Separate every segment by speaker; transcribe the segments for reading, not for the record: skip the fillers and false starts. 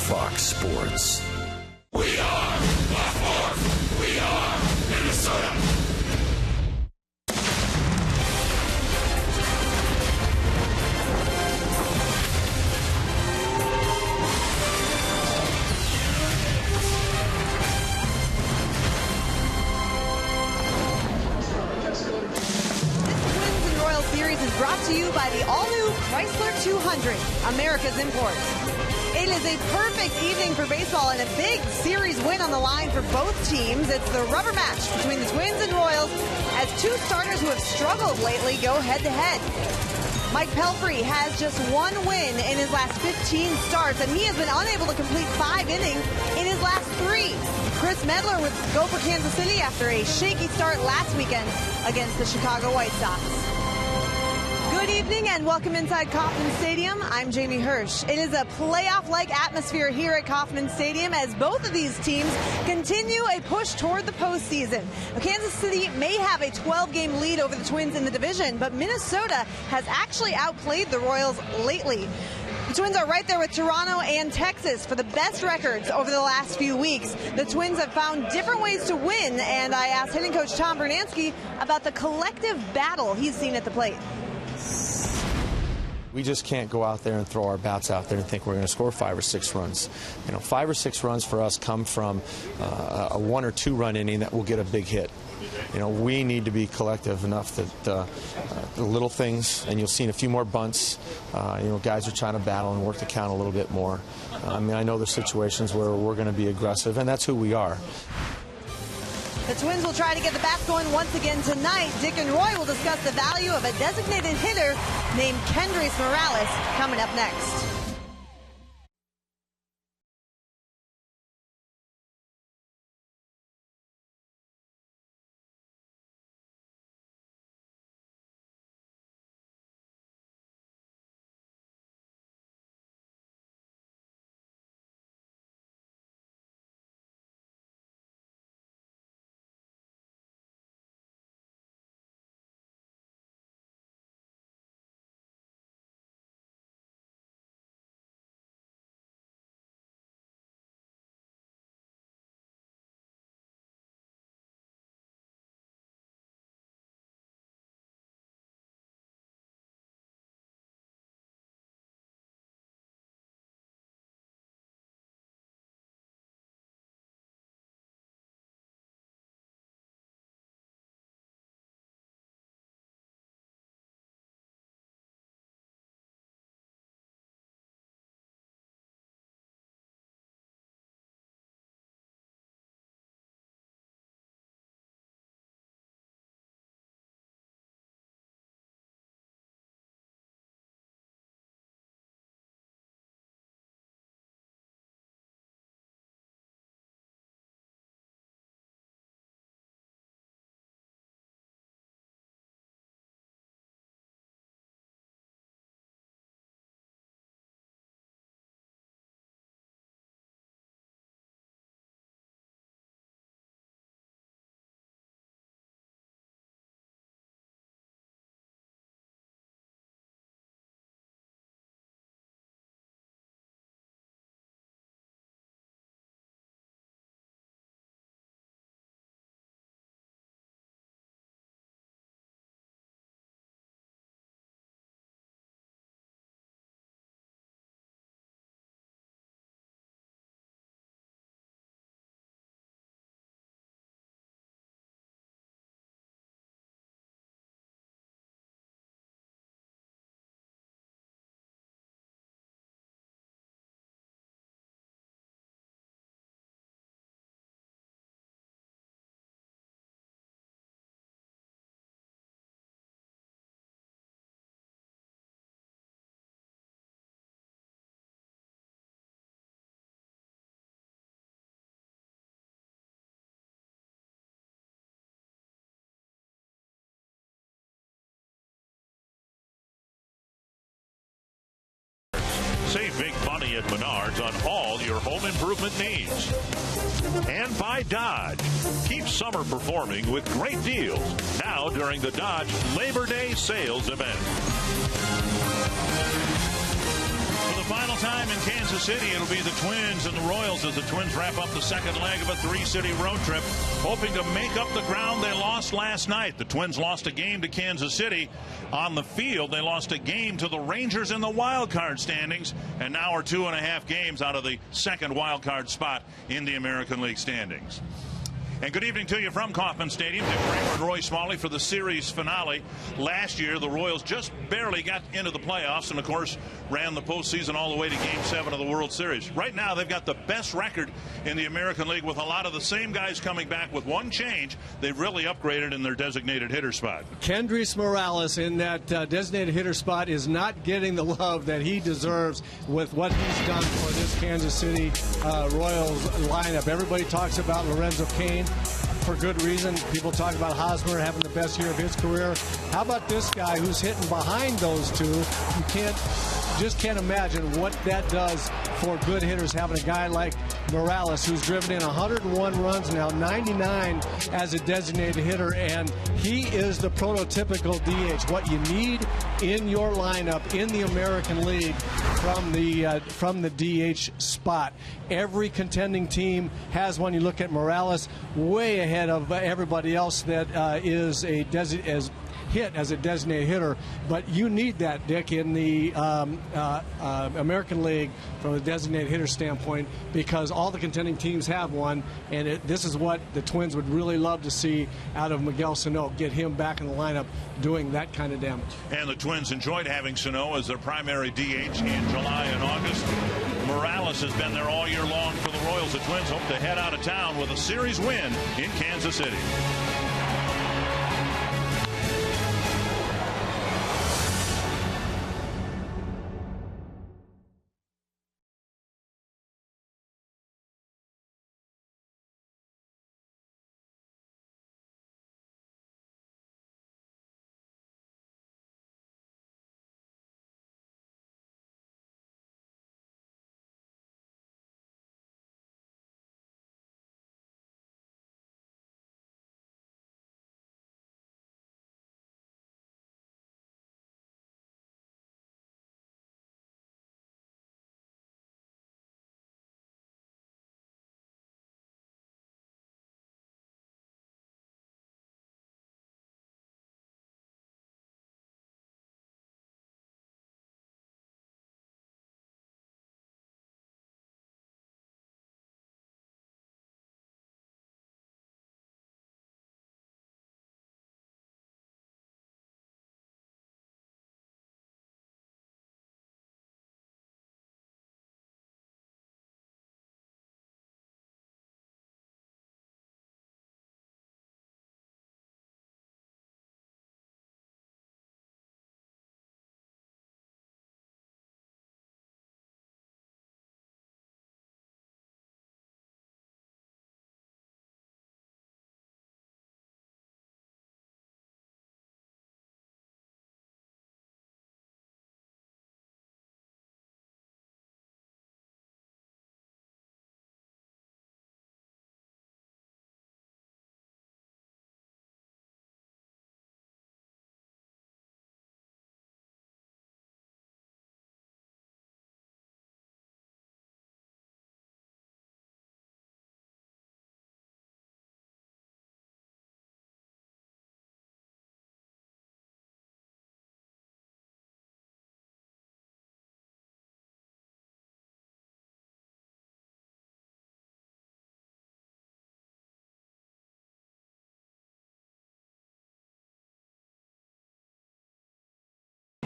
Speaker 1: Fox Sports.
Speaker 2: We are Baltimore. We are Minnesota.
Speaker 3: Is brought to you by the all-new Chrysler 200, America's import. It is a perfect evening for baseball and a big series win on the line for both teams. It's the rubber match between the Twins and Royals as two starters who have struggled lately go head-to-head. Mike Pelfrey has just one win in his last 15 starts, and he has been unable to complete 5 innings in his last 3. Chris Medler would go for Kansas City after a shaky start last weekend against the Chicago White Sox. Good evening and welcome inside Kauffman Stadium. I'm Jamie Hirsch. It is a playoff-like atmosphere here at Kauffman Stadium as both of these teams continue a push toward the postseason. Kansas City may have a 12-game lead over the Twins in the division, but Minnesota has actually outplayed the Royals lately. The Twins are right there with Toronto and Texas for the best records over the last few weeks. The Twins have found different ways to win, and I asked hitting coach Tom Bernansky about the collective battle he's seen at the plate.
Speaker 4: We just can't go out there and throw our bats out there and think we're going to score 5 or 6 runs. 5 or 6 runs for us come from a 1 or 2 run inning that will get a big hit. We need to be collective enough that the little things, and you'll see a few more bunts. Guys are trying to battle and work the count a little bit more. I know there's situations where we're going to be aggressive, and that's who we are.
Speaker 3: The Twins will try to get the bats going once again tonight. Dick and Roy will discuss the value of a designated hitter named Kendrys Morales coming up next.
Speaker 5: Save big money at Menards on all your home improvement needs. And by Dodge. Keep summer performing with great deals now during the Dodge Labor Day sales event. For the final time in Kansas City, it'll be the Twins and the Royals as the Twins wrap up the second leg of a three-city road trip, hoping to make up the ground they lost last night. The Twins lost a game to Kansas City on the field. They lost a game to the Rangers in the wild card standings, and now are 2.5 games out of the second wild card spot in the American League standings. And good evening to you from Kauffman Stadium. Dick Kramer and Roy Smalley for the series finale. Last year, the Royals just barely got into the playoffs and, of course, ran the postseason all the way to Game 7 of the World Series. Right now, they've got the best record in the American League with a lot of the same guys coming back with one change. They've really upgraded in their designated hitter spot.
Speaker 1: Kendrys Morales in that designated hitter spot is not getting the love that he deserves with what he's done for this Kansas City Royals lineup. Everybody talks about Lorenzo Cain. For good reason. People talk about Hosmer having the best year of his career. How about this guy who's hitting behind those two? You just can't imagine what that does for good hitters, having a guy like Morales who's driven in 101 runs now, 99 as a designated hitter, and he is the prototypical DH. What you need in your lineup in the American League from the DH spot. Every contending team has one. You look at Morales, way ahead of everybody else that is hit as a designated hitter, but you need that, Dick, in the American League from a designated hitter standpoint, because all the contending teams have one, and this is what the Twins would really love to see out of Miguel Sano, get him back in the lineup doing that kind of damage.
Speaker 5: And the Twins enjoyed having Sano as their primary DH in July and August. Morales has been there all year long for the Royals. The Twins hope to head out of town with a series win in Kansas City.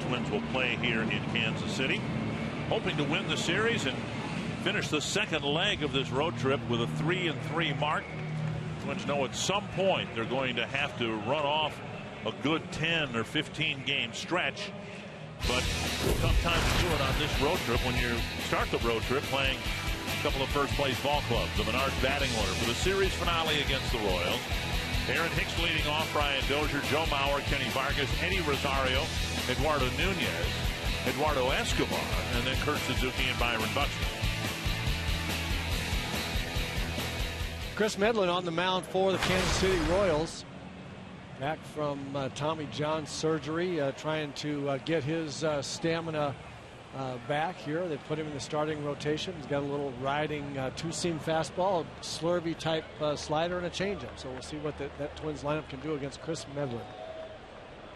Speaker 5: Twins will play here in Kansas City, hoping to win the series and finish the second leg of this road trip with a 3-3 mark. Twins know at some point they're going to have to run off a good 10 or 15 game stretch, but tough time to do it on this road trip when you start the road trip playing a couple of first place ball clubs. The Menards batting order for the series finale against the Royals: Aaron Hicks leading off, Brian Dozier, Joe Mauer, Kenny Vargas, Eddie Rosario, Eduardo Nunez, Eduardo Escobar, and then Kurt Suzuki and Byron Buxton.
Speaker 1: Chris Medlin on the mound for the Kansas City Royals. Back from Tommy John surgery, trying to get his stamina back here. They put him in the starting rotation. He's got a little riding two-seam fastball, a slurvy type slider, and a changeup. So we'll see what that Twins lineup can do against Chris Medlin.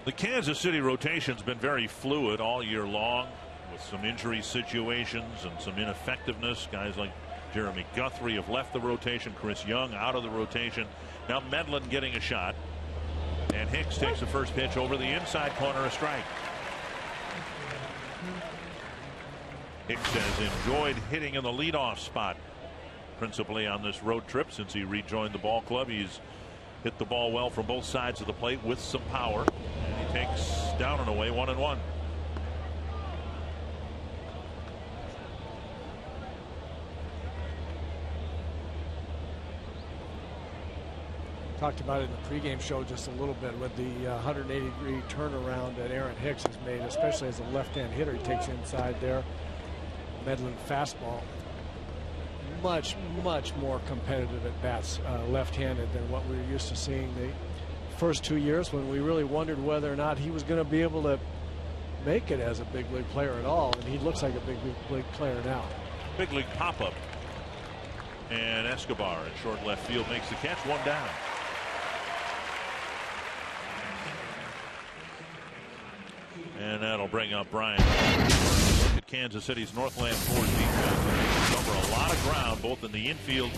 Speaker 5: The Kansas City rotation's been very fluid all year long, with some injury situations and some ineffectiveness. Guys like Jeremy Guthrie have left the rotation. Chris Young out of the rotation. Now Medlin getting a shot. And Hicks takes the first pitch over the inside corner, a strike. Hicks has enjoyed hitting in the leadoff spot, principally on this road trip since he rejoined the ball club. He's hit the ball well from both sides of the plate with some power. And he takes down and away 1-1.
Speaker 1: Talked about it in the pregame show just a little bit with the 180-degree turnaround that Aaron Hicks has made, especially as a left-hand hitter. He takes inside there. Medlin fastball. Much more competitive at bats left-handed than what we were used to seeing the first 2 years, when we really wondered whether or not he was going to be able to make it as a big league player at all. And he looks like a big league player now.
Speaker 5: Big league pop-up. And Escobar in short left field makes the catch, one down. And that'll bring up Brian. Look at Kansas City's Northland Ford defense. They cover a lot of ground, both in the infield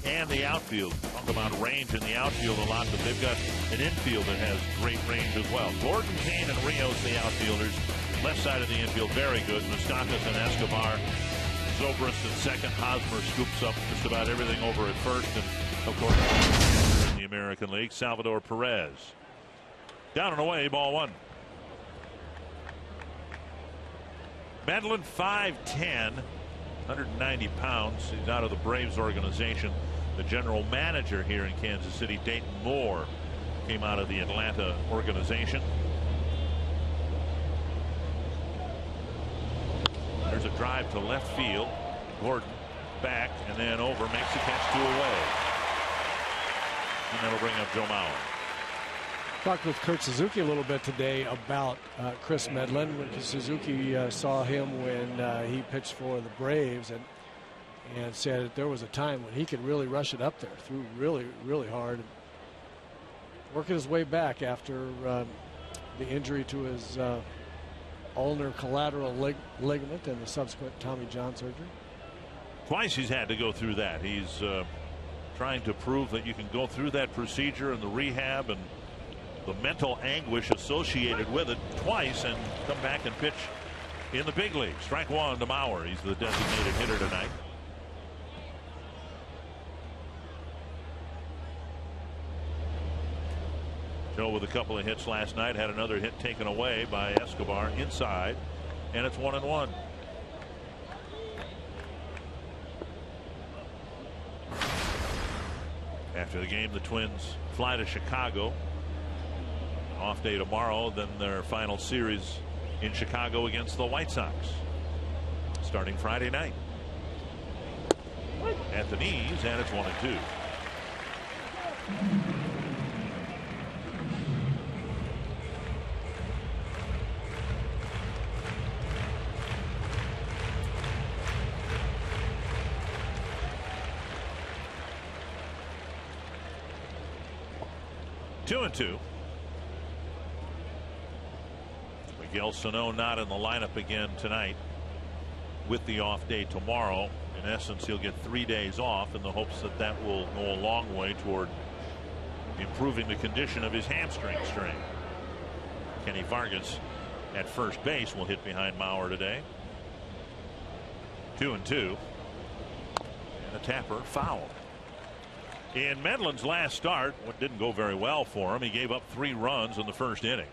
Speaker 5: and the outfield. Talk about range in the outfield a lot, but they've got an infield that has great range as well. Gordon, Kane, and Rios, the outfielders. Left side of the infield, very good. Moustakas and Escobar. Zobrist at second. Hosmer scoops up just about everything over at first. And, of course, in the American League, Salvador Perez. Down and away, ball one. Medlin 5'10", 190 pounds. He's out of the Braves organization. The general manager here in Kansas City, Dayton Moore, came out of the Atlanta organization. There's a drive to left field. Gordon back and then over, makes the catch 2 away. And that'll bring up Joe Mauer.
Speaker 1: Talked with Kurt Suzuki a little bit today about Chris Medlin. Suzuki saw him when he pitched for the Braves and said that there was a time when he could really rush it up there, threw really hard, working his way back after the injury to his ulnar collateral ligament and the subsequent Tommy John surgery.
Speaker 5: Twice he's had to go through that. He's trying to prove that you can go through that procedure and the rehab and the mental anguish associated with it twice and come back and pitch in the big league. Strike one to Mauer. He's the designated hitter tonight. Joe with a couple of hits last night, had another hit taken away by Escobar inside, and it's 1-1. After the game, the Twins fly to Chicago. Off day tomorrow, then their final series in Chicago against the White Sox, starting Friday night. At the knees, and it's 1-2. Two and two. Miguel Sano not in the lineup again tonight with the off day tomorrow. In essence, he'll get 3 days off in the hopes that that will go a long way toward improving the condition of his hamstring strain. Kenny Vargas at first base will hit behind Mauer today. 2-2. And a tapper foul. In Medlin's last start, what didn't go very well for him, he gave up 3 runs in the first inning.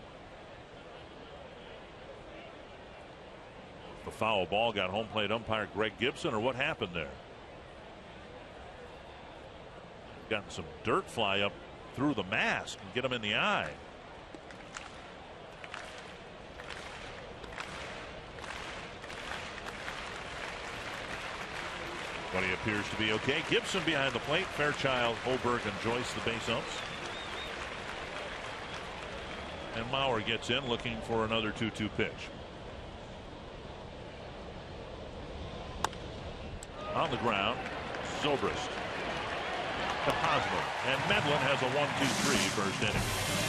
Speaker 5: The foul ball got home plate umpire Greg Gibson, or what happened there? Gotten some dirt fly up through the mask and get him in the eye. But he appears to be okay. Gibson behind the plate. Fairchild, Holberg, and Joyce the base umps. And Mauer gets in looking for another 2-2 pitch. On the ground, Zobrist to Hosmer, and Medlin has a 1-2-3 first inning.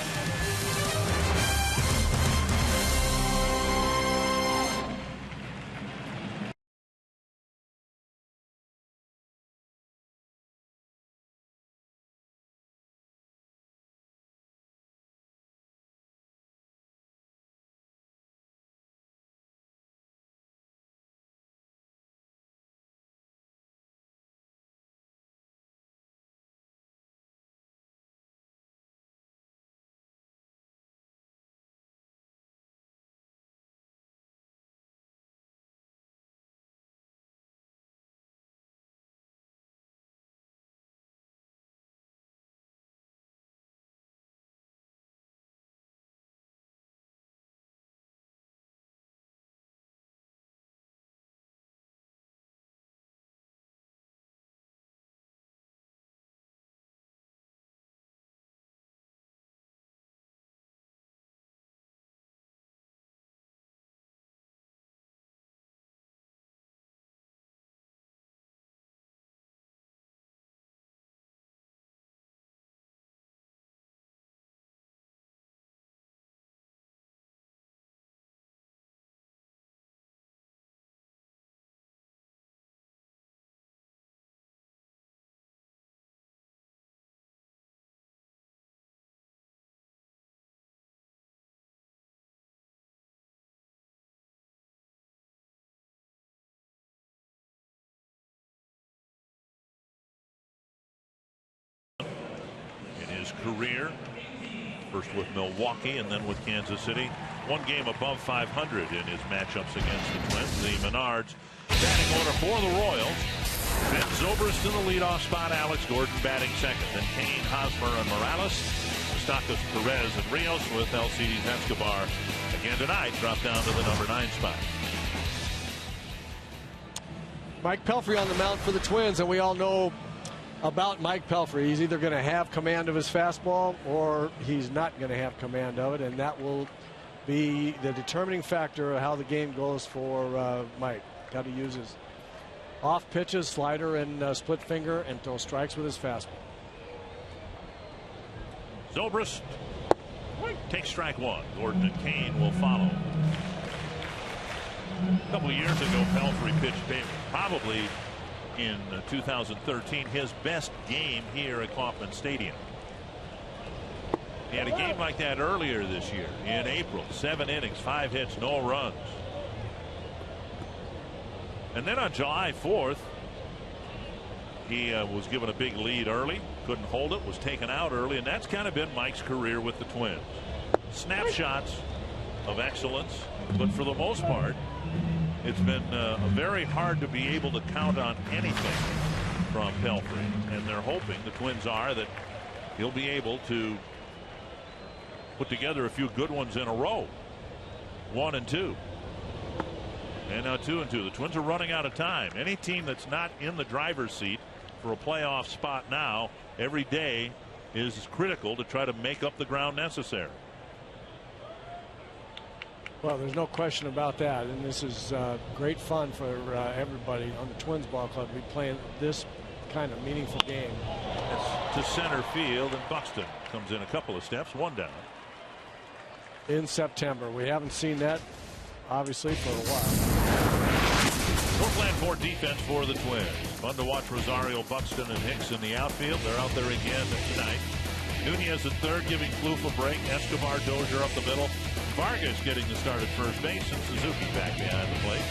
Speaker 5: His career, first with Milwaukee and then with Kansas City. One game above 500 in his matchups against the Twins. The Menards batting order for the Royals. Ben Zobrist in the leadoff spot. Alex Gordon batting second. Then Kane, Hosmer, and Morales. Stockus, Perez, and Rios with Alcides Escobar again tonight. Dropped down to the number 9 spot.
Speaker 1: Mike Pelfrey on the mound for the Twins, and we all know about Mike Pelfrey. He's either going to have command of his fastball or he's not going to have command of it, and that will be the determining factor of how the game goes for Mike. Got to use his off pitches, slider, and split finger, and throw strikes with his fastball.
Speaker 5: Zobrist takes strike one. Gordon and Kane will follow. A couple of years ago, Pelfrey pitched probably in 2013 his best game here at Kauffman Stadium. He had a game like that earlier this year in April. 7 innings, 5 hits, no runs. And then on July 4th, he was given a big lead early, couldn't hold it, was taken out early, and that's kind of been Mike's career with the Twins. Snapshots of excellence, but for the most part, it's been very hard to be able to count on anything from Pelfrey, and they're hoping, the Twins are, that he'll be able to put together a few good ones in a row. 1 and 2. And now 2 and 2. The Twins are running out of time. Any team that's not in the driver's seat for a playoff spot now, every day is critical to try to make up the ground necessary.
Speaker 1: Well, there's no question about that, and this is great fun for everybody on the Twins ball club to be playing this kind of meaningful game.
Speaker 5: It's to center field, and Buxton comes in a couple of steps, 1 down.
Speaker 1: In September. We haven't seen that, obviously, for a while.
Speaker 5: No plan for defense for the Twins. Fun to watch Rosario, Buxton, and Hicks in the outfield. They're out there again tonight. Nunez at third, giving Kloof a break. Escobar, Dozier up the middle. Vargas getting the start at first base, and Suzuki back behind the plate.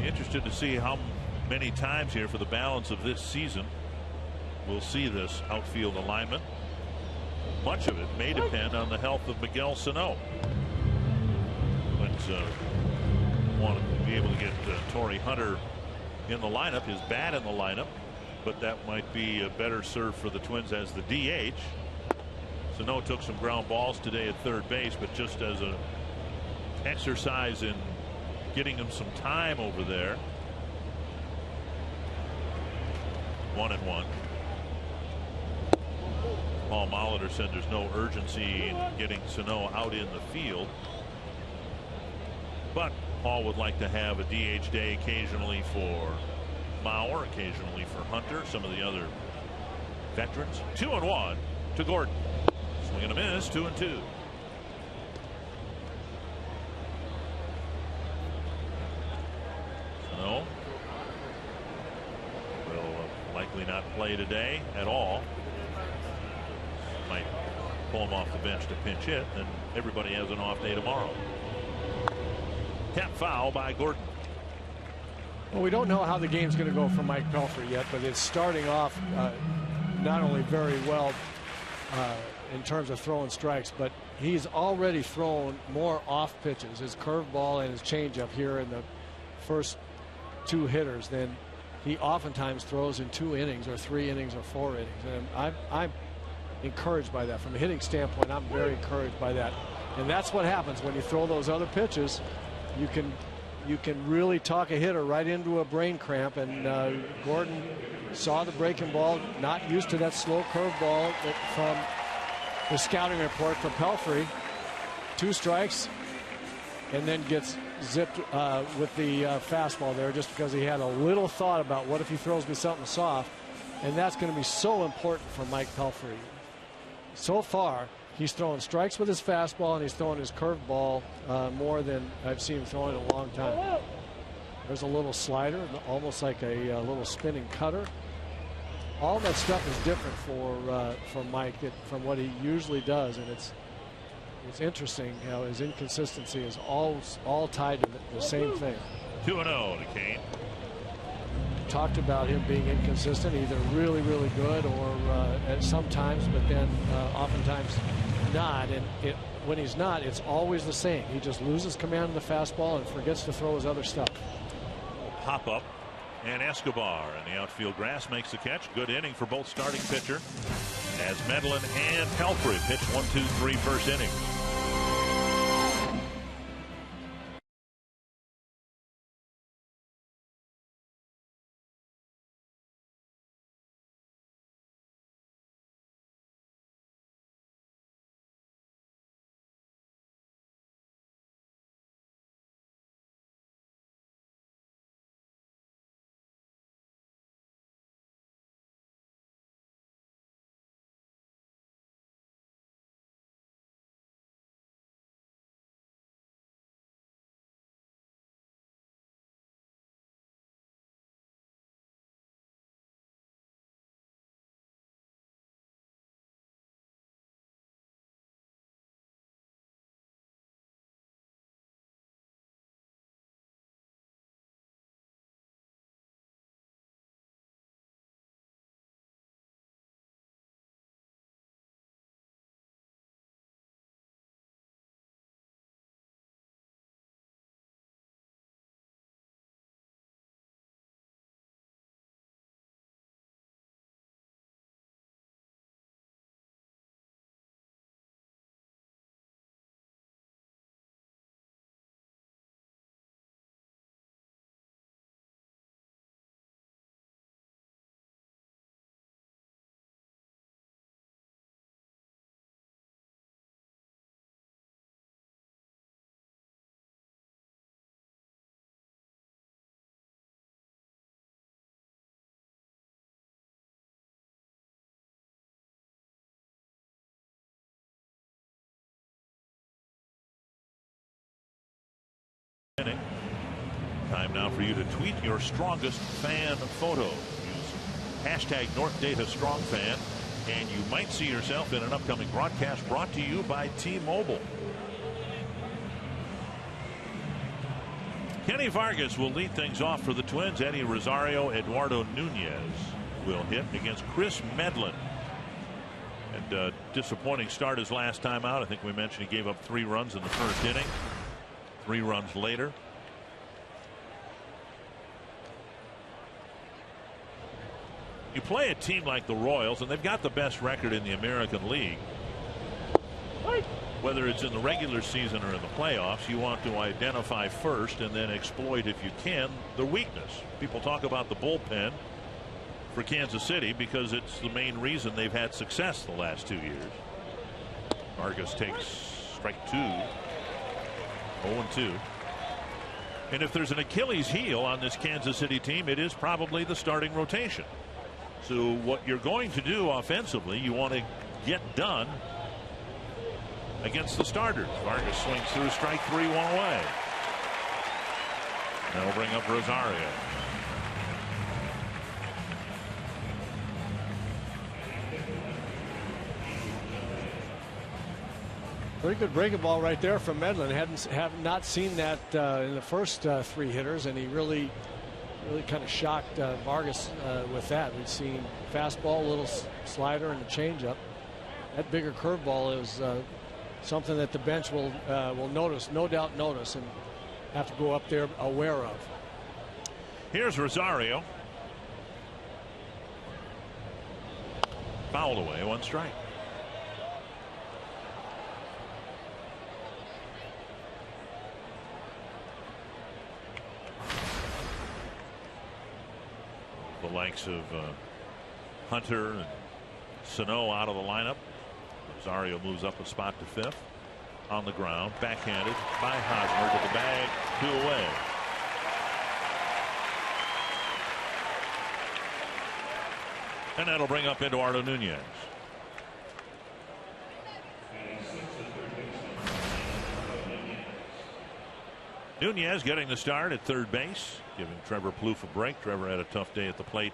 Speaker 5: Be interested to see how many times here for the balance of this season we'll see this outfield alignment. Much of it may depend on the health of Miguel Sano. Twins want to be able to get Torrey Hunter in the lineup, his bat in the lineup, but that might be a better serve for the Twins as the DH. Sano took some ground balls today at third base, but just as an exercise in getting him some time over there. 1-1. Paul Molitor said there's no urgency in getting Sano out in the field, but Paul would like to have a DH day occasionally for Mauer, occasionally for Hunter, some of the other veterans. 2-1 to Gordon. Swing and a miss, 2-2. No. Will likely not play today at all. Might pull him off the bench to pinch hit, and everybody has an off day tomorrow. Tap foul by Gordon.
Speaker 1: Well, we don't know how the game's going to go for Mike Pelfrey yet, but it's starting off not only very well in terms of throwing strikes, but he's already thrown more off pitches, his curveball and his changeup here in the first 2 hitters than he oftentimes throws in 2 innings or 3 innings or 4 innings. And I'm encouraged by that. From a hitting standpoint, I'm very encouraged by that. And that's what happens when you throw those other pitches. You can really talk a hitter right into a brain cramp, and Gordon saw the breaking ball, not used to that slow curveball from the scouting report for Pelfrey. 2 strikes, and then gets zipped with the fastball there just because he had a little thought about what if he throws me something soft, and that's going to be so important for Mike Pelfrey. So far, he's throwing strikes with his fastball, and he's throwing his curveball more than I've seen him throw in a long time. There's a little slider, almost like a little spinning cutter. All that stuff is different for Mike from what he usually does, and it's interesting how his inconsistency is all tied to the same thing.
Speaker 5: 2-0 to Kane.
Speaker 1: Talked about him being inconsistent, either really, really good or at sometimes, but then oftentimes not. And when he's not, it's always the same. He just loses command of the fastball and forgets to throw his other stuff.
Speaker 5: Pop up, and Escobar in the outfield grass makes the catch. Good inning for both starting pitcher as Medlin and Pelfrey pitch 1-2-3 first inning. Time now for you to tweet your strongest fan photo. Use hashtag NorthDataStrongFan, and you might see yourself in an upcoming broadcast brought to you by T-Mobile. Kenny Vargas will lead things off for the Twins. Eddie Rosario, Eduardo Nunez will hit against Chris Medlin. And disappointing start his last time out. I think we mentioned he gave up 3 runs in the first inning. 3 runs later. You play a team like the Royals, and they've got the best record in the American League. Whether it's in the regular season or in the playoffs, you want to identify first and then exploit, if you can, the weakness. People talk about the bullpen for Kansas City because it's the main reason they've had success the last 2 years. Vargas takes strike 2. 0-2. And if there's an Achilles heel on this Kansas City team, it is probably the starting rotation. So what you're going to do offensively, you want to get done against the starters. Vargas swings through, strike 3, 1 away. That'll bring up Rosario.
Speaker 1: Pretty good breaking ball right there from Medlin. Have not seen that in the first 3 hitters, and he really kind of shocked Vargas with that. We've seen fastball, a little slider, and a changeup. That bigger curveball is something that the bench will notice, no doubt notice, and have to go up there aware of.
Speaker 5: Here's Rosario. Fouled away, 1 strike. The likes of Hunter and Sano out of the lineup. Rosario moves up a spot to 5th. On the ground, backhanded by Hosmer to the bag, 2 away. And that'll bring up Eduardo Nunez. Nunez getting the start at third base, giving Trevor Plouffe a break. Trevor had a tough day at the plate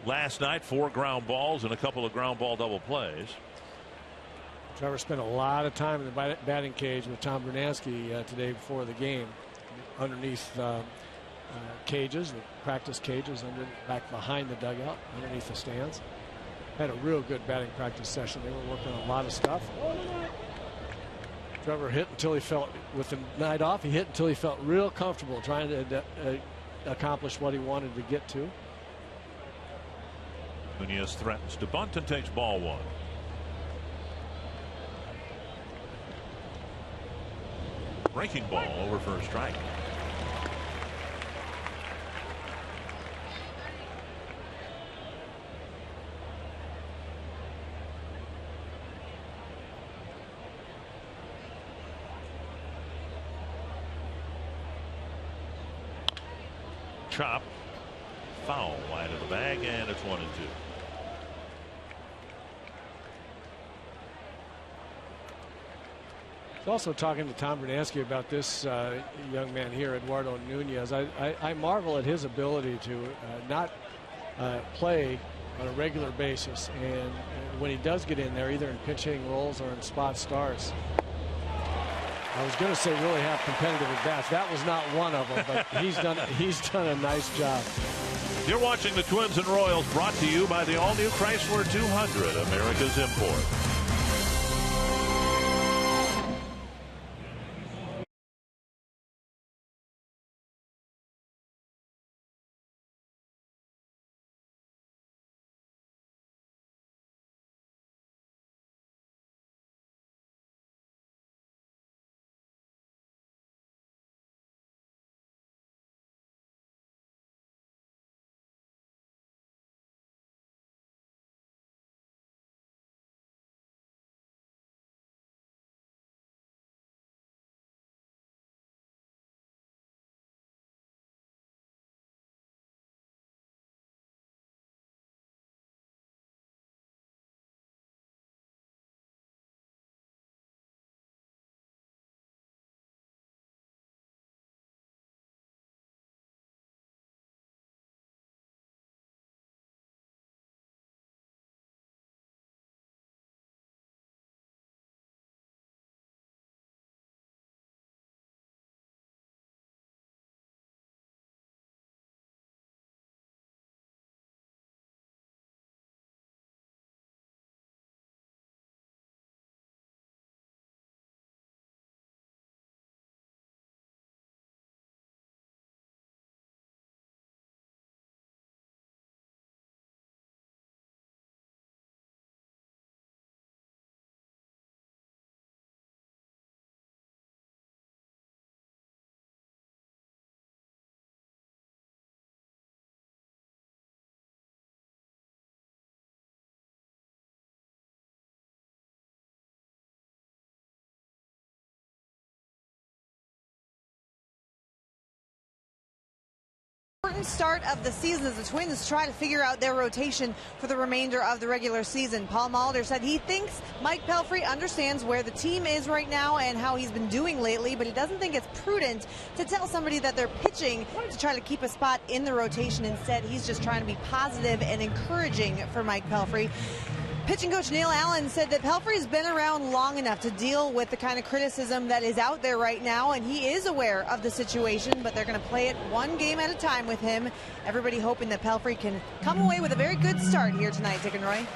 Speaker 5: last night. 4 ground balls and a couple of ground ball double plays.
Speaker 1: Trevor spent a lot of time in the batting cage with Tom Brunansky today before the game, underneath cages, the practice cages, back behind the dugout, underneath the stands. Had a real good batting practice session. They were working on a lot of stuff. Trevor hit until he felt, with the night off, he hit until he felt real comfortable trying to accomplish what he wanted to get to.
Speaker 5: Nunez threatens to bunt and takes ball 1. Breaking ball over for a strike. Chop, foul, wide of the bag, and it's 1-2.
Speaker 1: Also talking to Tom Brunansky about this young man here, Eduardo Nunez. I marvel at his ability to not play on a regular basis, and when he does get in there, either in pinch hitting roles or in spot starts, I was going to say really have competitive at bats. That was not one of them, but he's done a nice job.
Speaker 5: You're watching the Twins and Royals, brought to you by the all-new Chrysler 200, America's import.
Speaker 3: important start of the season as the Twins try to figure out their rotation for the remainder of the regular season. Paul Molitor said he thinks Mike Pelfrey understands where the team is right now and how he's been doing lately, but he doesn't think it's prudent to tell somebody that they're pitching to try to keep a spot in the rotation. Instead, he's just trying to be positive and encouraging for Mike Pelfrey. Pitching coach Neil Allen said that Pelfrey's been around long enough to deal with the kind of criticism that is out there right now, and he is aware of the situation, but they're going to play it one game at a time with him. Everybody hoping that Pelfrey can come away with a very good start here tonight. Dick and Roy.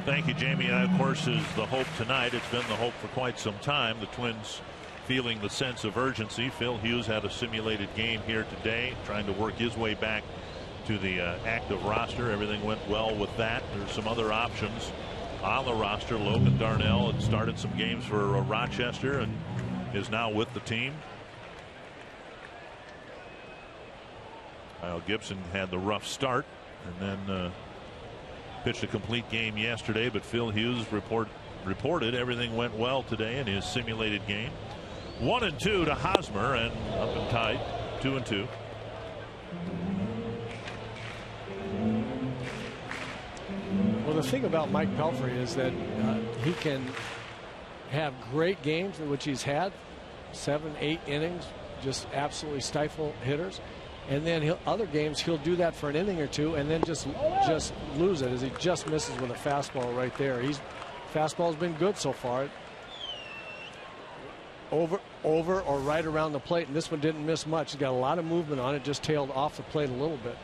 Speaker 5: Thank you, Jamie. That, of course, is the hope tonight. It's been the hope for quite some time. The Twins feeling the sense of urgency. Phil Hughes had a simulated game here today, trying to work his way back to the active roster. Everything went well with that. There's some other options on the roster. Logan Darnell had started some games for Rochester and is now with the team. Kyle Gibson had the rough start and then pitched a complete game yesterday, but Phil Hughes reported everything went well today in his simulated game. 1-2 to Hosmer, and up and tied 2-2.
Speaker 1: Well, the thing about Mike Pelfrey is that he can have great games, in which he's had 7-8 innings, just absolutely stifle hitters, and then other games he'll do that for an inning or two and then just lose it, as he just misses with a fastball right there. Fastball's been good so far, over or right around the plate, and this one didn't miss much. He's got a lot of movement on it, just tailed off the plate a little bit.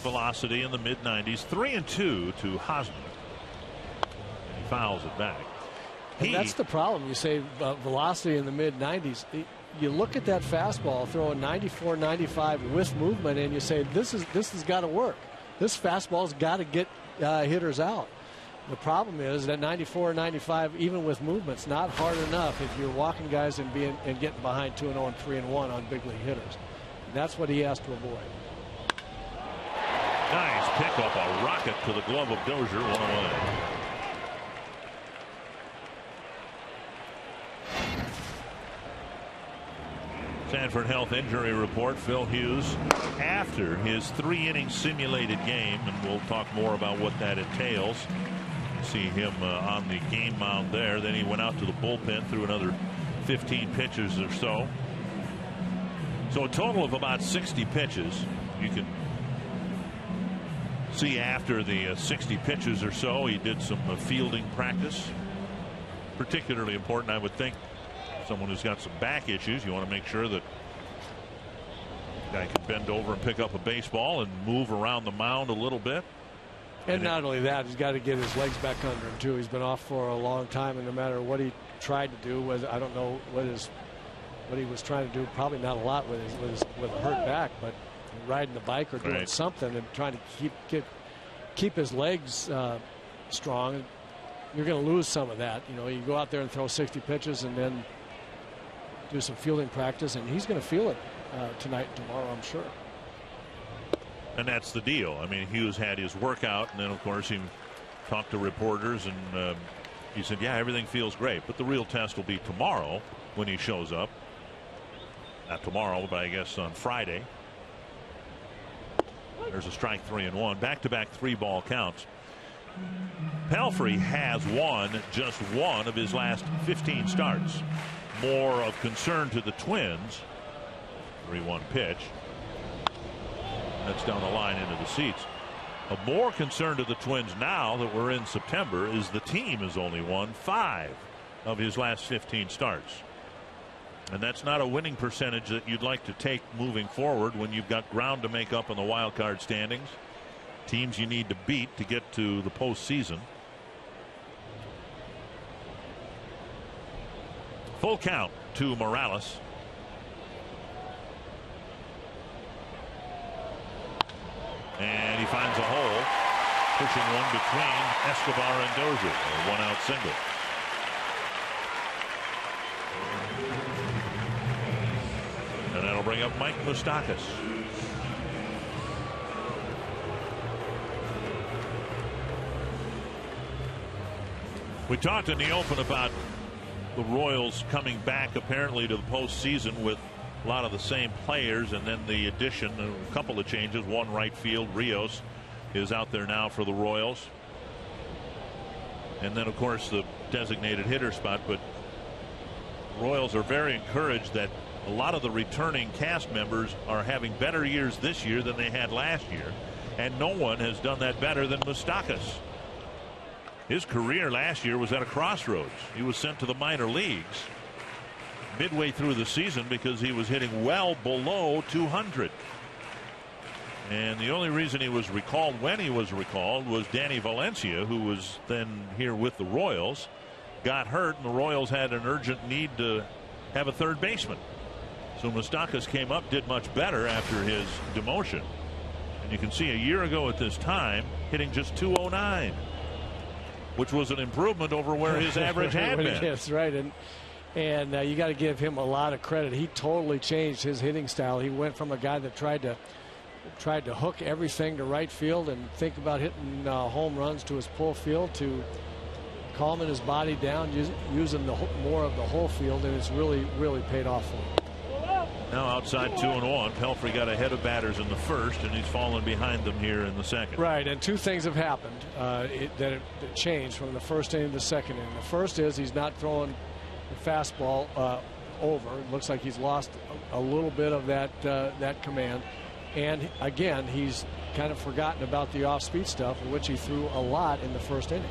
Speaker 5: Velocity in the mid-90s. 3-2 to Hosmer. He fouls it back.
Speaker 1: And that's the problem. You say velocity in the mid-90s. You look at that fastball throwing 94, 95 with movement, and you say this has got to work. This fastball's got to get hitters out. The problem is that 94 or 95, even with movement's not hard enough if you're walking guys and getting behind 2-0 and 3-1 on big league hitters. And that's what he has to avoid.
Speaker 5: Nice pickup, a rocket to the glove of Dozier, 1-away. Sanford Health injury report. Phil Hughes, after his 3-inning simulated game, and we'll talk more about what that entails. See him on the game mound there. Then he went out to the bullpen, threw another 15 pitches or so. So a total of about 60 pitches. You can see after the 60 pitches or so, he did some fielding practice. Particularly important, I would think, someone who's got some back issues. You want to make sure that the guy can bend over and pick up a baseball and move around the mound a little bit.
Speaker 1: And not only that, he's got to get his legs back under him too. He's been off for a long time, and no matter what he tried to do, I don't know what he was trying to do. Probably not a lot with a hurt back, but riding the bike or doing something and trying to keep his legs strong. You're going to lose some of that. You know, you go out there and throw 60 pitches and then do some fielding practice, and he's going to feel it tonight and tomorrow, I'm sure.
Speaker 5: And that's the deal. I mean, Hughes had his workout, and then of course he talked to reporters, and he said, yeah, everything feels great, but the real test will be tomorrow when he shows up. Not tomorrow, but I guess on Friday. There's a strike, 3-1. Back-to-back 3-ball counts. Pelfrey has won just one of his last 15 starts. More of concern to the Twins. 3-1 pitch. That's down the line into the seats. Of more concern to the Twins now that we're in September is the team has only won 5 of his last 15 starts. And that's not a winning percentage that you'd like to take moving forward when you've got ground to make up in the wild card standings. Teams you need to beat to get to the postseason. Full count to Morales. And he finds a hole, pushing one between Escobar and Dozier. A 1-out single. And that'll bring up Mike Moustakas. We talked in the open about the Royals coming back apparently to the postseason with a lot of the same players, and then the addition, a couple of changes. One right field, Rios is out there now for the Royals. And then, of course, the designated hitter spot. But Royals are very encouraged that a lot of the returning cast members are having better years this year than they had last year. And no one has done that better than Moustakas. His career last year was at a crossroads. He was sent to the minor leagues midway through the season because he was hitting well below 200. And the only reason he was recalled when he was recalled was Danny Valencia, who was then here with the Royals, got hurt, and the Royals had an urgent need to have a third baseman. So Moustakas came up, did much better after his demotion. And you can see a year ago at this time hitting just 209, which was an improvement over where his average had been.
Speaker 1: Yes, right. And you got to give him a lot of credit. He totally changed his hitting style. He went from a guy that tried to hook everything to right field and think about hitting home runs to his pull field, to calming his body down, using more of the whole field, and it's really paid off for him.
Speaker 5: Now outside 2-1. Pelfrey got ahead of batters in the first, and he's fallen behind them here in the second.
Speaker 1: Right, and two things have happened that changed from the first inning to the second inning. The first is he's not throwing the fastball over. It looks like he's lost a little bit of that command. And again, he's kind of forgotten about the off-speed stuff, which he threw a lot in the first inning.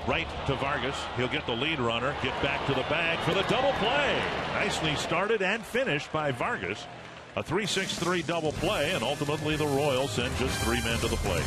Speaker 5: Right to Vargas. He'll get the lead runner, get back to the bag for the double play. Nicely started and finished by Vargas. A 3-6-3 double play, and ultimately the Royals send just 3 men to the plate.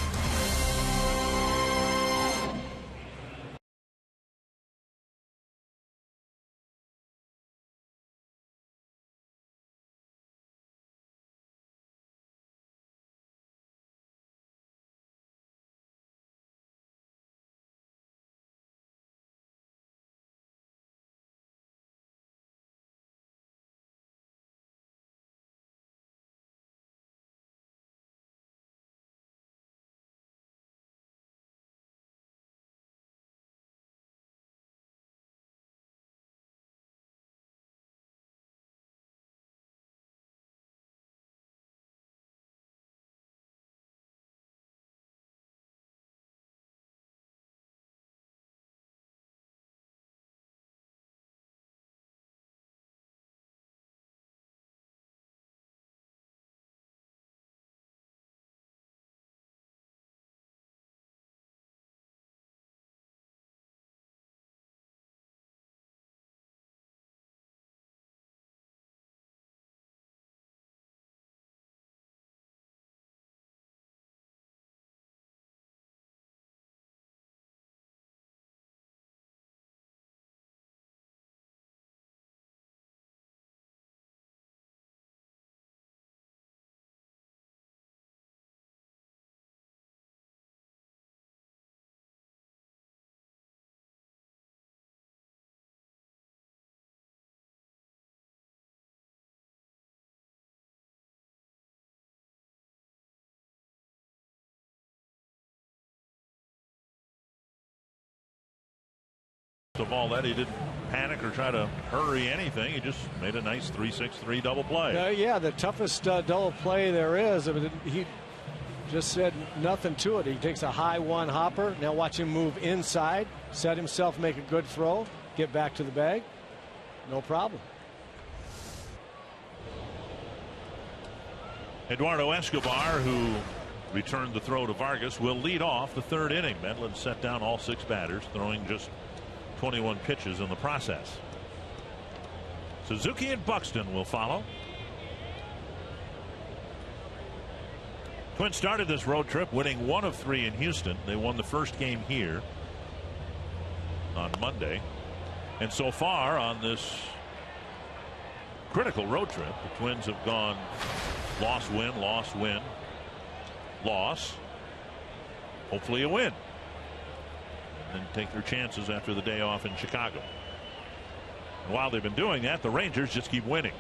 Speaker 5: Of all that, he didn't panic or try to hurry anything. He just made a nice 3-6-3 double play.
Speaker 1: Yeah, the toughest double play there is. I mean, he just said nothing to it. He takes a high one hopper. Now watch him move inside, set himself, make a good throw, get back to the bag. No problem.
Speaker 5: Eduardo Escobar, who returned the throw to Vargas, will lead off the third inning. Medlin set down all 6 batters, throwing just 21 pitches in the process. Suzuki and Buxton will follow. Twins started this road trip winning 1 of 3 in Houston. They won the first game here on Monday. And so far on this critical road trip, the Twins have gone loss, win, loss, win, loss. Hopefully a win. And take their chances after the day off in Chicago. And while they've been doing that, the Rangers just keep winning.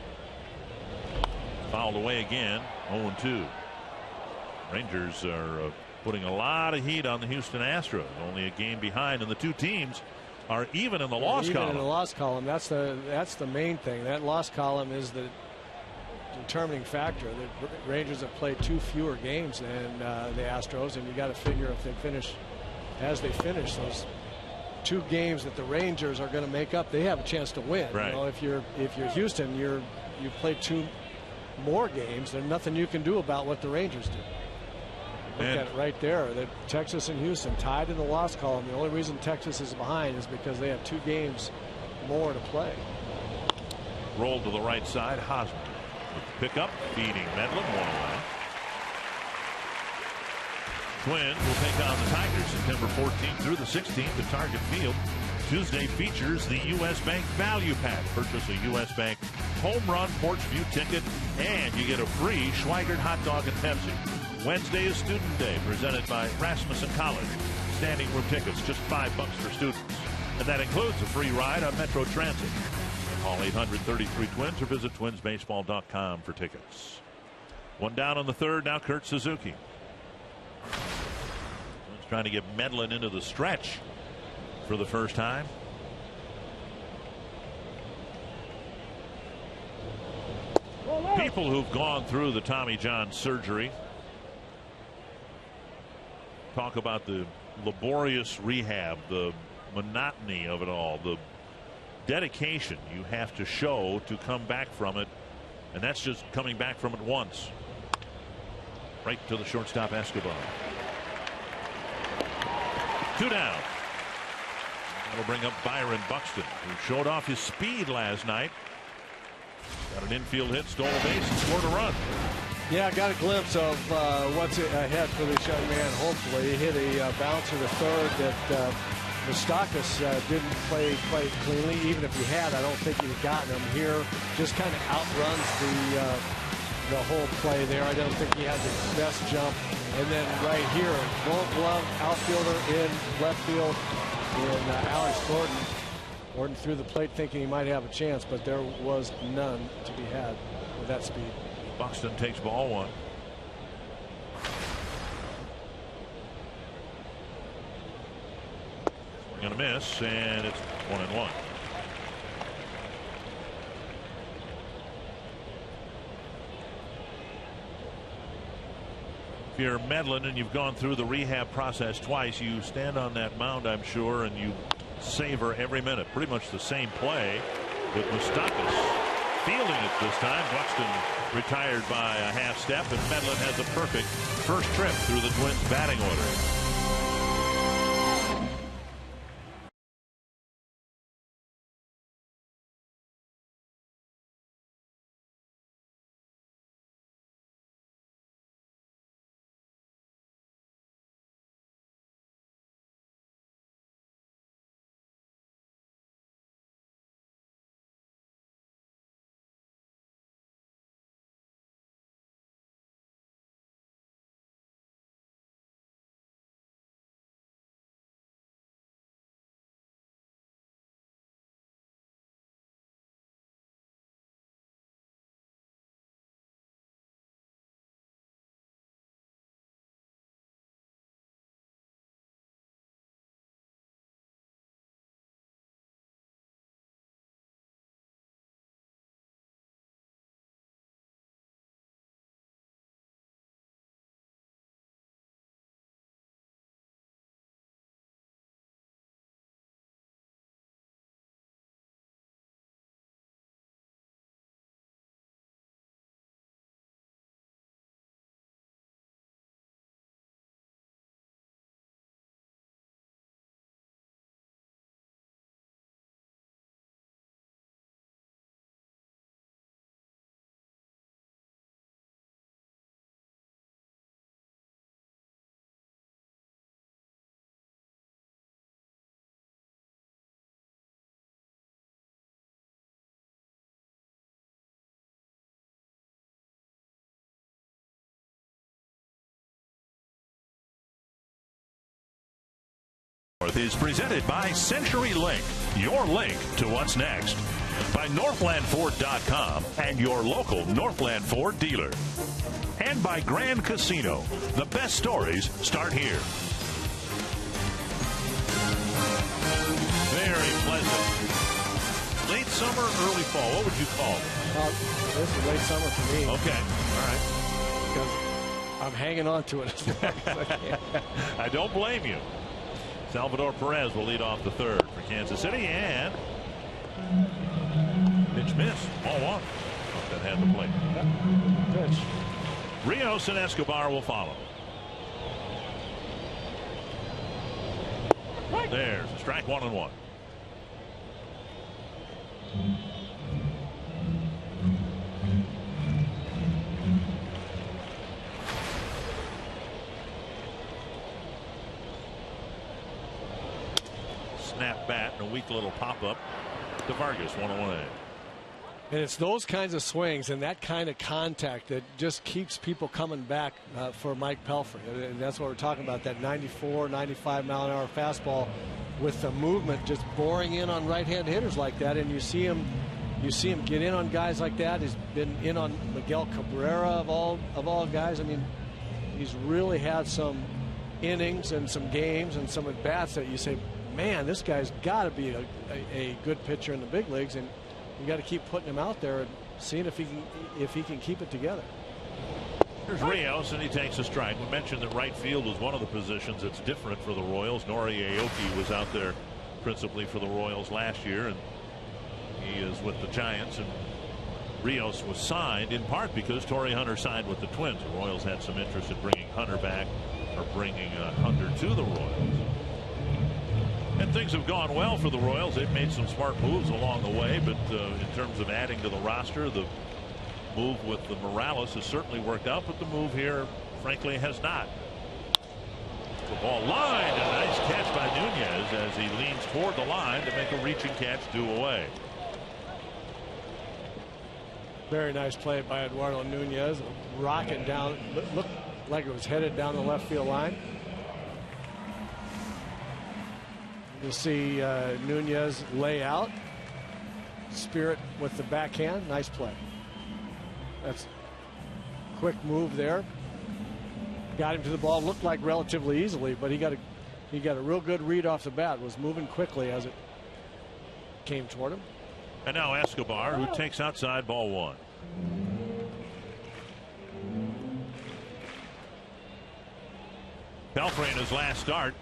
Speaker 5: Fouled away again, 0-2. Rangers are putting a lot of heat on the Houston Astros. Only a game behind, and the two teams are even in the loss column.
Speaker 1: Even in the loss column. That's the main thing. That loss column is the determining factor. The Rangers have played 2 fewer games than the Astros, and you got to figure if they finish as they finish those 2 games that the Rangers are going to make up, they have a chance to win.
Speaker 5: Right.
Speaker 1: You know, if you're Houston, you've played 2 more games. There's nothing you can do about what the Rangers do. Look at it right there. That Texas and Houston tied in the loss column. The only reason Texas is behind is because they have 2 games more to play.
Speaker 5: Rolled to the right side. Hosmer with the pickup, feeding Medlin 1 away. Twins will take on the Tigers September 14th through the 16th at Target Field. Tuesday features the U.S. Bank Value Pack. Purchase a U.S. Bank home run porch view ticket, and you get a free Schweigert hot dog and Pepsi. Wednesday is Student Day, presented by Rasmussen College. Standing room tickets, just $5 for students. And that includes a free ride on Metro Transit. Call 833-TWINS or visit twinsbaseball.com for tickets. 1 down on the 3rd, now Kurt Suzuki. Twins trying to get Medlin into the stretch for the first time. People who've gone through the Tommy John surgery talk about the laborious rehab, the monotony of it all, the dedication you have to show to come back from it, and that's just coming back from it once. Right to the shortstop, Escobar. 2 down. That'll bring up Byron Buxton, who showed off his speed last night. Got an infield hit, stole a base, and scored a run.
Speaker 1: Yeah, I got a glimpse of what's ahead for this young man. Hopefully, he hit a bouncer to third that Moustakas didn't play quite cleanly. Even if he had, I don't think he'd have gotten him here. Just kind of outruns the whole play there. I don't think he had the best jump. And then right here, Gold Glove outfielder in left field in Alex Gordon. Gordon threw the plate thinking he might have a chance, but there was none to be had with that speed.
Speaker 5: Buxton takes ball 1. Gonna miss, and it's 1-1. If you're Medlin and you've gone through the rehab process twice, you stand on that mound, I'm sure, and you savor every minute. Pretty much the same play with Moustakas fielding it this time. Buxton retired by a half step, and Medlin has a perfect first trip through the Twins batting order. Is presented by Century Link, your link to what's next. By NorthlandFord.com and your local Northland Ford dealer. And by Grand Casino. The best stories start here. Very pleasant. Late summer, early fall. What would you call it?
Speaker 1: This is late summer for me.
Speaker 5: Okay. All right.
Speaker 1: Because I'm hanging on to it as long as I can.
Speaker 5: I don't blame you. Salvador Perez will lead off the third for Kansas City, and pitch miss. Ball one. That had the plate.
Speaker 1: Pitch.
Speaker 5: Rios and Escobar will follow. There's a strike, 1-1. Snap bat and a weak little pop up to Vargas, 1-1.
Speaker 1: And it's those kinds of swings and that kind of contact that just keeps people coming back for Mike Pelfrey. And that's what we're talking about, that 94, 95 mile an hour fastball with the movement just boring in on right-hand hitters like that. And you see him get in on guys like that. He's been in on Miguel Cabrera of all guys. I mean, he's really had some innings and some games and some at bats that you say, man, this guy's got to be a good pitcher in the big leagues, and you got to keep putting him out there and seeing if he can keep it together.
Speaker 5: Here's Rios, and he takes a strike. We mentioned that right field was one of the positions that's different for the Royals. Nori Aoki was out there principally for the Royals last year, and he is with the Giants. And Rios was signed in part because Torrey Hunter signed with the Twins. The Royals had some interest in bringing Hunter back, or bringing Hunter to the Royals. And things have gone well for the Royals. They've made some smart moves along the way, but in terms of adding to the roster, the move with the Morales has certainly worked out, but the move here, frankly, has not. The ball lined, a nice catch by Nunez as he leans toward the line to make a reaching catch due away.
Speaker 1: Very nice play by Eduardo Nunez. Rocket down, looked like it was headed down the left field line. You'll see Nunez lay out. Spirit with the backhand. Nice play. That's a quick move there. Got him to the ball. Looked like relatively easily, but he got a real good read off the bat. Was moving quickly as it came toward him.
Speaker 5: And now Escobar, who takes outside, ball one. Pelfrey in his last start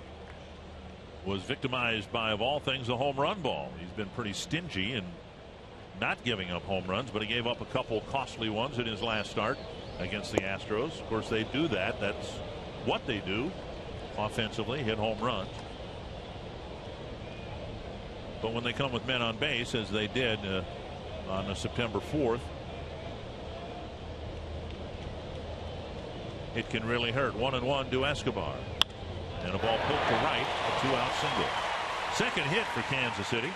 Speaker 5: was victimized by, of all things, a home run ball. He's been pretty stingy in not giving up home runs, but he gave up a couple costly ones in his last start against the Astros. Of course, they do that. That's what they do offensively, hit home runs. But when they come with men on base, as they did on September 4th, it can really hurt. 1-1 to Escobar. And a ball poked to right, a two-out single. Second hit for Kansas City.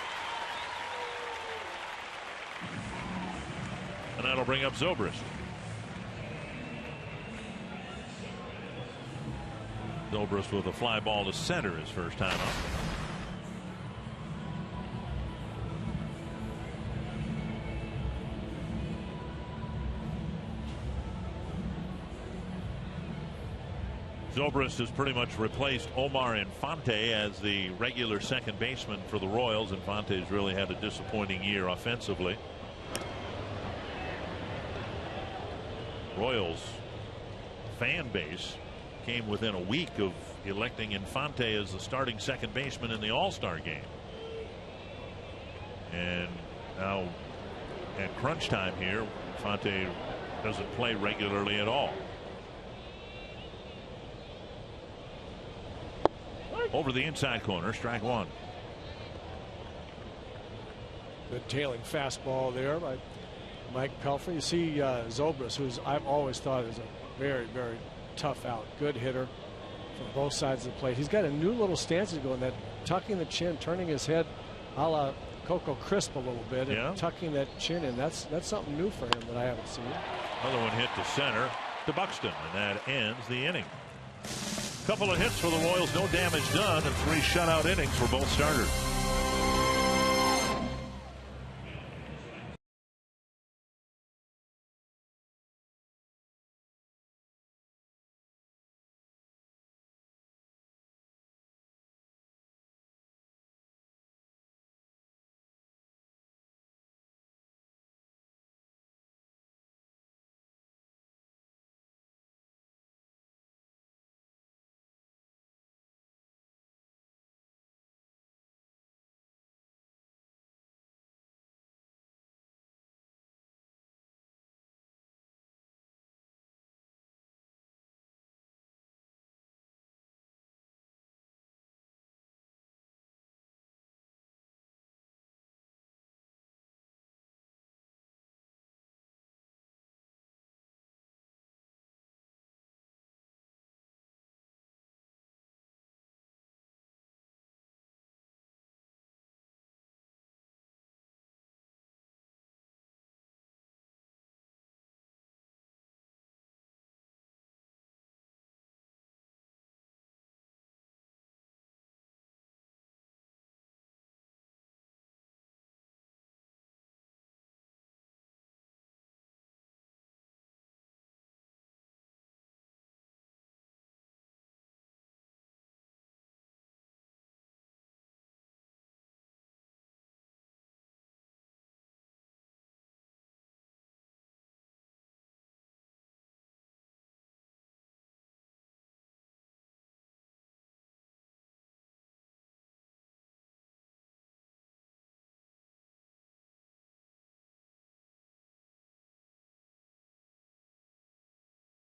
Speaker 5: And that'll bring up Zobrist. Zobrist with a fly ball to center his first time up. Zobrist has pretty much replaced Omar Infante as the regular second baseman for the Royals. Infante's really had a disappointing year offensively. Royals fan base came within a week of electing Infante as the starting second baseman in the All-Star game. And now at crunch time here, Infante doesn't play regularly at all. Over the inside corner, strike one.
Speaker 1: Good tailing fastball there by Mike Pelfrey. You see Zobrist, who's I've always thought is a very, very tough out. Good hitter from both sides of the plate. He's got a new little stance he's going, that tucking the chin, turning his head a la Coco Crisp a little bit, and tucking that chin in. That's something new for him that I haven't seen.
Speaker 5: Another one hit to center to Buxton, and that ends the inning. Couple of hits for the Royals, no damage done, and 3 shutout innings for both starters.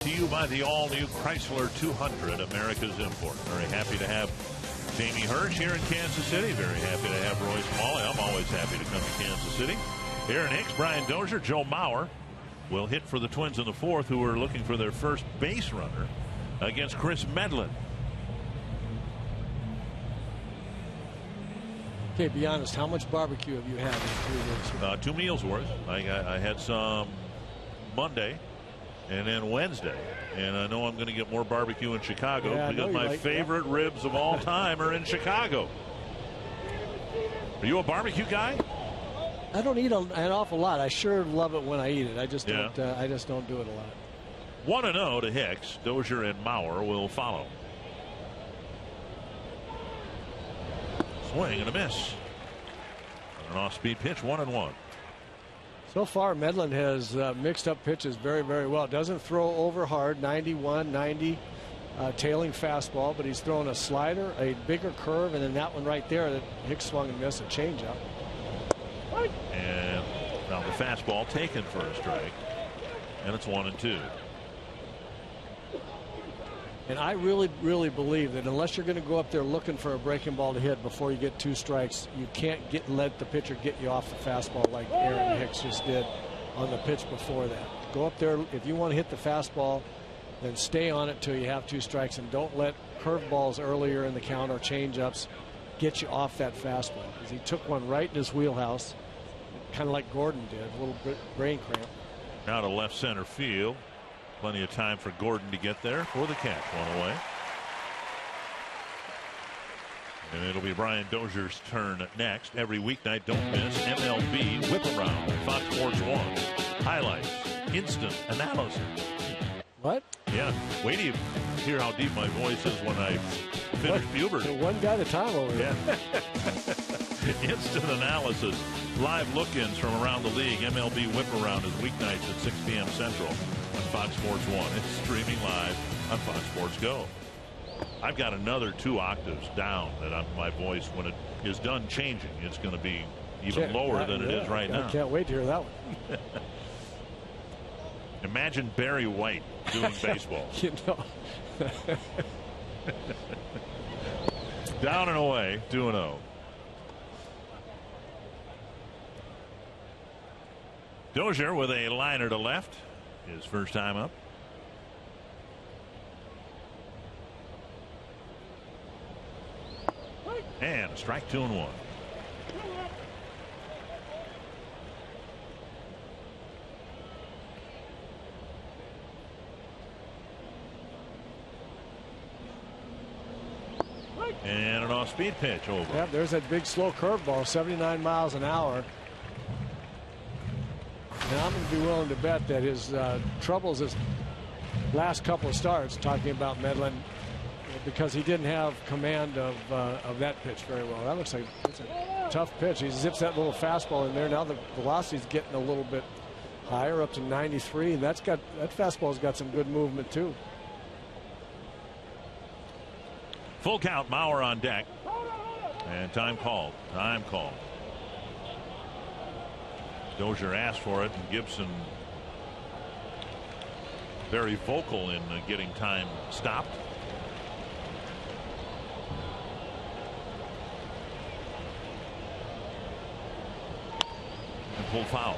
Speaker 5: to you by the all-new Chrysler 200, America's import. Very happy to have Jamie Hirsch here in Kansas City. Very happy to have Roy Smalley. I'm always happy to come to Kansas City. Aaron Hicks, Brian Dozier, Joe Mauer will hit for the Twins in the fourth, who are looking for their first base runner against Chris Medlin.
Speaker 1: Okay, be honest. How much barbecue have you had in 3 weeks?
Speaker 5: 2 meals worth. I had some Monday and then Wednesday, and I know I'm going to get more barbecue in Chicago because my favorite ribs of all time are in Chicago. Are you a barbecue guy?
Speaker 1: I don't eat an awful lot. I sure love it when I eat it. I just don't. I just don't do it a lot.
Speaker 5: 1-0 to Hicks. Dozier and Mauer will follow. Swing and a miss. An off-speed pitch. 1-1.
Speaker 1: So far, Medlin has mixed up pitches very, very well. Doesn't throw over hard, 91, 90, tailing fastball, but he's throwing a slider, a bigger curve, and then that one right there that Hicks swung and missed, a changeup.
Speaker 5: And now the fastball taken for a strike, and it's 1-2.
Speaker 1: And I really, really believe that unless you're going to go up there looking for a breaking ball to hit before you get 2 strikes, you can't let the pitcher get you off the fastball like Aaron Hicks just did on the pitch before that. Go up there. If you want to hit the fastball, then stay on it till you have 2 strikes, and don't let curveballs earlier in the count or changeups get you off that fastball. Because he took one right in his wheelhouse, kind of like Gordon did, a little bit brain cramp.
Speaker 5: Now to left center field. Plenty of time for Gordon to get there for the catch. 1 away. And it'll be Brian Dozier's turn next. Every weeknight, don't miss MLB Whip Around. Fox Sports 1. Highlights. Instant analysis.
Speaker 1: What?
Speaker 5: Yeah. Wait till you hear how deep my voice is when I finish puberty.
Speaker 1: One guy at a time over here.
Speaker 5: Yeah. Instant analysis. Live look-ins from around the league. MLB Whip Around is weeknights at 6 p.m. Central on Fox Sports 1. It's streaming live on Fox Sports Go. I've got another 2 octaves down that my voice, when it is done changing, it's going to be even lower than it is right now.
Speaker 1: I can't wait to hear that one.
Speaker 5: Imagine Barry White doing baseball.
Speaker 1: You know.
Speaker 5: Down and away, 2-0. Dozier with a liner to left. His first time up. And a strike, 2-1. And an off-speed pitch over.
Speaker 1: Yeah, there's that big slow curveball, 79 miles an hour. And I'm going to be willing to bet that his troubles his last couple of starts, talking about Medlin, because he didn't have command of that pitch very well. That looks like it's a tough pitch. He zips that little fastball in there. Now the velocity's getting a little bit higher, up to 93, and that fastball's got some good movement too.
Speaker 5: Full count, Mauer on deck. And time called. Time called. Dozier asked for it, and Gibson very vocal in getting time stopped. And pulled foul.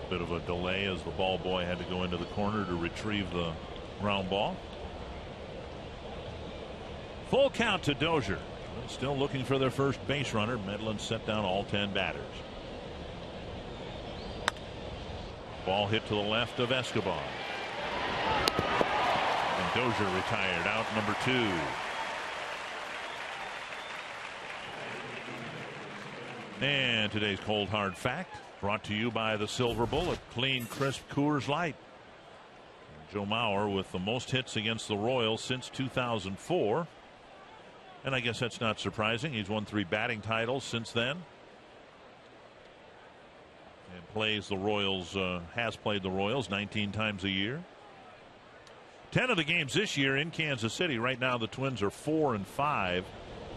Speaker 5: Bit of a delay as the ball boy had to go into the corner to retrieve the ground ball. Full count to Dozier. Still looking for their first base runner. Medlin set down all 10 batters. Ball hit to the left of Escobar. And Dozier retired, out number 2. And today's cold hard fact, brought to you by the Silver Bullet, clean, crisp Coors Light. Joe Mauer with the most hits against the Royals since 2004. And I guess that's not surprising. He's won 3 batting titles since then. And plays the Royals, has played the Royals 19 times a year. 10 of the games this year in Kansas City. Right now the Twins are 4-5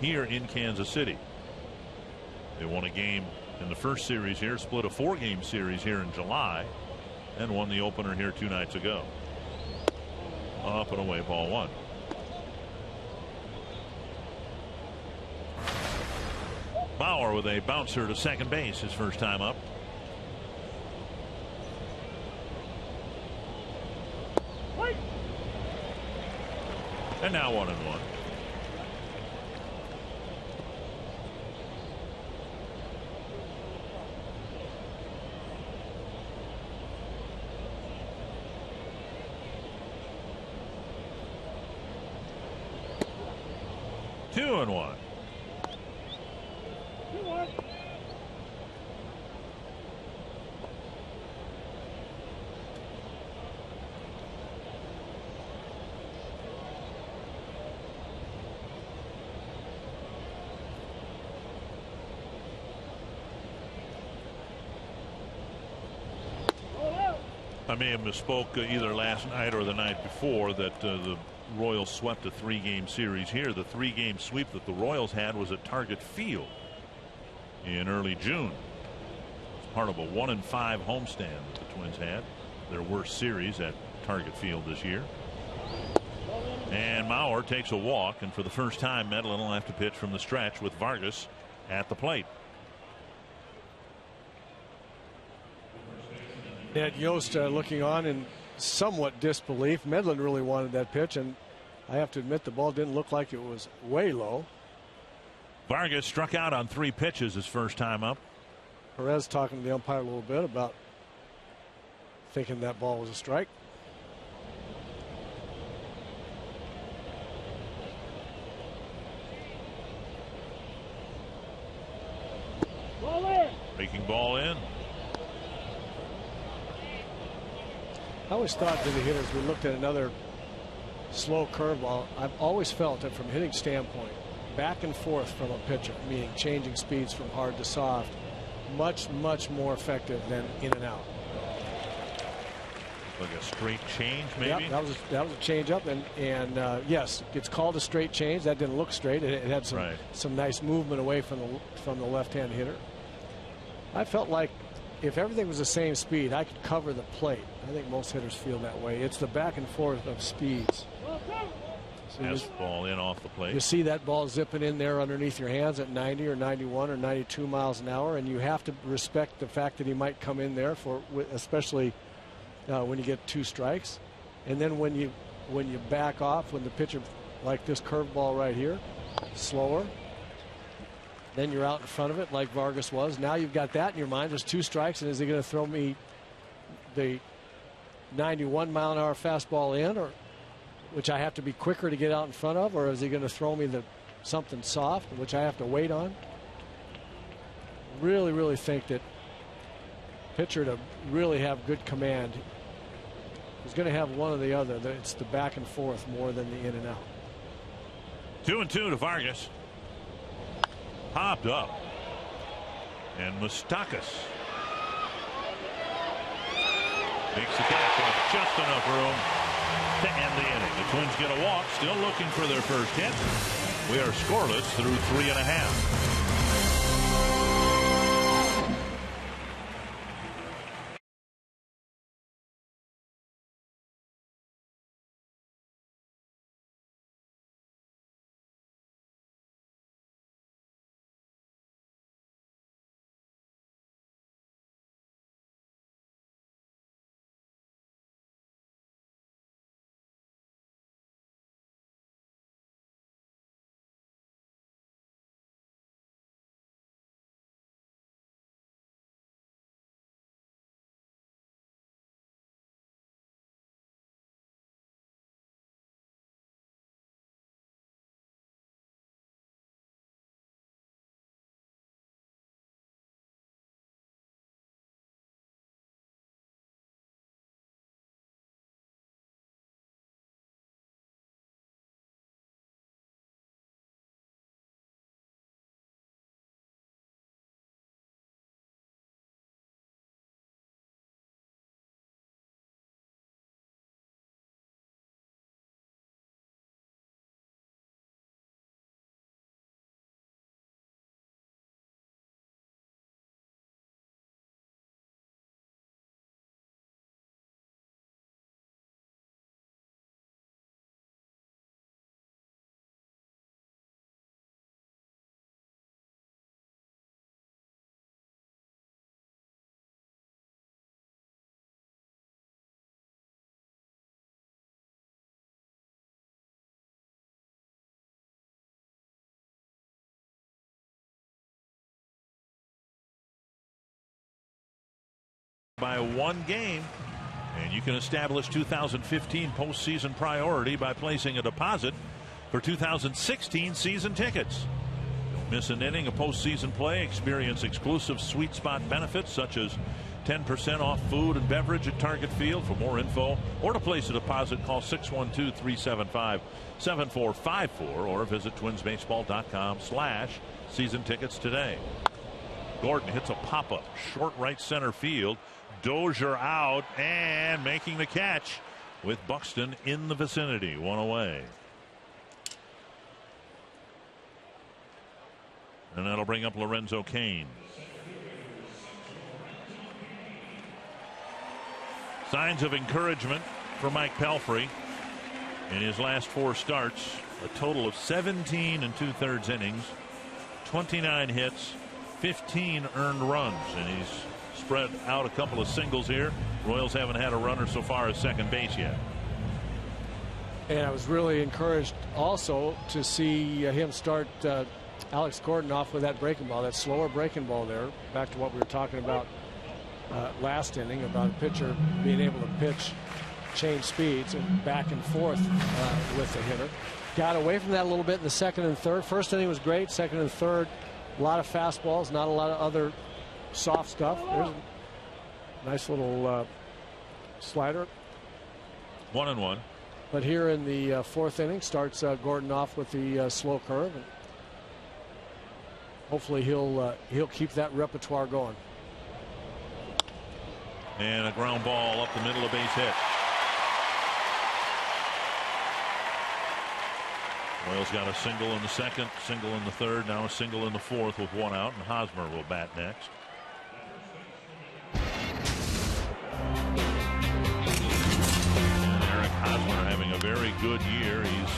Speaker 5: here in Kansas City. They won a game in the first series here, split a 4-game series here in July, and won the opener here 2 nights ago. Up and away, ball 1. Bauer with a bouncer to second base, his first time up. And now 1-1. Two and one. I may have misspoke either last night or the night before that the Royals swept a 3-game series here. The 3-game sweep that the Royals had was at Target Field in early June. It's part of a 1-5 homestand that the Twins had. Their worst series at Target Field this year. And Mauer takes a walk, and for the first time Medlin will have to pitch from the stretch with Vargas at the plate.
Speaker 1: Ned Yost looking on in somewhat disbelief. Medlin really wanted that pitch, and I have to admit the ball didn't look like it was way low.
Speaker 5: Vargas struck out on 3 pitches his first time up.
Speaker 1: Perez talking to the umpire a little bit about thinking that ball was a strike.
Speaker 5: Breaking ball in.
Speaker 1: I always thought to the hitters, we looked at another slow curveball. I've always felt that from a hitting standpoint, back and forth from a pitcher, meaning changing speeds from hard to soft, much more effective than in and out.
Speaker 5: Like a straight change, maybe.
Speaker 1: Yeah, that was a change up, and yes, it's called a straight change. That didn't look straight. It had some nice movement away from the left-hand hitter. I felt like if everything was the same speed, I could cover the plate. I think most hitters feel that way. It's the back and forth of speeds.
Speaker 5: So ball in off the plate.
Speaker 1: You see that ball zipping in there underneath your hands at 90 or 91 or 92 miles an hour, and you have to respect the fact that he might come in there especially when you get 2 strikes. And then when you back off, when the pitcher, like this curveball right here, slower, then you're out in front of it like Vargas was. Now you've got that in your mind. There's 2 strikes, and is he going to throw me the 91-mile-an-hour fastball in, or which I have to be quicker to get out in front of, or is he going to throw me something soft, which I have to wait on? Really think that pitcher to really have good command is going to have one or the other. It's the back and forth more than the in and out.
Speaker 5: 2-2 to Vargas. Popped up. And Moustakas makes the catch with just enough room to end the inning. The Twins get a walk, still looking for their first hit. We are scoreless through 3.5. by 1 game. And you can establish 2015 postseason priority by placing a deposit for 2016 season tickets. Don't miss an inning of postseason play. Experience exclusive sweet spot benefits such as 10% off food and beverage at Target Field. For more info or to place a deposit, call 612-375-7454 or visit twinsbaseball.com/season tickets today. Gordon hits a pop-up short right center field. Dozier out and making the catch with Buxton in the vicinity. 1 away. And that'll bring up Lorenzo Cain. Signs of encouragement for Mike Pelfrey in his last 4 starts. A total of 17 2/3 innings, 29 hits, 15 earned runs, and he's spread out a couple of singles here. Royals haven't had a runner so far at second base yet.
Speaker 1: And I was really encouraged also to see him start Alex Gordon off with that breaking ball, that slower breaking ball there. Back to what we were talking about last inning, about a pitcher being able to pitch, change speeds, and back and forth with the hitter. Got away from that a little bit in the second and third. First inning was great. Second and third, a lot of fastballs, not a lot of other soft stuff. There's a nice little slider.
Speaker 5: 1-1.
Speaker 1: But here in the 4th inning, starts Gordon off with the slow curve, and hopefully he'll keep that repertoire going.
Speaker 5: And a ground ball up the middle, a base hit. Royals got a single in the second, single in the third, now a single in the fourth with 1 out, and Hosmer will bat next. Eric Hosmer having a very good year. He's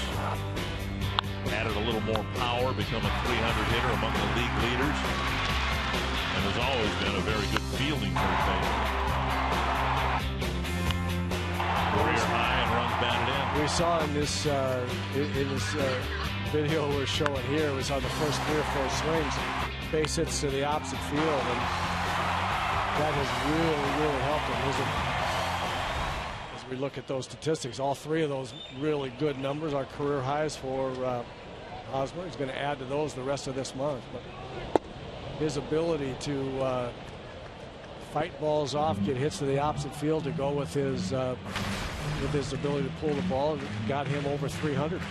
Speaker 5: added a little more power, become a 300 hitter among the league leaders, and has always been a very good fielding third baseman. Career high and runs batted in.
Speaker 1: We saw in this video we're showing here, we saw the first 3 or 4 swings, base hits to the opposite field, and that has really helped him. As we look at those statistics, all 3 of those really good numbers are career highs for Hosmer. He's going to add to those the rest of this month. But his ability to fight balls off, get hits to the opposite field, to go with his ability to pull the ball, got him over 300.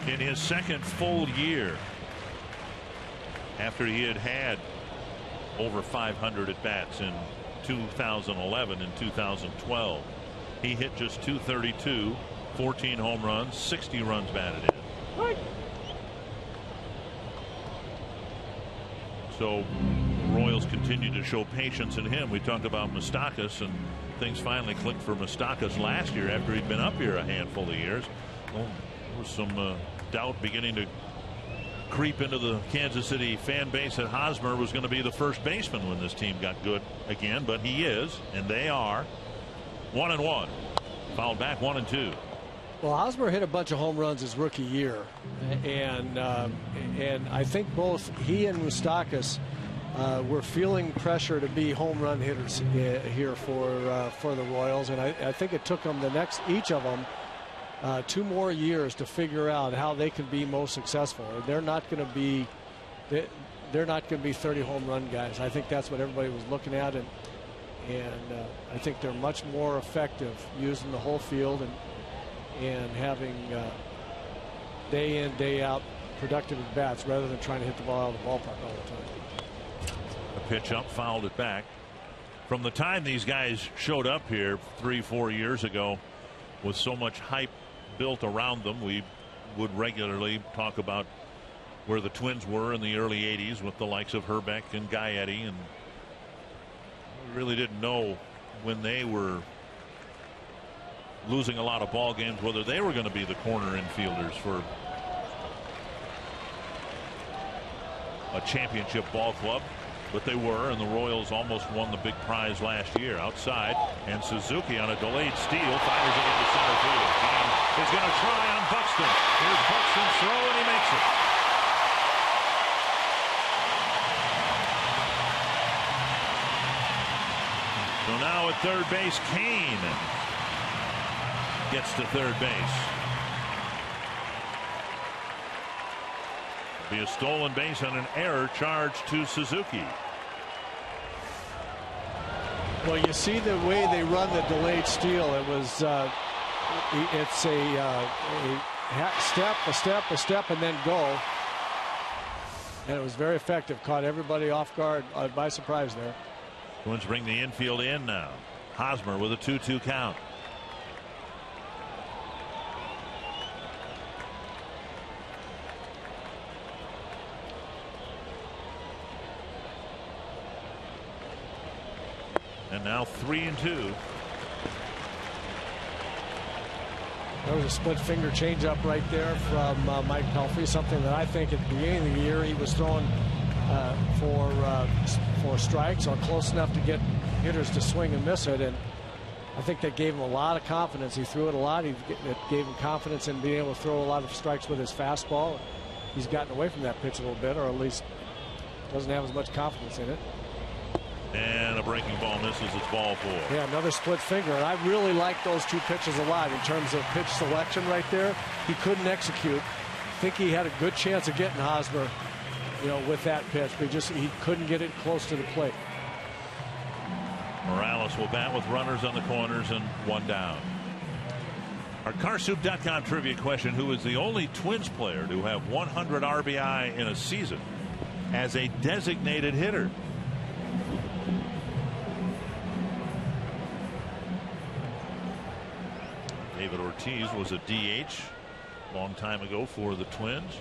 Speaker 5: In his second full year, after he had over 500 at bats in 2011 and 2012, he hit just .232, 14 home runs, 60 runs batted in. So Royals continue to show patience in him. We talked about Moustakas, and things finally clicked for Moustakas last year after he'd been up here a handful of years. Well, there was some doubt beginning to creep into the Kansas City fan base that Hosmer was going to be the first baseman when this team got good again, but he is, and they are. 1-1. Fouled back 1-2.
Speaker 1: Well, Hosmer hit a bunch of home runs his rookie year, and I think both he and Moustakas were feeling pressure to be home run hitters here for the Royals, and I think it took them each of them 2 more years to figure out how they can be most successful. They're not going to be 30 home run guys. I think that's what everybody was looking at, and I think they're much more effective using the whole field and having day in, day out productive at bats rather than trying to hit the ball out of the ballpark all the time.
Speaker 5: A pitch up, fouled it back. From the time these guys showed up here 3-4 years ago, with so much hype built around them, we would regularly talk about where the Twins were in the early 80s with the likes of Herbeck and Gaetti, and we really didn't know when they were losing a lot of ball games whether they were going to be the corner infielders for a championship ball club, but they were, and the Royals almost won the big prize last year. Outside, and Suzuki on a delayed steal fires it into center field. King is going to try on Buxton. Here's Buxton's throw, and he makes it. So So now at third base, Kane gets to third base. Be a stolen base on an error charge to Suzuki.
Speaker 1: Well, you see the way they run the delayed steal. It was it's a step, and then go. And it was very effective. Caught everybody off guard by surprise there.
Speaker 5: Twins bring the infield in now. Hosmer with a 2-2 count. And now 3-2.
Speaker 1: There was a split finger changeup right there from Mike Pelfrey, something that I think at the beginning of the year he was throwing for strikes or close enough to get hitters to swing and miss it, and I think that gave him a lot of confidence. He threw it a lot. It gave him confidence in being able to throw a lot of strikes with his fastball. He's gotten away from that pitch a little bit, or at least doesn't have as much confidence in it.
Speaker 5: And a breaking ball misses. It's ball 4.
Speaker 1: Yeah, another split finger. And I really like those two pitches a lot in terms of pitch selection right there. He couldn't execute. I think he had a good chance of getting Hosmer, with that pitch, but he couldn't get it close to the plate.
Speaker 5: Morales will bat with runners on the corners and one down. Our Carsoup.com trivia question: who is the only Twins player to have 100 RBI in a season as a designated hitter? David Ortiz was a DH a long time ago for the Twins.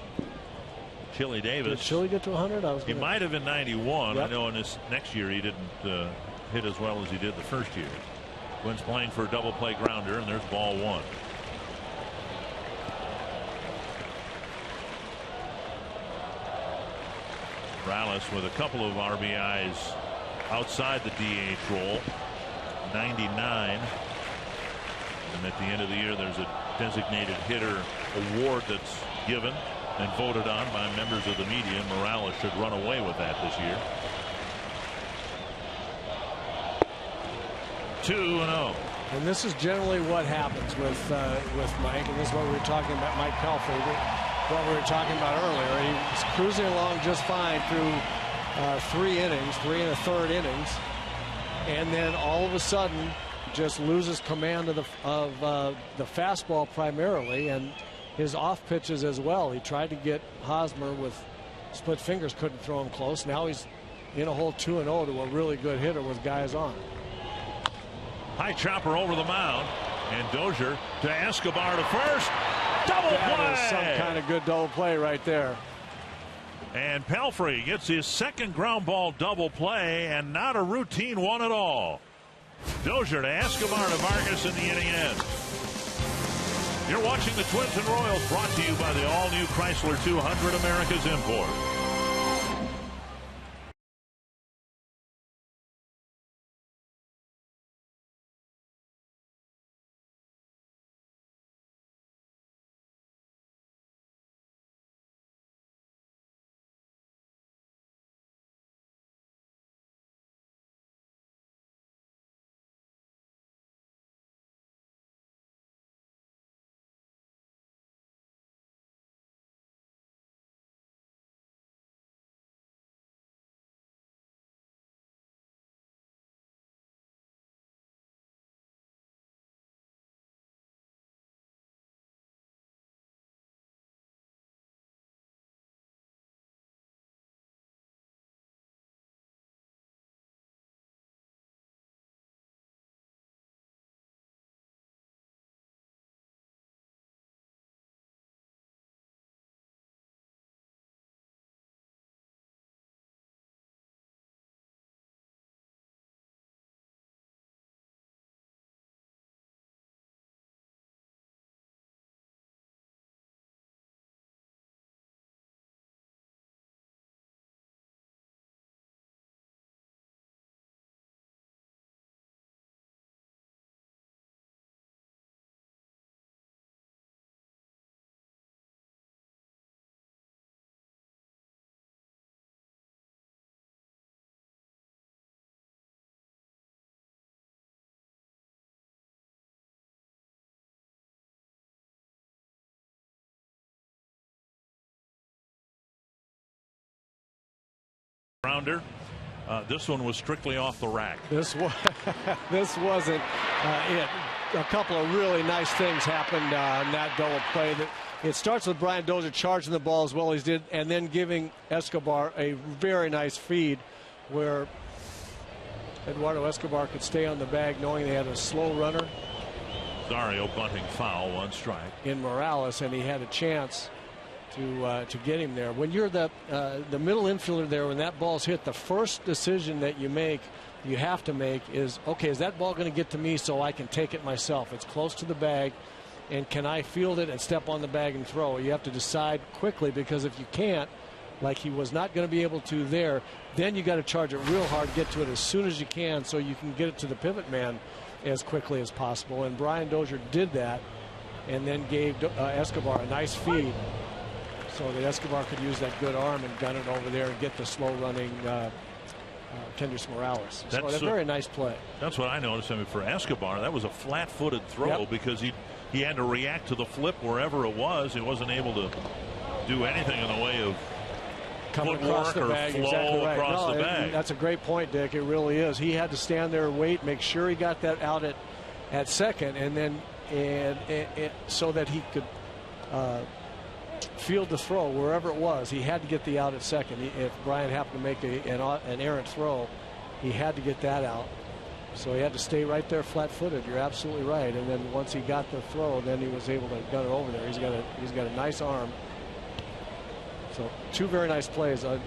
Speaker 5: Chili Davis.
Speaker 1: Did Chili get to 100?
Speaker 5: He might have in 91.
Speaker 1: Yep.
Speaker 5: I know in this next year he didn't hit as well as he did the first year. Twins playing for a double play grounder, and there's ball 1. Morales with a couple of RBIs outside the DH role. 99. And at the end of the year, there's a designated hitter award that's given and voted on by members of the media. Morales should run away with that this year. 2-0.
Speaker 1: And this is generally what happens with Mike, and this is what we were talking about, Mike Pelfrey, what we were talking about earlier. He was cruising along just fine through 3 innings, 3 1/3 innings, and then all of a sudden just loses command of the fastball primarily, and his off pitches as well. He tried to get Hosmer with split fingers, couldn't throw him close. Now he's in a hole 2-0 to a really good hitter with guys on.
Speaker 5: High chopper over the mound, and Dozier to Escobar to first. Double play.
Speaker 1: That is some kind of good double play right there.
Speaker 5: And Pelfrey gets his second ground ball double play, and not a routine one at all. Dozier to Escobar to Vargas in the inning end. You're watching the Twins and Royals, brought to you by the all-new Chrysler 200, America's import. Rounder. This one was strictly off the rack.
Speaker 1: This wasn't it. A couple of really nice things happened on that double play. It starts with Brian Dozier charging the ball as well as he did, and then giving Escobar a very nice feed where Eduardo Escobar could stay on the bag knowing they had a slow runner.
Speaker 5: Rosario bunting foul, 1 strike.
Speaker 1: In Morales, and he had a chance to get him there. When you're the middle infielder there, when that ball's hit, the first decision that you have to make is, okay, is that ball going to get to me so I can take it myself? It's close to the bag, and can I field it and step on the bag and throw? You have to decide quickly, because if you can't, like he was not going to be able to there, then you got to charge it real hard, get to it as soon as you can so you can get it to the pivot man as quickly as possible. And Brian Dozier did that, and then gave Escobar a nice feed so that Escobar could use that good arm and gun it over there and get the slow running Kendrys Morales. So a very nice play.
Speaker 5: That's what I noticed. I mean, for Escobar, that was a flat-footed throw, because he had to react to the flip wherever it was. He wasn't able to do anything in the way of
Speaker 1: coming across the bag, exactly right.
Speaker 5: Across the bag.
Speaker 1: That's a great point, Dick. It really is. He had to stand there, wait, make sure he got that out at second, and then so that he could field the throw wherever it was. He had to get the out at second. If Brian happened to make an errant throw, he had to get that out. So he had to stay right there flat-footed. You're absolutely right. And then once he got the throw, then he was able to gun it over there. He's got a nice arm. So 2 very nice plays. 2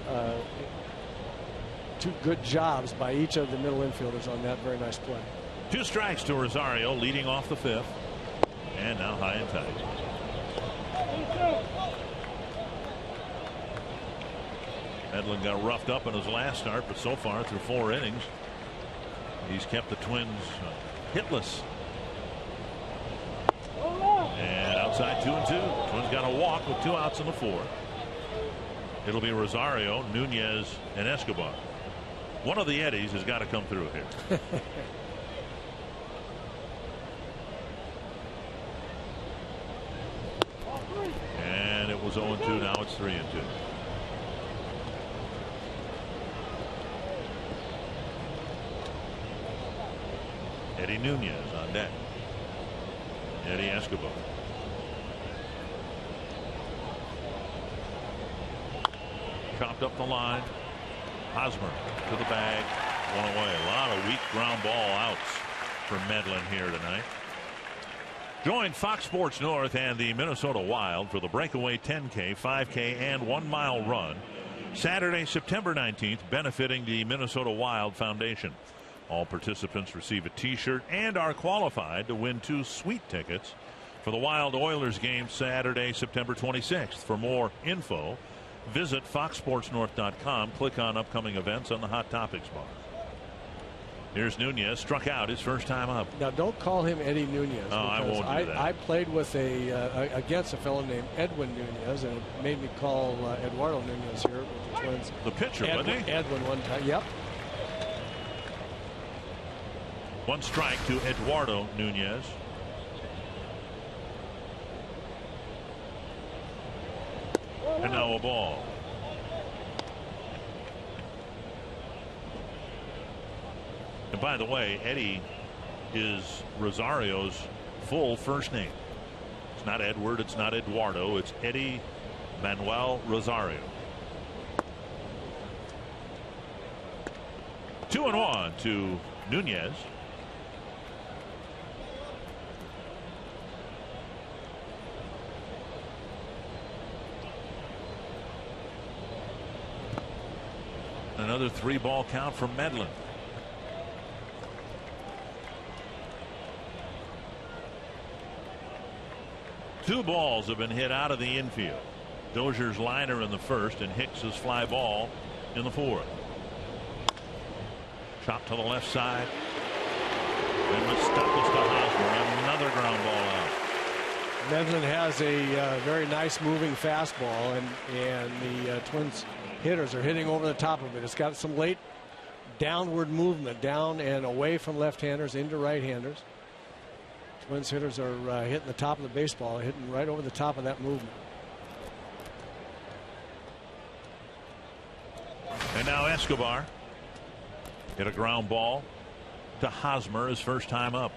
Speaker 1: good jobs by each of the middle infielders on that very nice play.
Speaker 5: 2 strikes to Rosario, leading off the 5th, and now high and tight. Medlin got roughed up in his last start, but so far through 4 innings, he's kept the Twins hitless. And outside 2-2. Twins got a walk with 2 outs in the 4th. It'll be Rosario, Nunez, and Escobar. One of the Eddies has got to come through here. And it was 0-2. Now it's 3-2. Eddie Nunez on deck. Eddie Escobar. Chopped up the line. Hosmer to the bag. 1 away. A lot of weak ground ball outs for Medlin here tonight. Join Fox Sports North and the Minnesota Wild for the breakaway 10K, 5K, and 1 mile run Saturday, September 19th, benefiting the Minnesota Wild Foundation. All participants receive a t-shirt and are qualified to win 2 sweet tickets for the Wild Oilers game Saturday, September 26th. For more info, visit foxsportsnorth.com. Click on upcoming events on the Hot Topics bar. Here's Nunez, struck out his first time up.
Speaker 1: Now don't call him Eddie Nunez.
Speaker 5: Oh, I won't do that.
Speaker 1: I played with against a fellow named Edwin Nunez, and it made me call Eduardo Nunez here with the Twins.
Speaker 5: The pitcher, wasn't he?
Speaker 1: Edwin one time. Yep.
Speaker 5: 1 strike to Eduardo Nunez. And now a ball. And by the way, Eddie is Rosario's full first name. It's not Edward, it's not Eduardo, it's Eddie Manuel Rosario. 2-1 to Nunez. Another 3-ball count from Medlin. Two balls have been hit out of the infield. Dozier's liner in the first and Hicks's fly ball in the 4th. Chop to the left side. And the stop is to Hosmer. Another ground ball out.
Speaker 1: Medlin has a very nice moving fastball, and the Twins hitters are hitting over the top of it. It's got some late downward movement, down and away from left-handers into right-handers. Twins hitters are hitting the top of the baseball, hitting right over the top of that movement.
Speaker 5: And now Escobar hit a ground ball to Hosmer, his first time up.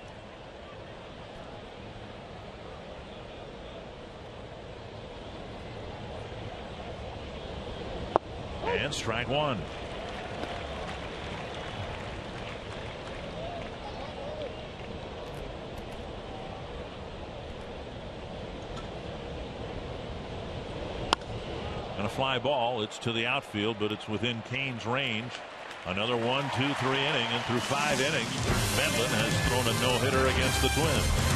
Speaker 5: And strike one. And a fly ball. It's to the outfield, but it's within Kane's range. Another 1, 2, 3 inning, and through 5 innings, Bendlin has thrown a no-hitter against the Twins.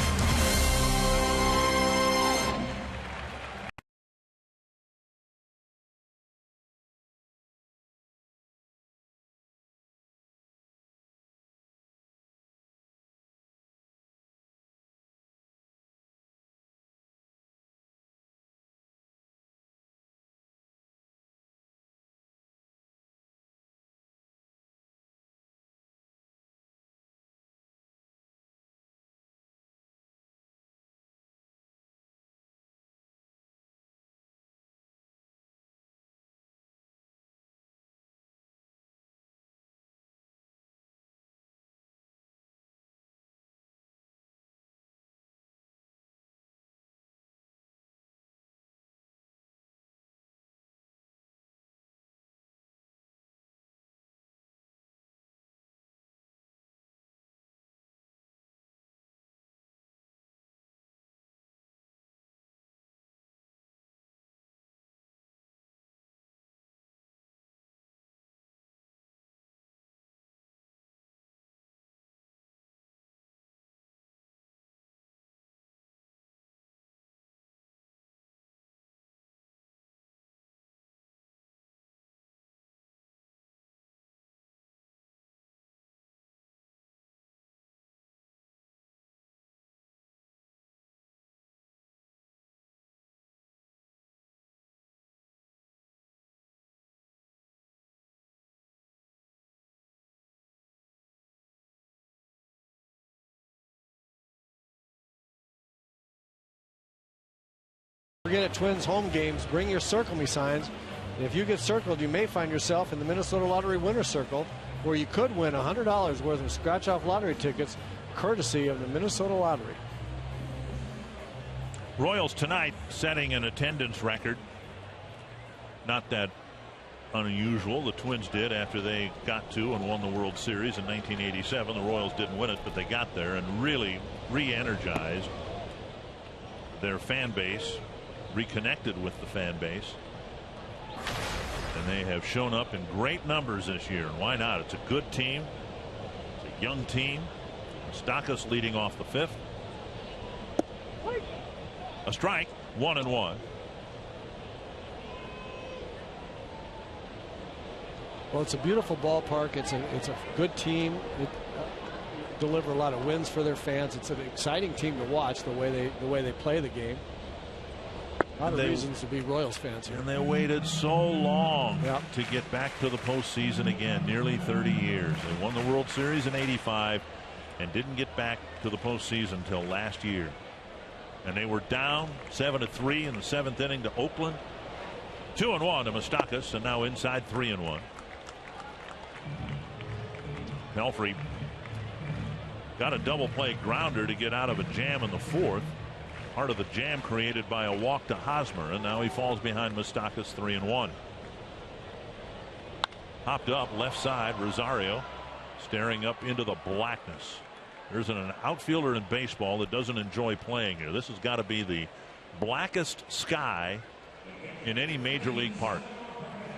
Speaker 1: Forget at Twins home games, bring your Circle Me signs. And if you get circled, you may find yourself in the Minnesota Lottery Winner's Circle, where you could win $100 worth of scratch-off lottery tickets, courtesy of the Minnesota Lottery.
Speaker 5: Royals tonight setting an attendance record. Not that unusual. The Twins did after they got to and won the World Series in 1987. The Royals didn't win it, but they got there and really re-energized their fan base, reconnected with the fan base, and they have shown up in great numbers this year. And why not? It's a good team. It's a young team. Moustakas leading off the 5th. A strike, 1-1.
Speaker 1: Well, it's a beautiful ballpark. It's a good team. It deliver a lot of wins for their fans. It's an exciting team to watch the way they play the game. A lot of reasons to be Royals fans here.
Speaker 5: And they waited so long to get back to the postseason again, nearly 30 years. They won the World Series in '85 and didn't get back to the postseason until last year. And they were down 7-3 in the 7th inning to Oakland. 2-1 to Moustakas, and now inside 3-1. Pelfrey got a double play grounder to get out of a jam in the 4th. Part of the jam created by a walk to Hosmer, and now he falls behind Moustakas 3-1. Hopped up left side, Rosario staring up into the blackness. There's an outfielder in baseball that doesn't enjoy playing here. This has got to be the blackest sky in any major league park.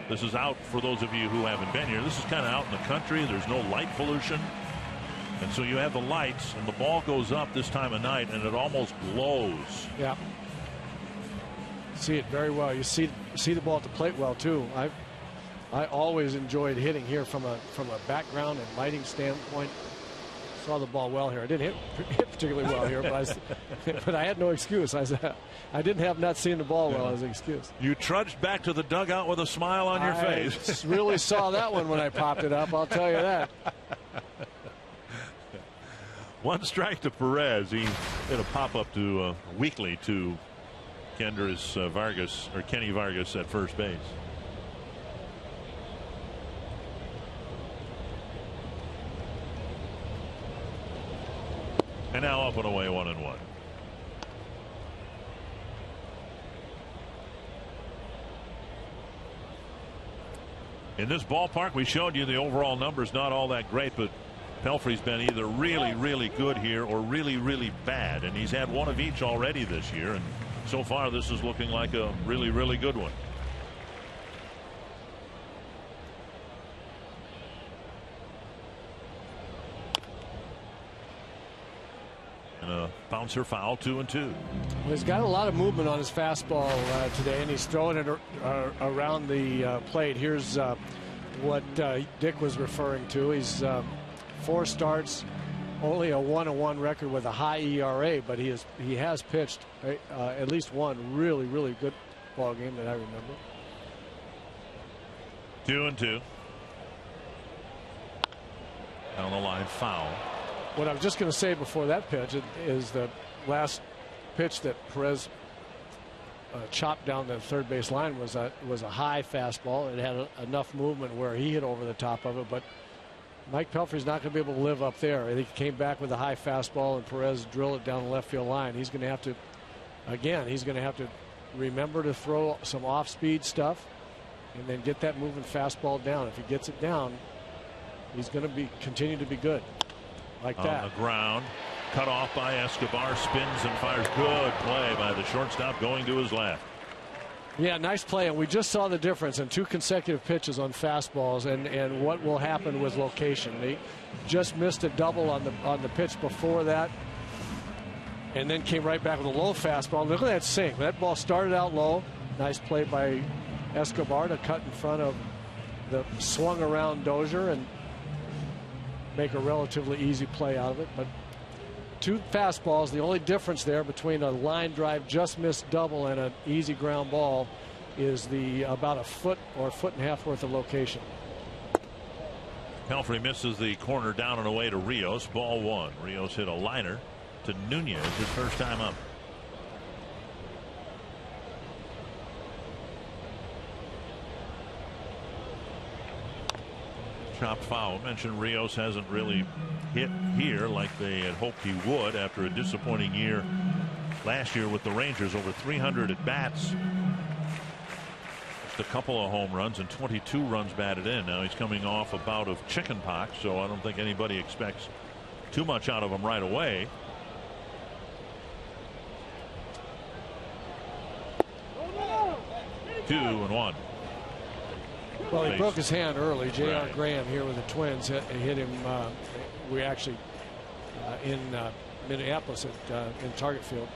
Speaker 5: This is out for those of you who haven't been here. This is kind of out in the country. There's no light pollution. And so you have the lights, and the ball goes up this time of night, and it almost glows.
Speaker 1: Yeah. See it very well. You see the ball at the plate well, too. I always enjoyed hitting here from a background and lighting standpoint. Saw the ball well here. I didn't hit particularly well here, but I had no excuse. I didn't have not seeing the ball well as an excuse.
Speaker 5: You trudged back to the dugout with a smile on your face.
Speaker 1: I really saw that one when I popped it up, I'll tell you that.
Speaker 5: 1 strike to Perez. He hit a pop-up to weakly to Kenny Vargas at first base. And now up and away, 1-1. In this ballpark, we showed you the overall numbers not all that great, but Pelfrey's been either really, really good here or really, really bad, and he's had one of each already this year, and so far this is looking like a really, really good one. And a bouncer foul, 2-2.
Speaker 1: Well, he's got a lot of movement on his fastball today, and he's throwing it around the plate. Here's what Dick was referring to. He's 4 starts, only a 1-1 record with a high ERA, but he has pitched at least one really, really good ball game that I remember.
Speaker 5: 2-2. Down the line, foul.
Speaker 1: What I was just going to say before that pitch is the last pitch that Perez chopped down the third base line was a high fastball. It had enough movement where he hit over the top of it, but Mike Pelfrey's not going to be able to live up there. He came back with a high fastball and Perez drilled it down the left field line. He's going to have to, again, remember to throw some off-speed stuff and then get that moving fastball down. If he gets it down, he's going to continue to be good. Like that.
Speaker 5: On the ground, cut off by Escobar, spins and fires. Good play by the shortstop going to his left.
Speaker 1: Yeah, nice play, and we just saw the difference in 2 consecutive pitches on fastballs and what will happen with location. He just missed a double on the pitch before that and then came right back with a low fastball. Look at that sink. That ball started out low. Nice play by Escobar to cut in front of the swung around Dozier and make a relatively easy play out of it. But 2 fastballs, the only difference there between a line drive just missed double and an easy ground ball is about a foot or a foot and a half worth of location.
Speaker 5: Pelfrey misses the corner down and away to Rios. Ball 1. Rios hit a liner to Nunez his first time up. Chopped foul. Mentioned Rios hasn't really hit here like they had hoped he would after a disappointing year last year with the Rangers. Over 300 at bats, just a couple of home runs and 22 runs batted in. Now he's coming off a bout of chicken pox, so I don't think anybody expects too much out of him right away. Two and one.
Speaker 1: Well, he broke his hand early. J.R. Graham here with the Twins hit him. We actually in Minneapolis in Target Field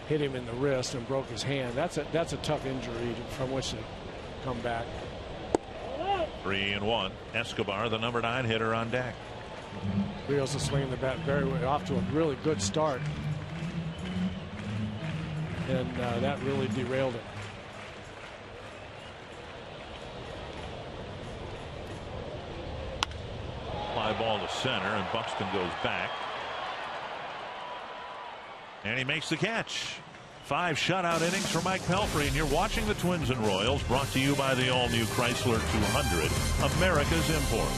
Speaker 1: hit him in the wrist and broke his hand. That's a tough injury from which to come back.
Speaker 5: 3-1. Escobar, the number 9 hitter, on deck.
Speaker 1: Rios is swinging the bat off to a really good start, and that really derailed it.
Speaker 5: Fly ball to center, and Buxton goes back. And he makes the catch. 5 shutout innings for Mike Pelfrey, and you're watching the Twins and Royals, brought to you by the all-new Chrysler 200, America's import.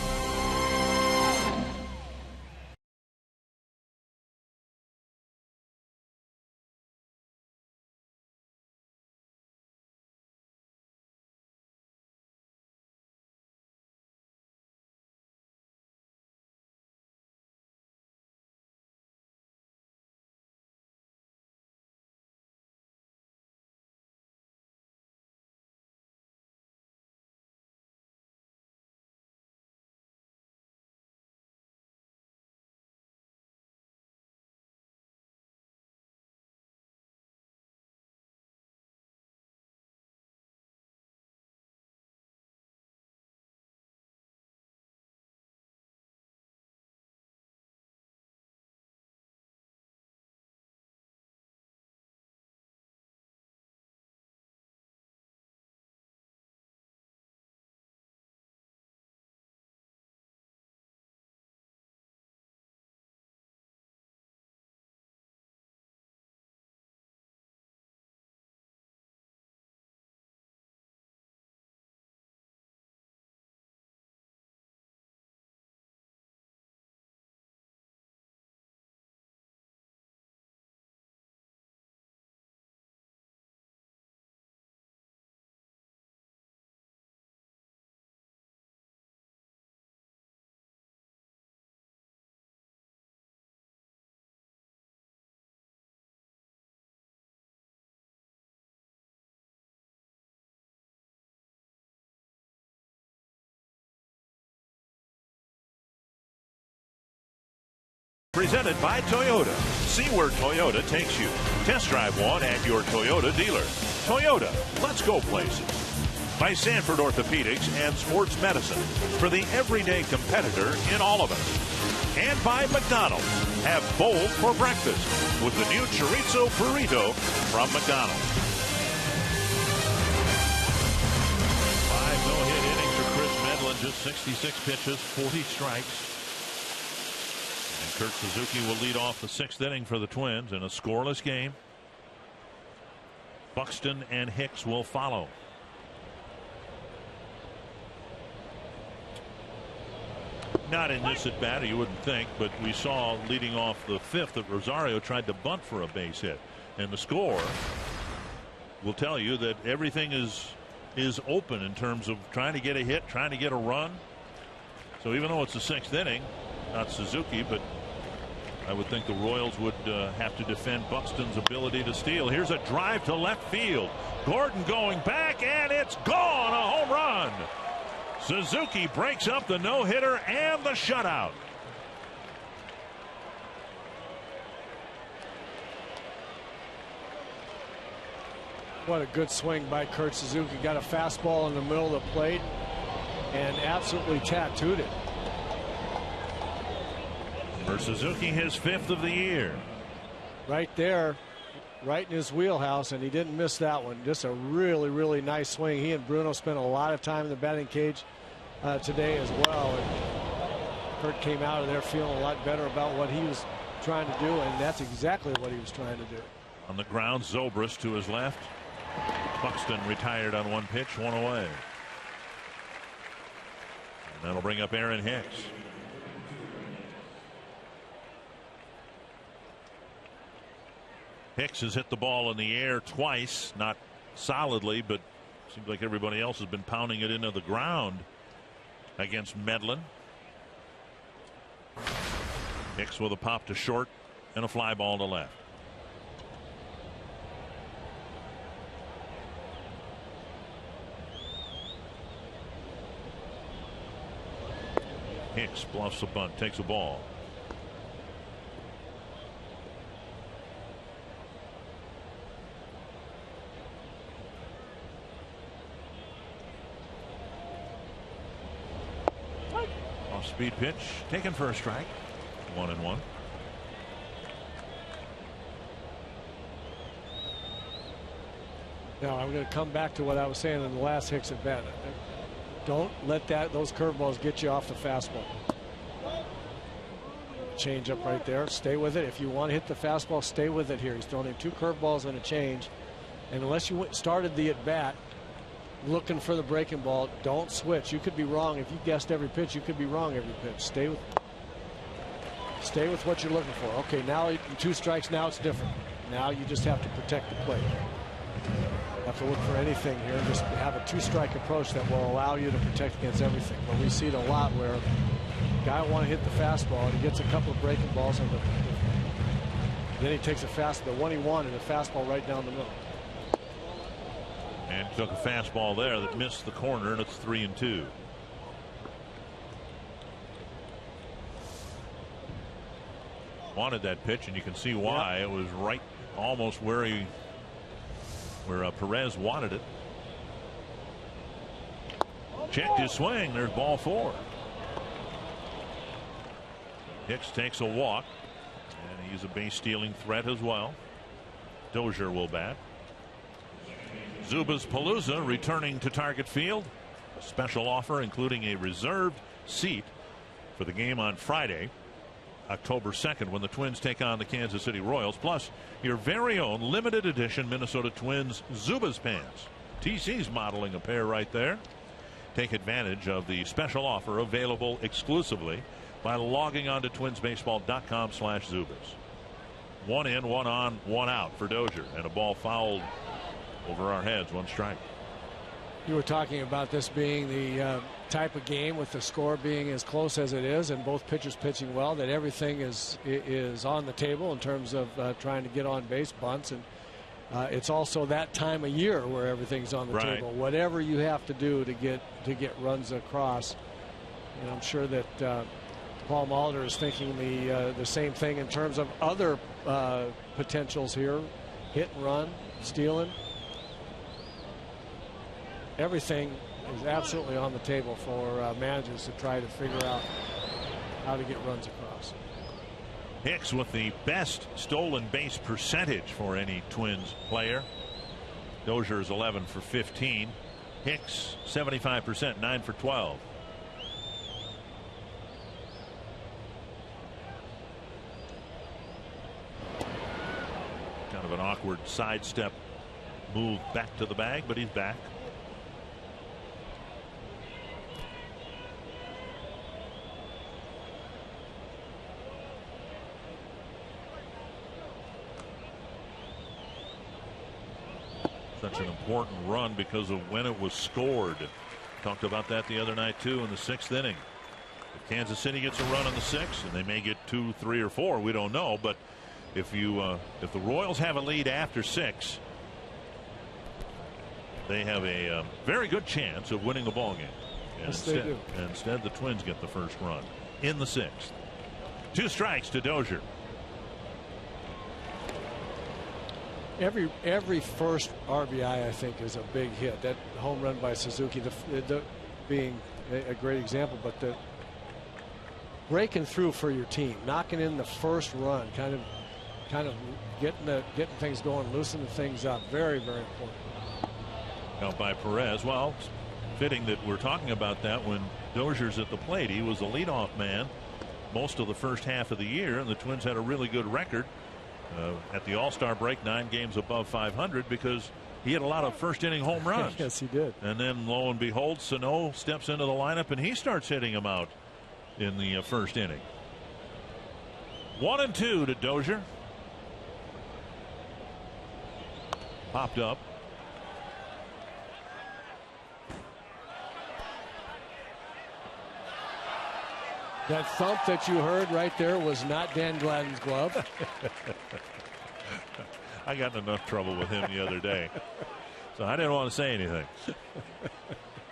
Speaker 5: Presented by Toyota. See where Toyota takes you. Test drive one at your Toyota dealer. Toyota, let's go places. By Sanford Orthopedics and Sports Medicine, for the everyday competitor in all of us. And by McDonald's. Have bold for breakfast with the new chorizo burrito from McDonald's. 5 no-hit innings for Chris Medlin, just 66 pitches, 40 strikes. And Kurt Suzuki will lead off the 6th inning for the Twins in a scoreless game. Buxton and Hicks will follow. Not in this at bat, you wouldn't think, but we saw leading off the 5th that Rosario tried to bunt for a base hit, and the score will tell you that everything is open in terms of trying to get a hit, trying to get a run. So even though it's the 6th inning, not Suzuki, but I would think the Royals would have to defend Buxton's ability to steal. Here's a drive to left field. Gordon going back, and it's gone, a home run. Suzuki breaks up the no-hitter and the shutout.
Speaker 1: What a good swing by Kurt Suzuki. Got a fastball in the middle of the plate and absolutely tattooed it.
Speaker 5: For Suzuki, his 5th of the year.
Speaker 1: Right there, right in his wheelhouse, and he didn't miss that one. Just a really, really nice swing. He and Bruno spent a lot of time in the batting cage today as well. And Kurt came out of there feeling a lot better about what he was trying to do, and that's exactly what he was trying to do.
Speaker 5: On the ground, Zobrist to his left. Buxton retired on 1 pitch, 1 away. And that'll bring up Aaron Hicks. Hicks has hit the ball in the air twice, not solidly, but seems like everybody else has been pounding it into the ground against Medlin. Hicks with a pop to short and a fly ball to left. Hicks bluffs a bunt, takes a ball. Off-speed pitch taken for a strike. 1-1.
Speaker 1: Now I'm going to come back to what I was saying in the last Hicks at bat. Don't let those curveballs get you off the fastball. Change up right there. Stay with it. If you want to hit the fastball, stay with it here. He's thrown in 2 curveballs and a change. And unless you started the at bat looking for the breaking ball, don't switch. You could be wrong. If you guessed every pitch, you could be wrong every pitch. Stay with what you're looking for. Okay, now 2 strikes. Now it's different. Now you just have to protect the plate. Have to look for anything here. Just have a 2-strike approach that will allow you to protect against everything. But we see it a lot where the guy will want to hit the fastball and he gets a couple of breaking balls and then he takes a fastball. The one he wanted, a fastball right down the middle.
Speaker 5: And took a fastball there that missed the corner, and it's 3-2. Wanted that pitch, and you can see why. Yep. It was right almost where Perez wanted it. Checked his swing. There's ball 4. Hicks takes a walk, and he's a base stealing threat as well. Dozier will bat. Zubaz Palooza returning to Target Field. A special offer including a reserved seat for the game on Friday, October 2nd, when the Twins take on the Kansas City Royals, plus your very own limited edition Minnesota Twins Zubaz pants. TC's modeling a pair right there. Take advantage of the special offer available exclusively by logging on to twinsbaseball.com/Zubaz. 1 in, 1 on, 1 out for Dozier, and a ball fouled over our heads. 1 strike.
Speaker 1: You were talking about this being the type of game with the score being as close as it is and both pitchers pitching well, that everything is on the table in terms of trying to get on base, bunts, and it's also that time of year where everything's on the table. Whatever you have to do to get runs across, and I'm sure that Paul Molitor is thinking the same thing in terms of other potentials here. Hit and run, stealing. Everything is absolutely on the table for managers to try to figure out how to get runs across.
Speaker 5: Hicks with the best stolen base percentage for any Twins player. Dozier is 11 for 15. Hicks 75%, 9 for 12. Kind of an awkward sidestep move back to the bag, but he's back. Such an important run because of when it was scored. Talked about that the other night too in the 6th inning. If Kansas City gets a run in the 6th, and they may get 2, 3, or 4, we don't know. But if the Royals have a lead after 6, they have a very good chance of winning the ball game. And
Speaker 1: yes, they do.
Speaker 5: Instead, the Twins get the first run in the 6th. 2 strikes to Dozier.
Speaker 1: Every first RBI, I think, is a big hit. That home run by Suzuki being a great example, but the breaking through for your team, knocking in the first run, kind of getting things going, loosening things up, very, very important.
Speaker 5: Out by Perez. Well, fitting that we're talking about that when Dozier's at the plate. He was the leadoff man most of the first half of the year, and the Twins had a really good record. At the All-Star break, 9 games above 500 because he had a lot of first-inning home runs.
Speaker 1: Yes, he did.
Speaker 5: And then, lo and behold, Sano steps into the lineup and he starts hitting him out in the first inning. 1-2 to Dozier. Popped up.
Speaker 1: That thump that you heard right there was not Dan Gladden's glove.
Speaker 5: I got in enough trouble with him the other day, so I didn't want to say anything.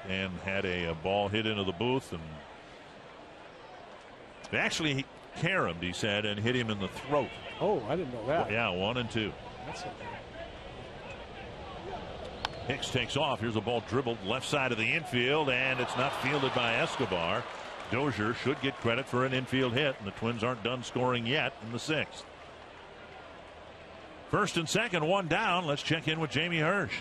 Speaker 5: And had a ball hit into the booth, and actually he caromed, he said, and hit him in the throat.
Speaker 1: Oh, I didn't know that.
Speaker 5: Well, yeah, 1-2.
Speaker 1: That's okay.
Speaker 5: Hicks takes off. Here's a ball dribbled left side of the infield, and it's not fielded by Escobar. Dozier should get credit for an infield hit, and the Twins aren't done scoring yet in the 6th. First and second, 1 down. Let's check in with Jamie Hirsch.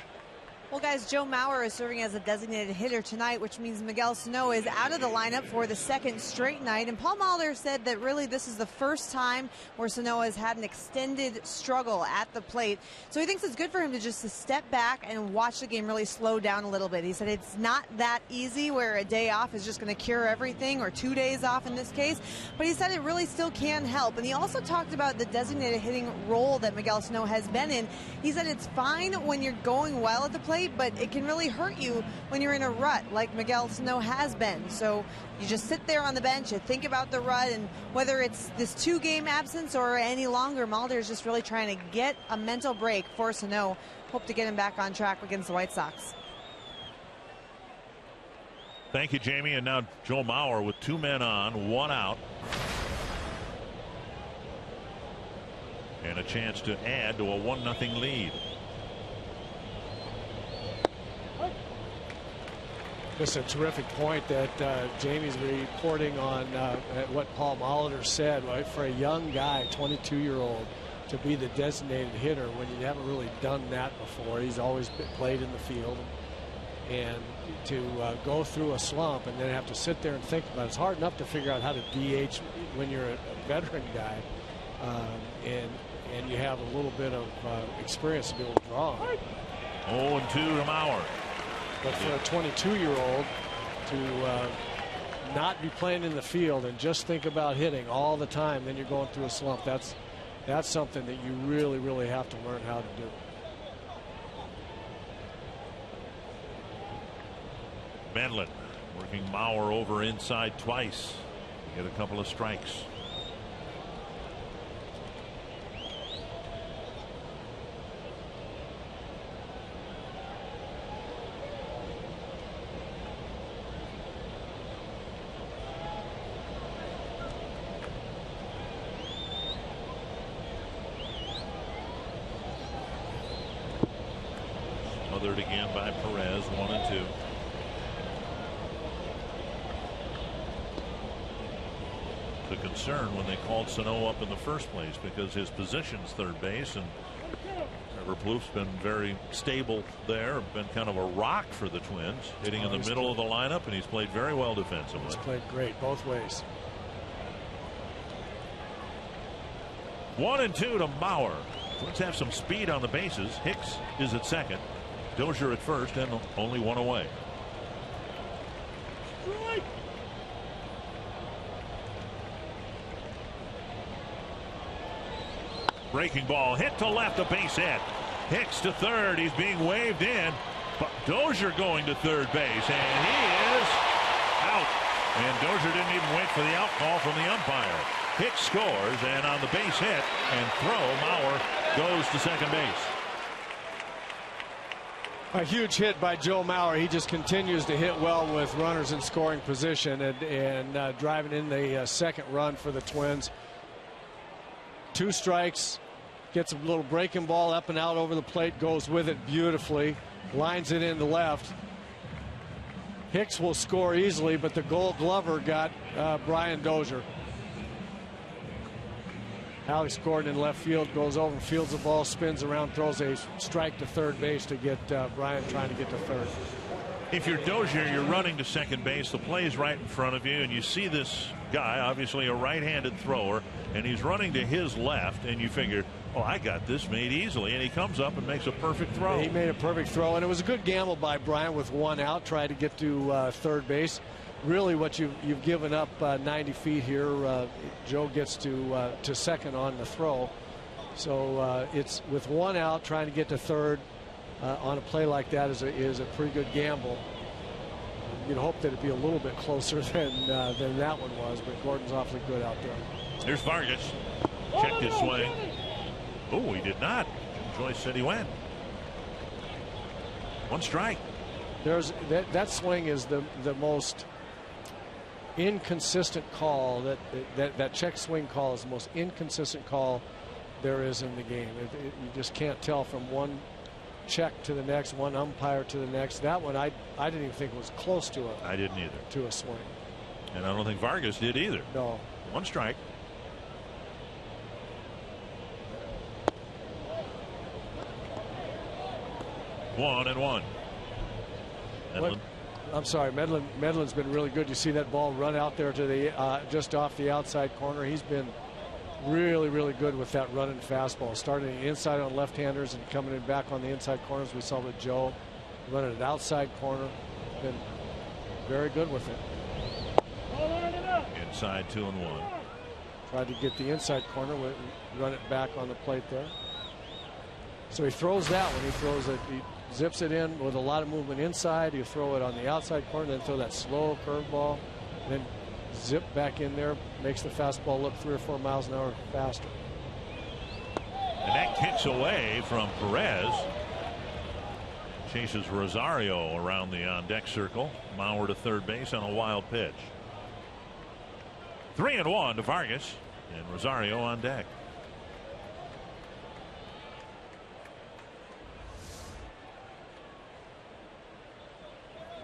Speaker 3: Well, guys, Joe Mauer is serving as a designated hitter tonight, which means Miguel Sano is out of the lineup for the 2nd straight night. And Paul Molitor said that really this is the first time where Sano has had an extended struggle at the plate. So he thinks it's good for him to just to step back and watch the game really slow down a little bit. He said it's not that easy where a day off is just going to cure everything, or 2 days off in this case. But he said it really still can help. And he also talked about the designated hitting role that Miguel Sano has been in. He said it's fine when you're going well at the plate, but it can really hurt you when you're in a rut like Miguel Sano has been. So you just sit there on the bench and think about the rut, and whether it's this 2-game absence or any longer, Molitor is just really trying to get a mental break for Sano. Hope to get him back on track against the White Sox.
Speaker 5: Thank you, Jamie. And now Joe Mauer with 2 men on, 1 out. And a chance to add to a 1-0 lead.
Speaker 1: Just a terrific point that Jamie's reporting on what Paul Molitor said, right? For a young guy, 22-year-old, to be the designated hitter when you haven't really done that before. He's always played in the field. And to go through a slump and then have to sit there and think about it. It's hard enough to figure out how to DH when you're a veteran guy. And you have a little bit of experience to be able to draw on.
Speaker 5: 0-2 to Mauer.
Speaker 1: But for a 22-year-old to not be playing in the field and just think about hitting all the time, then you're going through a slump. That's something that you really, really have to learn how to do.
Speaker 5: Medlin working Mauer over inside twice. Get a couple of strikes. gathered again by Perez, 1-2. The concern when they called Sano up in the first place because his position's third base, and Trevor Plouffe's been very stable there, been kind of a rock for the Twins, hitting in the middle of the lineup, and he's played very well defensively.
Speaker 1: He's played great both ways.
Speaker 5: 1-2 to Mauer. Twins have some speed on the bases. Hicks is at second, Dozier at first, and only one away. Breaking ball hit to left, a base hit. Hicks to third. He's being waved in, but Dozier going to third base, and he is out. And Dozier didn't even wait for the out call from the umpire. Hicks scores, and on the base hit and throw, Mauer goes to second base.
Speaker 1: A huge hit by Joe Mauer. He just continues to hit well with runners in scoring position and driving in the second run for the Twins. 2 strikes, gets a little breaking ball up and out over the plate, goes with it beautifully, lines it in the left. Hicks will score easily, but the Gold Glover got Brian Dozier. Alex Gordon in left field goes over, fields the ball, spins around, throws a strike to third base to get Brian trying to get to third.
Speaker 5: If you're Dozier, you're running to second base. The play is right in front of you, and you see this guy, obviously a right-handed thrower, and he's running to his left, and you figure, oh, I got this made easily, and he comes up and makes a perfect throw.
Speaker 1: He made a perfect throw, and it was a good gamble by Brian with 1 out, trying to get to third base. Really, what you've given up 90 feet here. Joe gets to second on the throw, so it's with 1 out, trying to get to third on a play like that is a pretty good gamble. You'd hope that it'd be a little bit closer than that one was, but Gordon's awfully good out there.
Speaker 5: Here's Vargas. Checked his swing. Oh, he did not. Joyce said he went. 1 strike.
Speaker 1: There's that swing is the most inconsistent call. That check swing call is the most inconsistent call there is in the game. You just can't tell from one check to the next, one umpire to the next. That one I didn't even think was close to
Speaker 5: I didn't either.
Speaker 1: To a swing.
Speaker 5: And I don't think Vargas did either.
Speaker 1: No.
Speaker 5: 1 strike. One and one.
Speaker 1: I'm sorry, Medlin's been really good. You see that ball run out there to the just off the outside corner. He's been really good with that running fastball, starting inside on left-handers and coming in back on the inside corners. We saw with Joe running it outside corner. Been very good with it.
Speaker 5: Inside 2-1.
Speaker 1: Tried to get the inside corner, run it back on the plate there. So he throws that one. He throws it. He zips it in with a lot of movement inside. You throw it on the outside corner, then throw that slow curveball, then zip back in there, makes the fastball look 3 or 4 miles an hour faster.
Speaker 5: And that kicks away from Perez. Chases Rosario around the on-deck circle. Mauer to third base on a wild pitch. 3-1 to Vargas, and Rosario on deck.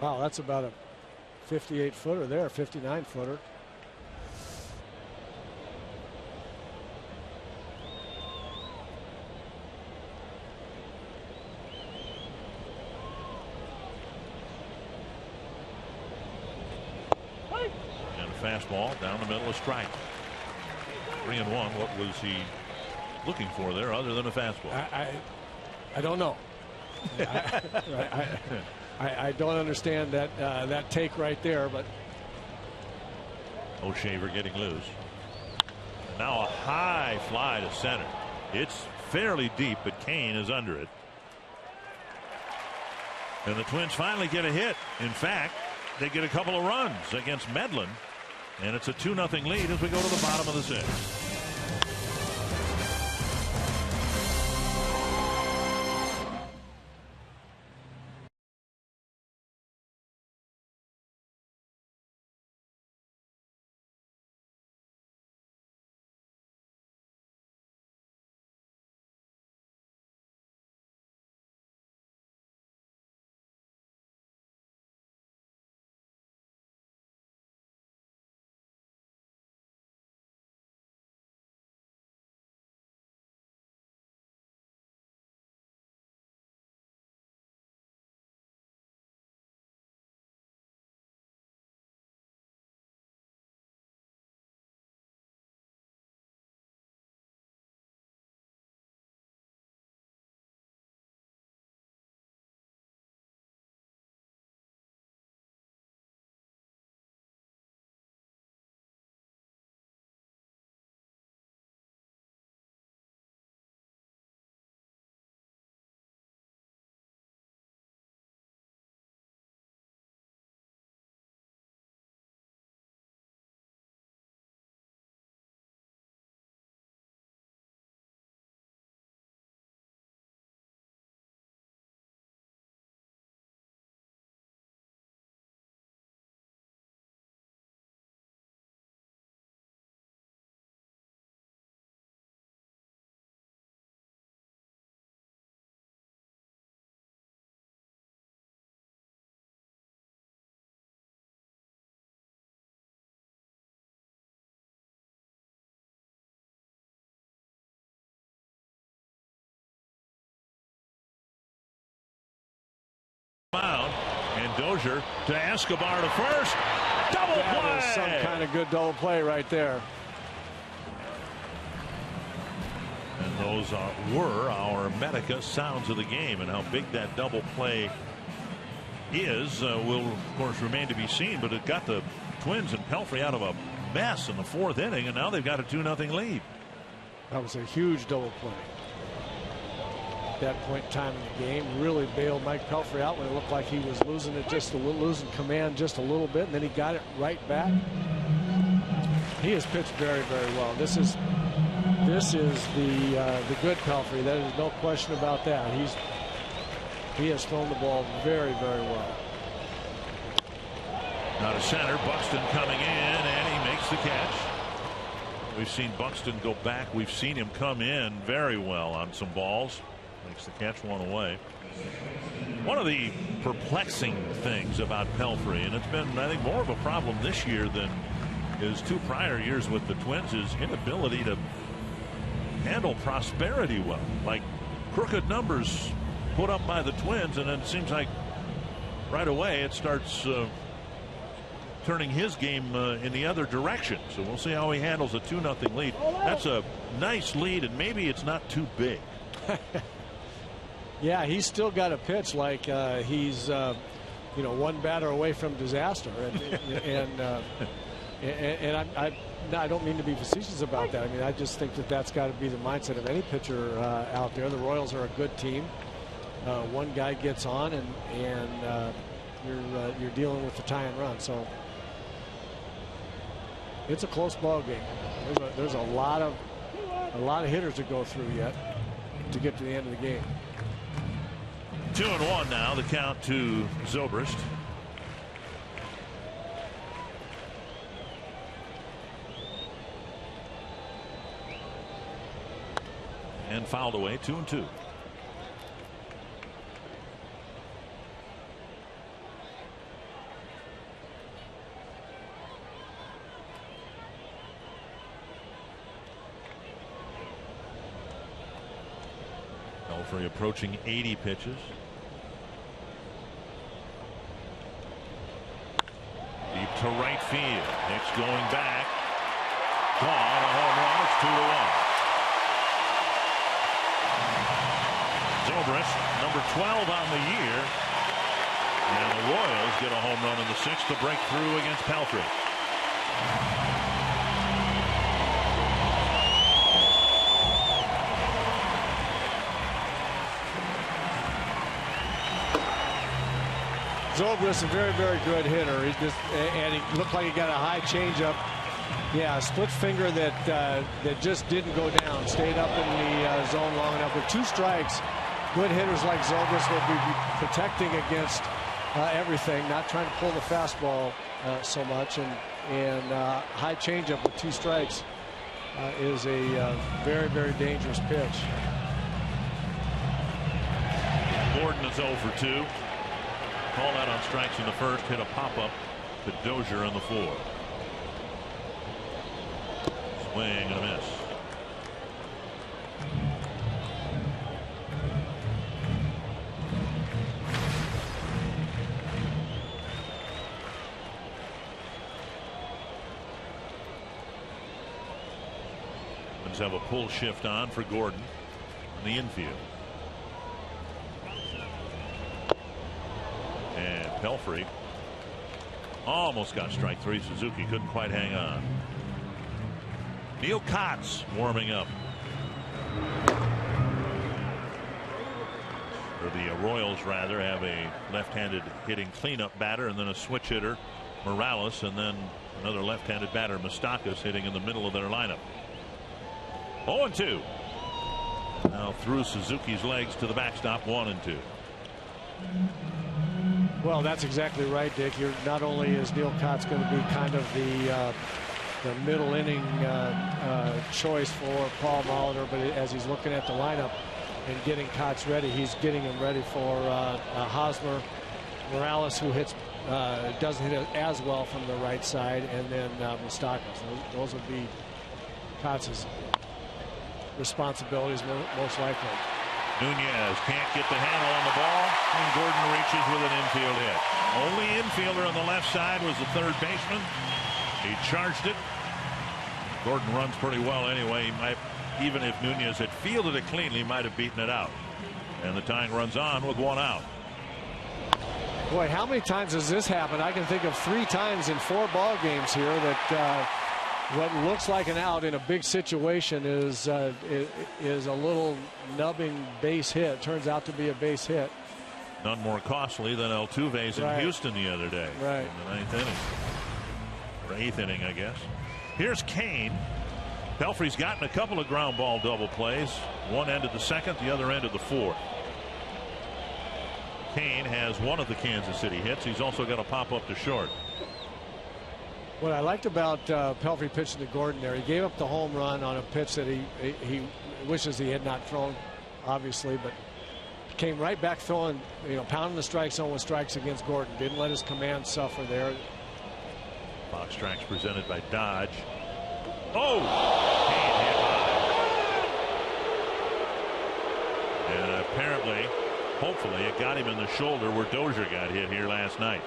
Speaker 1: Wow, that's about a 58-footer there, 59-footer.
Speaker 5: And a fastball down the middle, a strike. 3-1. What was he looking for there other than a fastball?
Speaker 1: I don't know. I don't understand that take right there, but
Speaker 5: O'Shaver getting loose. Now a high fly to center. It's fairly deep, but Kane is under it. And the Twins finally get a hit. In fact, they get a couple of runs against Medlin, and it's a 2-0 lead as we go to the bottom of the 6th. Dozier to Escobar to first. Double play.
Speaker 1: That is some kind of good double play right there.
Speaker 5: And those were our Medica sounds of the game, and how big that double play is will of course remain to be seen. But it got the Twins and Pelfrey out of a mess in the 4th inning, and now they've got a 2-0 lead.
Speaker 1: That was a huge double play. At that point in time in the game, really bailed Mike Pelfrey out when it looked like he was losing it, losing command just a little bit, and then he got it right back. He has pitched very, very well. This is the good Pelfrey. There is no question about that. He has thrown the ball very, very well.
Speaker 5: Now to center, Buxton coming in, and he makes the catch. We've seen Buxton go back. We've seen him come in very well on some balls. Makes the catch, one away. One of the perplexing things about Pelfrey, and it's been, I think, more of a problem this year than his 2 prior years with the Twins, is inability to handle prosperity well. Like crooked numbers put up by the Twins, and then it seems like right away it starts turning his game in the other direction. So we'll see how he handles a 2-0 lead. That's a nice lead, and maybe it's not too big.
Speaker 1: Yeah, he's still got a pitch like he's one batter away from disaster, and I don't mean to be facetious about that. I mean, I just think that that's got to be the mindset of any pitcher out there. The Royals are a good team. One guy gets on, and you're dealing with the tying run. So it's a close ball game. There's a lot of hitters to go through yet to get to the end of the game.
Speaker 5: 2-1 now. The count to Zobrist. And fouled away. 2-2. Pelfrey approaching 80 pitches. Deep to right field. Hicks going back. Gone. A home run. It's 2-1. Zobrist, number 12 on the year. And the Royals get a home run in the 6th to break through against Pelfrey.
Speaker 1: Zobrist, a very, very good hitter. And he looked like he got a high changeup. Yeah, a split finger that just didn't go down. Stayed up in the zone long enough. With 2 strikes, good hitters like Zobrist will be protecting against everything, not trying to pull the fastball so much. And high changeup with 2 strikes is a very, very dangerous pitch.
Speaker 5: Gordon is 0 for 2. Called out on strikes in the 1st, hit a pop-up to Dozier in the 4th. Swing and a miss. Twins have a pull shift on for Gordon in the infield. And Pelfrey almost got strike 3. Suzuki couldn't quite hang on. Neil Kotz warming up. Or the Royals rather have a left-handed hitting cleanup batter, and then a switch hitter, Morales, and then another left-handed batter, Moustakas, hitting in the middle of their lineup. 0-2. Now through Suzuki's legs to the backstop. 1-2.
Speaker 1: Well, that's exactly right, Dick. Not only is Neil Kotz going to be kind of the middle inning choice for Paul Molitor, but as he's looking at the lineup and getting Kotz ready, he's getting him ready for Hosmer, Morales, who doesn't hit it as well from the right side, and then Moustakas. Those would be Kotz's responsibilities most likely.
Speaker 5: Nunez can't get the handle on the ball, and Gordon reaches with an infield hit. Only infielder on the left side was the third baseman. He charged it. Gordon runs pretty well anyway. He might, even if Nunez had fielded it cleanly, might have beaten it out. And the tying runs on with 1 out.
Speaker 1: Boy, how many times has this happened? I can think of 3 times in 4 ball games here that what looks like an out in a big situation is a little nubbing base hit. Turns out to be a base hit.
Speaker 5: None more costly than Altuve's in Houston the other day.
Speaker 1: Right.
Speaker 5: In the 9th inning. Or 8th inning, I guess. Here's Kane. Pelfrey's gotten a couple of ground ball double plays. One ended the 2nd, the other ended the 4th. Kane has one of the Kansas City hits. He's also got a pop up to short.
Speaker 1: What I liked about Pelfrey pitching to Gordon there, he gave up the home run on a pitch that he wishes he had not thrown, obviously, but came right back throwing, pounding the strike zone with strikes against Gordon. Didn't let his command suffer there.
Speaker 5: Box tracks presented by Dodge. Oh! Kane hit high. And apparently, hopefully, it got him in the shoulder where Dozier got hit here last night.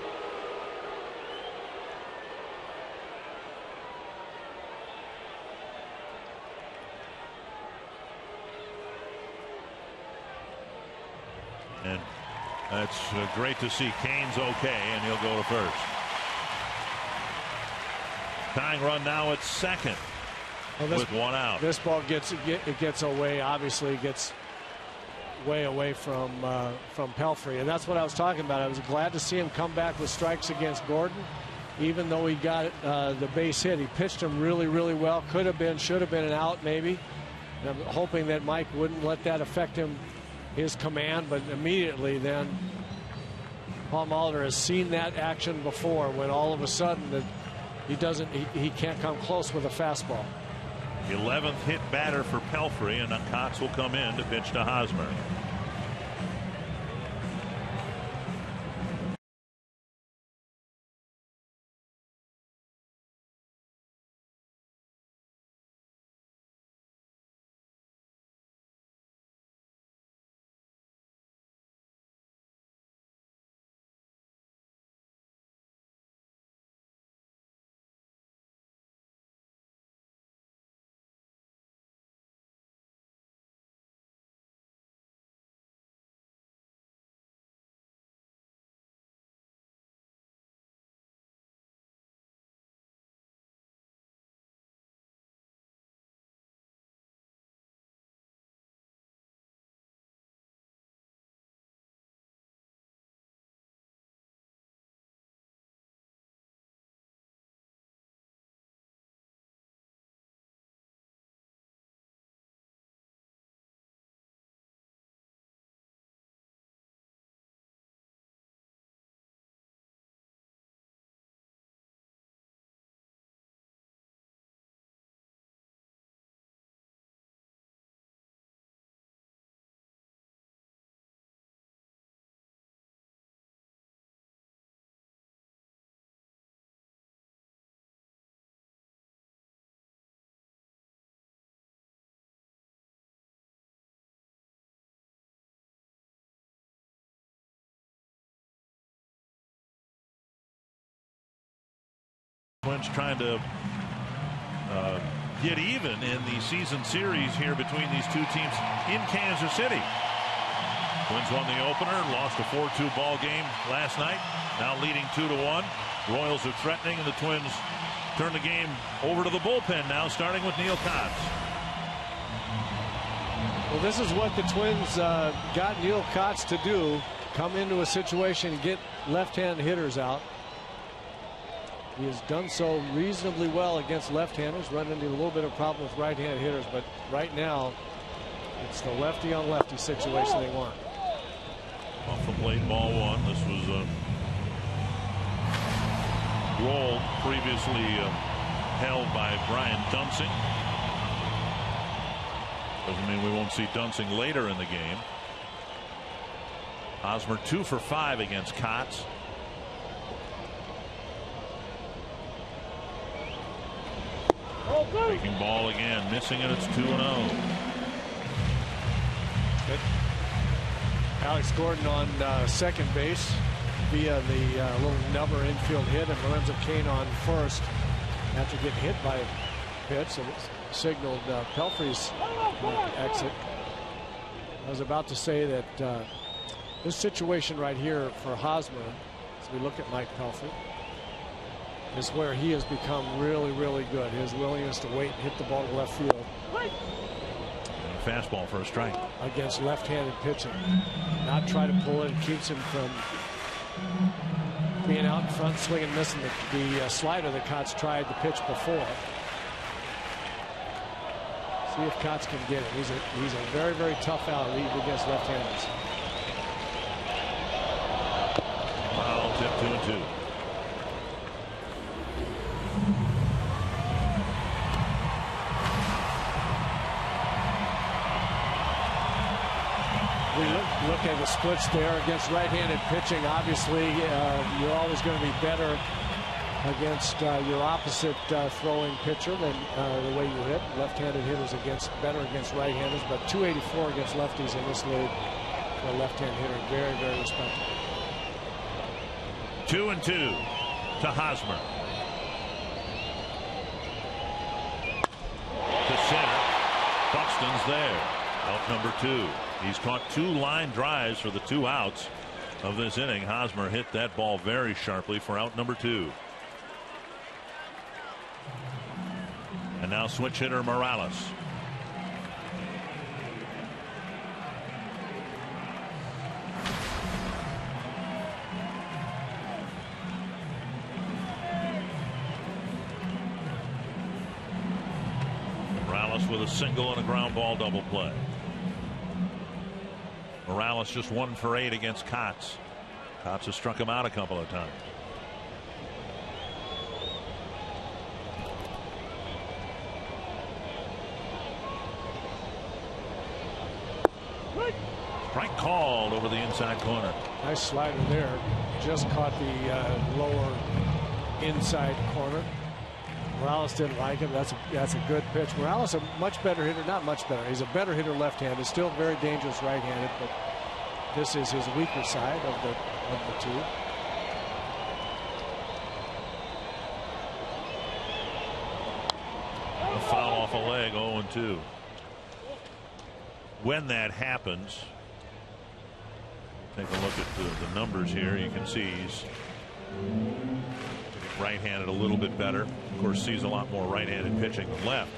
Speaker 5: And that's great to see. Kane's okay, and he'll go to first. Tying run now at 2nd with 1 out.
Speaker 1: This ball gets away. Obviously, gets way away from Pelfrey, and that's what I was talking about. I was glad to see him come back with strikes against Gordon, even though he got the base hit. He pitched him really, really well. Could have been, should have been an out maybe. And I'm hoping that Mike wouldn't let that affect his command, but immediately then Paul Molitor has seen that action before, when all of a sudden that he can't come close with a fastball.
Speaker 5: 11th hit batter for Pelfrey, and Cox will come in to pitch to Hosmer. Twins trying to get even in the season series here between these two teams in Kansas City. Twins won the opener, lost a 4-2 ball game last night, now leading 2-1. Royals are threatening, and the Twins turn the game over to the bullpen now, starting with Neil Cox.
Speaker 1: Well, this is what the Twins got Neil Cox to do: come into a situation and get left-hand hitters out. He has done so reasonably well against left-handers, run into a little bit of problem with right-hand hitters, but right now it's the lefty on lefty situation they want.
Speaker 5: Off the plate, ball 1. This was a roll previously held by Brian Dunsing. Doesn't mean we won't see Dunsing later in the game. Hosmer 2 for 5 against Cox.
Speaker 1: Oh,
Speaker 5: Breaking ball again, missing it. It's 2-0.
Speaker 1: Alex Gordon on second base via the little number infield hit, and Lorenzo Cain on first after getting hit by a pitch, so it signaled Pelfrey's exit. I was about to say that this situation right here for Hosmer, as we look at Mike Pelfrey, is where he has become really, really good. His willingness to wait and hit the ball to left field.
Speaker 5: Fastball for a strike.
Speaker 1: Against left-handed pitching. Not try to pull it. Keeps him from being out in front, swinging, missing the slider that Kotz tried to pitch before. See if Kotz can get it. He's a very, very tough out against left-handers.
Speaker 5: Foul tip 2-2.
Speaker 1: Look at the splits there against right-handed pitching. Obviously, you're always going to be better against your opposite throwing pitcher than the way you hit. Left-handed hitters better against right-handers, but 284 against lefties in this league for a left-hand hitter. Very, very respectable.
Speaker 5: 2-2 to Hosmer. To center. Buxton's there. Out number 2. He's caught 2 line drives for the 2 outs of this inning. Hosmer hit that ball very sharply for out number 2. And now switch hitter Morales. Morales with a single and a ground ball double play. Morales just 1 for 8 against Kotz. Kotz has struck him out a couple of times. Strike called over the inside corner.
Speaker 1: Nice slider there. Just caught the lower inside corner. Morales didn't like him. That's a good pitch. Morales a much better hitter, not much better. He's a better hitter left-handed, still very dangerous right-handed, but this is his weaker side of the two.
Speaker 5: A foul off a leg, 0-2. When that happens, take a look at the numbers here. You can see he's right-handed a little bit better. Of course, sees a lot more right-handed pitching than left.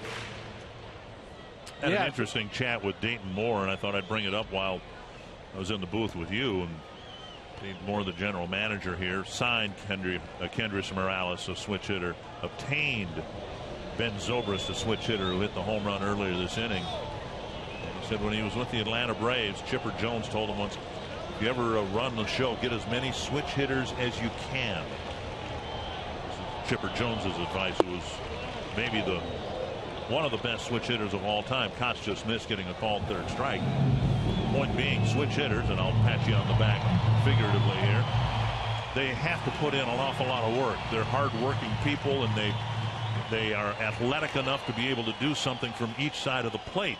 Speaker 5: Had an interesting chat with Dayton Moore, and I thought I'd bring it up while I was in the booth with you. And Dayton Moore, the general manager here, signed Kendrys Morales, a switch hitter, obtained Ben Zobrist, a switch hitter who hit the home run earlier this inning. And he said when he was with the Atlanta Braves, Chipper Jones told him once, if you ever run the show, get as many switch hitters as you can. Chipper Jones's advice was maybe one of the best switch hitters of all time. Kotz just missed getting a called third strike. Point being, switch hitters, and I'll pat you on the back figuratively here, they have to put in an awful lot of work. They're hard-working people, and they are athletic enough to be able to do something from each side of the plate.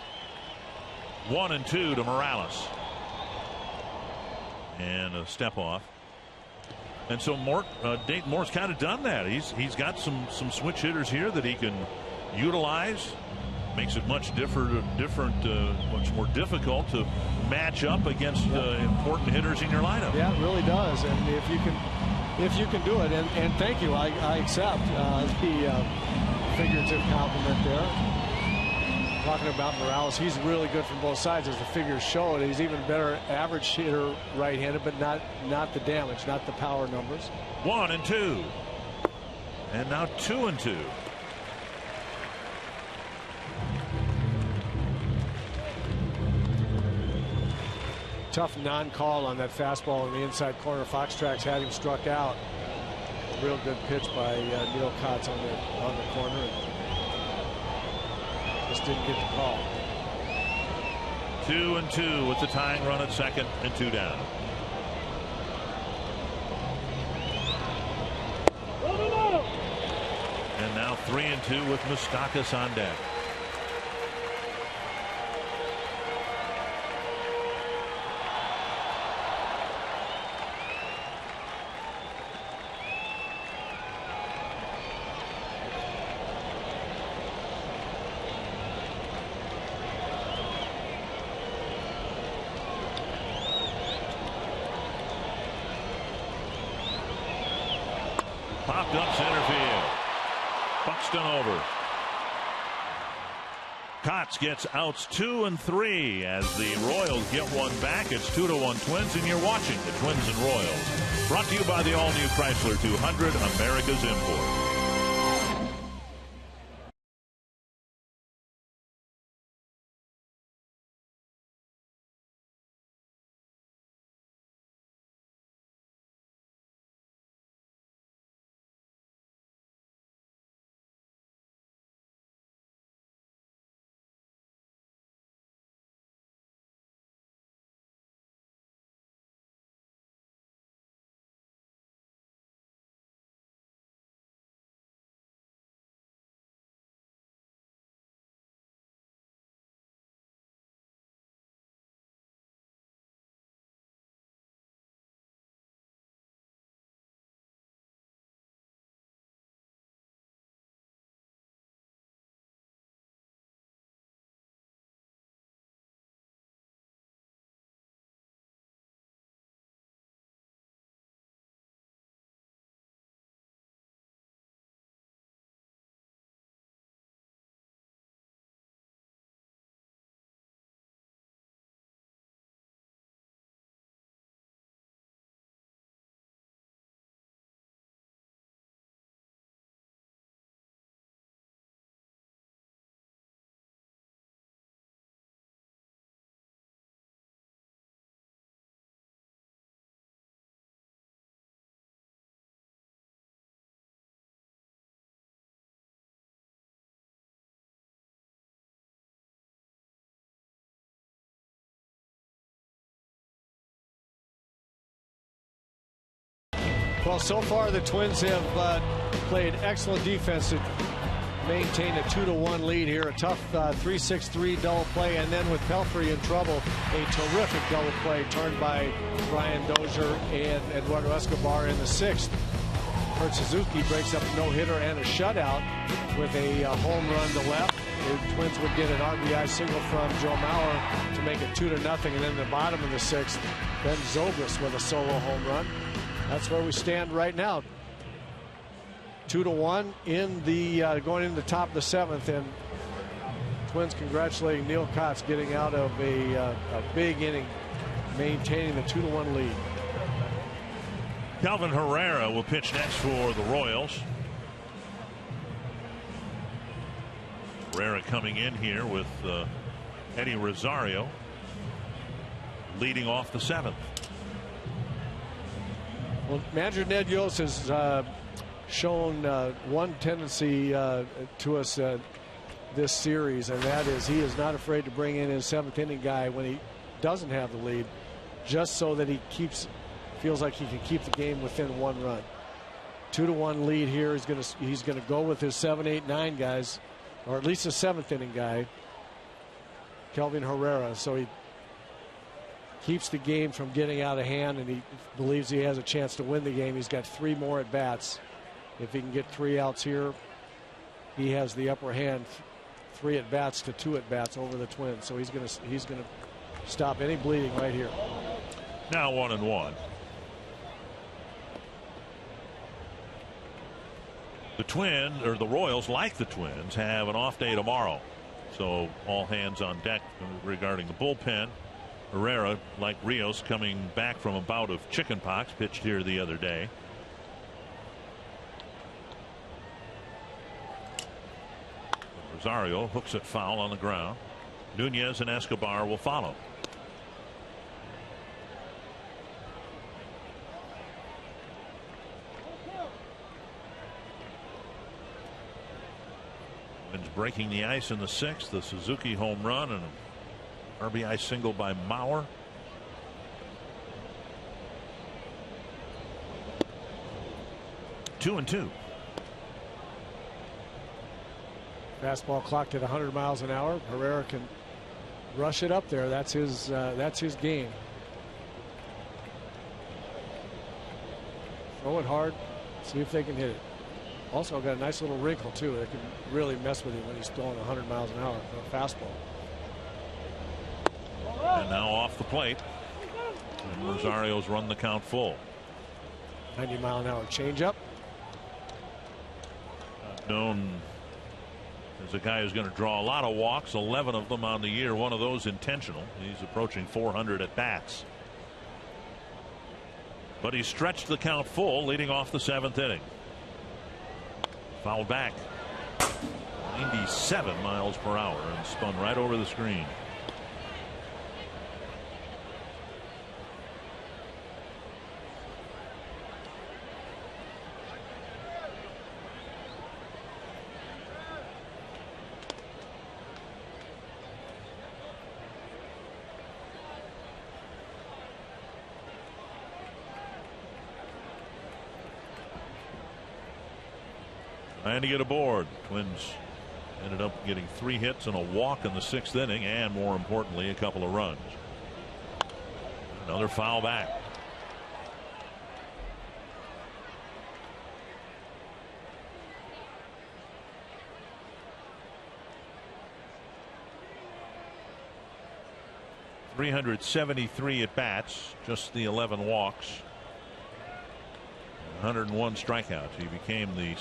Speaker 5: 1-2 to Morales. And a step off. And so Dayton Moore's kind of done that. He's got some switch hitters here that he can utilize. Makes it much much more difficult to match up against important hitters in your lineup.
Speaker 1: Yeah, it really does. And if you can do it, and thank you, I accept the figurative compliment there. Talking about Morales, he's really good from both sides, as the figures show it. He's even better average hitter right-handed, but not the damage, not the power numbers.
Speaker 5: 1-2, and now 2-2.
Speaker 1: Tough non-call on that fastball in the inside corner. Fox Tracks had him struck out. Real good pitch by Neil Kotz on the corner. Just didn't get the call.
Speaker 5: 2-2 with the tying run at second and 2 down. And now 3-2 with Moustakas on deck. Popped up center field. Buxton over. Kotz gets outs 2 and 3 as the Royals get one back. It's 2-1 Twins, and you're watching the Twins and Royals. Brought to you by the all-new Chrysler 200, America's import.
Speaker 1: Well, so far the Twins have played excellent defense to maintain a 2-1 lead here. A tough 3-6-3 double play, and then with Pelfrey in trouble, a terrific double play turned by Brian Dozier and Eduardo Escobar in the 6th. Kurt Suzuki breaks up a no-hitter and a shutout with a home run to left. The Twins would get an RBI single from Joe Mauer to make it 2-0, and then the bottom of the 6th, Ben Zobrist with a solo home run. That's where we stand right now. 2-1 in the going into the top of the 7th, and Twins congratulating Neil Kotz getting out of a big inning, maintaining the 2-1 lead.
Speaker 5: Calvin Herrera will pitch next for the Royals. Herrera coming in here with Eddie Rosario leading off the 7th.
Speaker 1: Well, manager Ned Yost has shown one tendency to us this series, and that is he is not afraid to bring in his 7th inning guy when he doesn't have the lead, just so that he feels like he can keep the game within 1 run. 2-1 lead here. He's gonna go with his 7, 8, 9 guys, or at least a 7th inning guy, Kelvin Herrera. So he keeps the game from getting out of hand, and he believes he has a chance to win the game. He's got 3 more at bats. If he can get 3 outs here, he has the upper hand. 3 at bats to 2 at bats over the Twins. So he's gonna stop any bleeding right here.
Speaker 5: Now 1-1. The Twins, or the Royals, like the Twins, have an off day tomorrow, so all hands on deck regarding the bullpen. Herrera, like Rios, coming back from a bout of chickenpox, pitched here the other day. Rosario hooks it foul on the ground. Nunez and Escobar will follow. Twins breaking the ice in the 6th. The Suzuki home run and an RBI single by Mauer. 2-2.
Speaker 1: Fastball clocked at 100 miles an hour. Herrera can rush it up there. That's his game. Throw it hard. See if they can hit it. Also got a nice little wrinkle too. They can really mess with him when he's throwing 100 miles an hour for a fastball.
Speaker 5: And now off the plate. And Rosario's run the count full.
Speaker 1: 90-mile-an-hour changeup.
Speaker 5: known as a guy who's going to draw a lot of walks, 11 of them on the year, one of those intentional. He's approaching 400 at bats. But he stretched the count full, leading off the 7th inning. Fouled back. 97 miles per hour and spun right over the screen. Trying to get aboard. Twins ended up getting 3 hits and a walk in the 6th inning, and more importantly, a couple of runs. Another foul back. .373 at bats, just the 11 walks, 101 strikeouts. He became the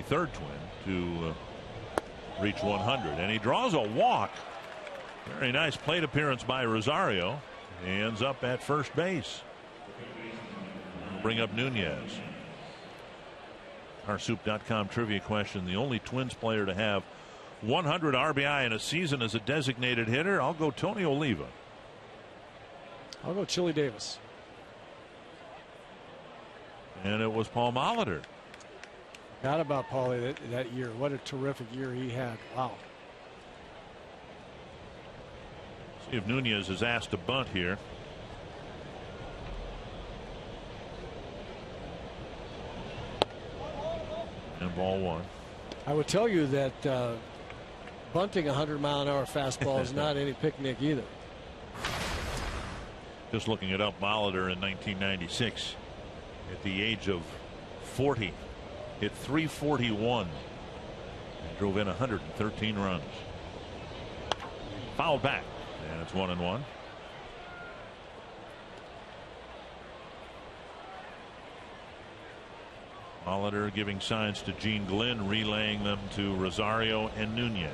Speaker 5: third twin to reach 100, and he draws a walk. Very nice plate appearance by Rosario. He ends up at first base. Bring up Nunez. Carsoup.com trivia question: the only Twins player to have 100 RBI in a season as a designated hitter? I'll go Tony Oliva.
Speaker 1: I'll go Chili Davis.
Speaker 5: And it was Paul Molitor.
Speaker 1: Not about Paulie that year. What a terrific year he had. Wow.
Speaker 5: See if Nunez is asked to bunt here. And ball 1.
Speaker 1: I would tell you that bunting a 100-mile-an-hour fastball is not any picnic either.
Speaker 5: Just looking it up, Molitor in 1996 at the age of 40 hit .341 and drove in 113 runs. Fouled back, and it's 1-1. Molitor giving signs to Gene Glynn, relaying them to Rosario and Nunez.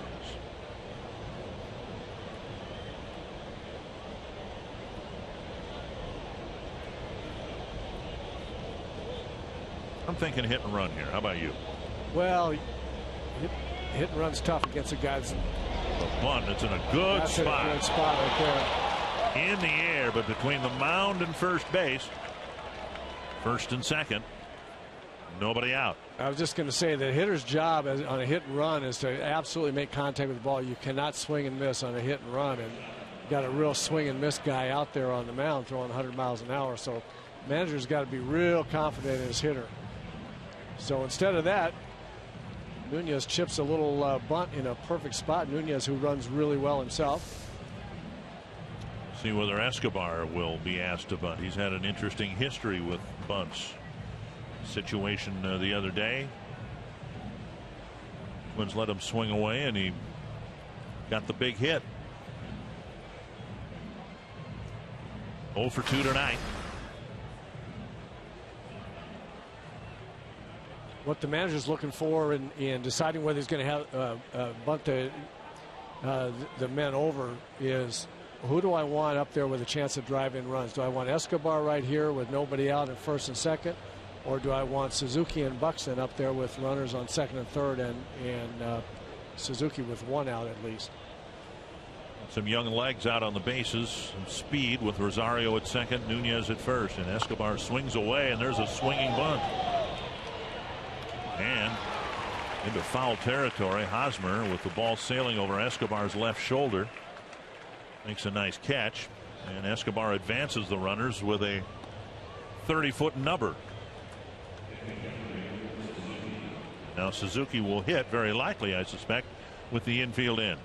Speaker 5: I'm thinking hit and run here. How about you?
Speaker 1: Well, hit and run's tough against a guy that's
Speaker 5: the bunt. It's in a good spot.
Speaker 1: A good spot right
Speaker 5: there. In the air, but between the mound and first base, first and second, nobody out.
Speaker 1: I was just going to say the hitter's job on a hit and run is to absolutely make contact with the ball. You cannot swing and miss on a hit and run, and you got a real swing and miss guy out there on the mound throwing 100 miles an hour. So manager's got to be real confident in his hitter. So instead of that, Nunez chips a little bunt in a perfect spot. Nunez, who runs really well himself.
Speaker 5: See whether Escobar will be asked to bunt. He's had an interesting history with bunts. Situation the other day, Twins let him swing away, and he got the big hit. 0 for 2 tonight.
Speaker 1: What the manager's looking for in deciding whether he's going to have bunt the men over is, who do I want up there with a chance of drive-in runs? Do I want Escobar right here with nobody out at first and second, or do I want Suzuki and Buxton up there with runners on second and third, and Suzuki with 1 out at least?
Speaker 5: Some young legs out on the bases, some speed with Rosario at second, Nunez at first, and Escobar swings away, and there's a swinging bunt. And into foul territory. Hosmer, with the ball sailing over Escobar's left shoulder, makes a nice catch, and Escobar advances the runners with a 30-foot number. Now Suzuki will hit, very likely, I suspect, with the infield in.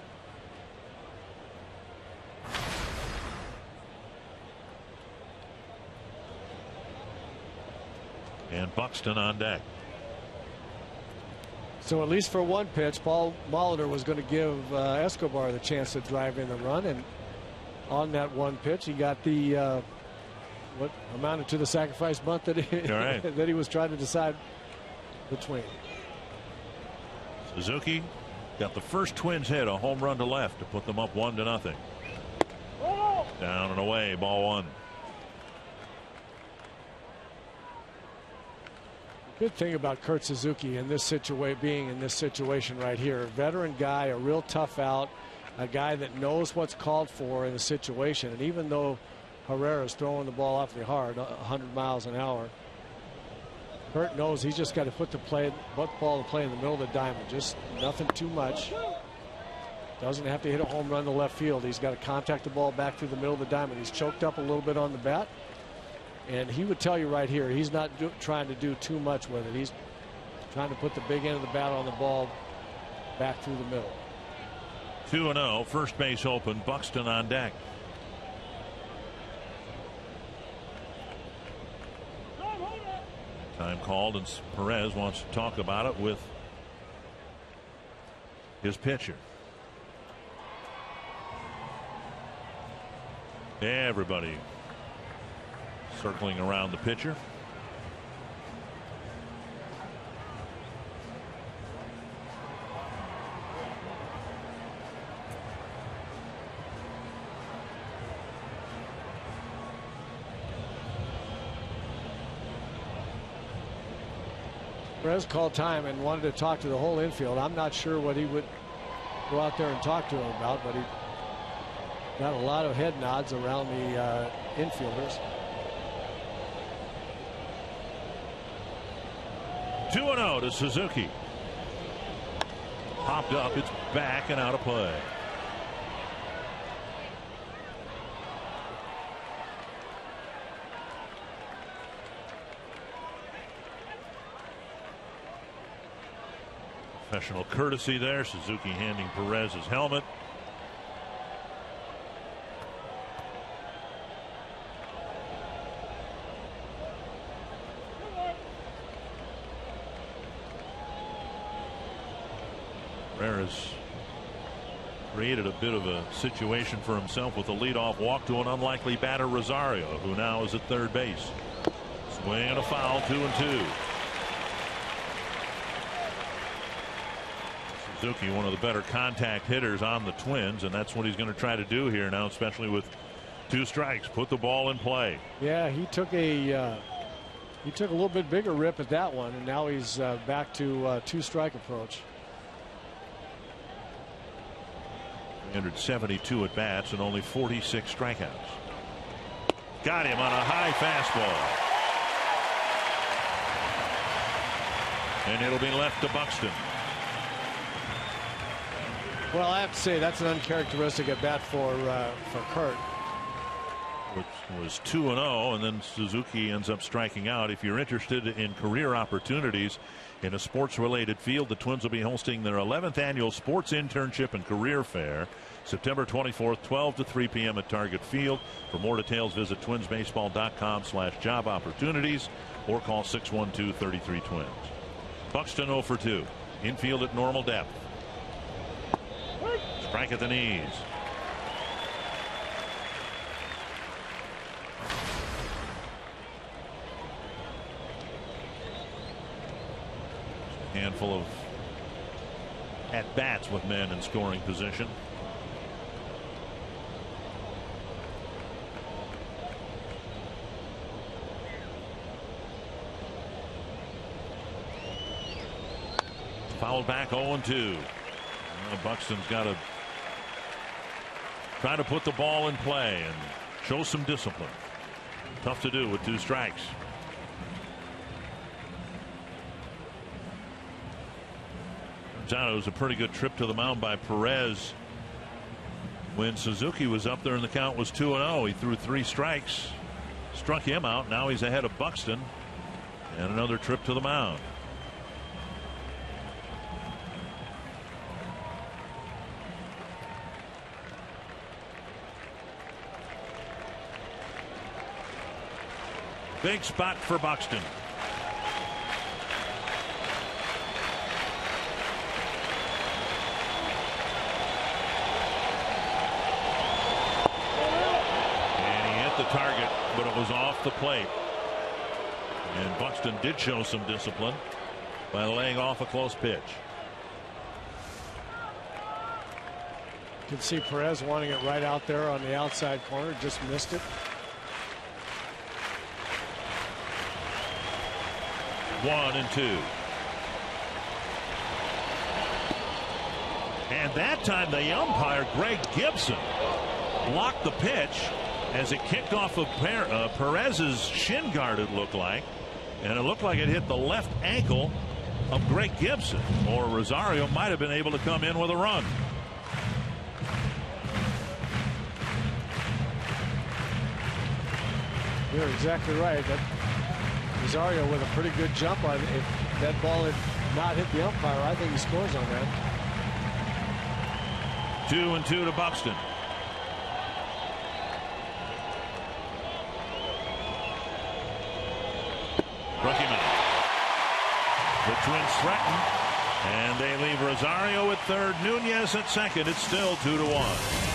Speaker 5: And Buxton on deck.
Speaker 1: So at least for one pitch, Paul Molitor was going to give Escobar the chance to drive in the run, and on that one pitch, he got the what amounted to the sacrifice bunt that that he was trying to decide between.
Speaker 5: Suzuki got the first Twins hit, a home run to left to put them up 1-0. Down and away, ball one.
Speaker 1: Good thing about Kurt Suzuki in this being in this situation right here, a veteran guy, a real tough out, a guy that knows what's called for in a situation. And even though Herrera's throwing the ball awfully hard, 100 miles an hour, Kurt knows he's just got to put the ball to play in the middle of the diamond. Just nothing too much. Doesn't have to hit a home run to left field. He's got to contact the ball back through the middle of the diamond. He's choked up a little bit on the bat. And he would tell you right here, he's not trying to do too much with it. He's trying to put the big end of the bat on the ball back through the middle.
Speaker 5: 2-0, first base open, Buxton on deck. Time called, and Perez wants to talk about it with his pitcher. Everybody circling around the pitcher.
Speaker 1: Perez called time and wanted to talk to the whole infield. I'm not sure what he would go out there and talk to him about, but he got a lot of head nods around the infielders.
Speaker 5: 2-0 to Suzuki. Popped up, it's back and out of play. Professional courtesy there. Suzuki handing Perez his helmet. Perez created a bit of a situation for himself with a leadoff walk to an unlikely batter, Rosario, who now is at third base. Swing and a foul, 2-2. Suzuki, one of the better contact hitters on the Twins, and that's what he's going to try to do here now, especially with 2 strikes. Put the ball in play.
Speaker 1: Yeah, he took a little bit bigger rip at that one, and now he's back to 2-strike approach.
Speaker 5: 372 at bats and only 46 strikeouts. Got him on a high fastball. And it'll be left to Buxton.
Speaker 1: Well, I have to say that's an uncharacteristic at bat for Kurt.
Speaker 5: Which was 2-0, and then Suzuki ends up striking out. If you're interested in career opportunities in a sports-related field, the Twins will be hosting their 11th annual Sports Internship and Career Fair, September 24th, 12 to 3 p.m. at Target Field. For more details, visit twinsbaseball.com/job opportunities or call 612-33-TWINS. Buxton 0 for 2. Infield at normal depth. Strike at the knees. Handful of at bats with men in scoring position. Fouled back 0-2. Buxton's got to try to put the ball in play and show some discipline. Tough to do with 2 strikes. Turns out it was a pretty good trip to the mound by Perez when Suzuki was up there and the count was 2-0. He threw 3 strikes, struck him out. Now he's ahead of Buxton, and another trip to the mound. Big spot for Buxton. And he hit the target, but it was off off the plate. And Buxton did show some discipline by laying off a close pitch.
Speaker 1: You can see Perez wanting it right out there on the outside corner. Just missed it.
Speaker 5: 1-2. And that time the umpire, Greg Gibson, blocked the pitch as it kicked off of Perez's shin guard, it looked like. And it looked like it hit the left ankle of Greg Gibson, or Rosario might have been able to come in with a run.
Speaker 1: You're exactly right. That Rosario with a pretty good jump on it. If that ball had not hit the umpire, I think he scores on that.
Speaker 5: 2-2 to Buxton. Rookie man. The Twins threaten, and they leave Rosario at third, Nunez at second. It's still 2-1.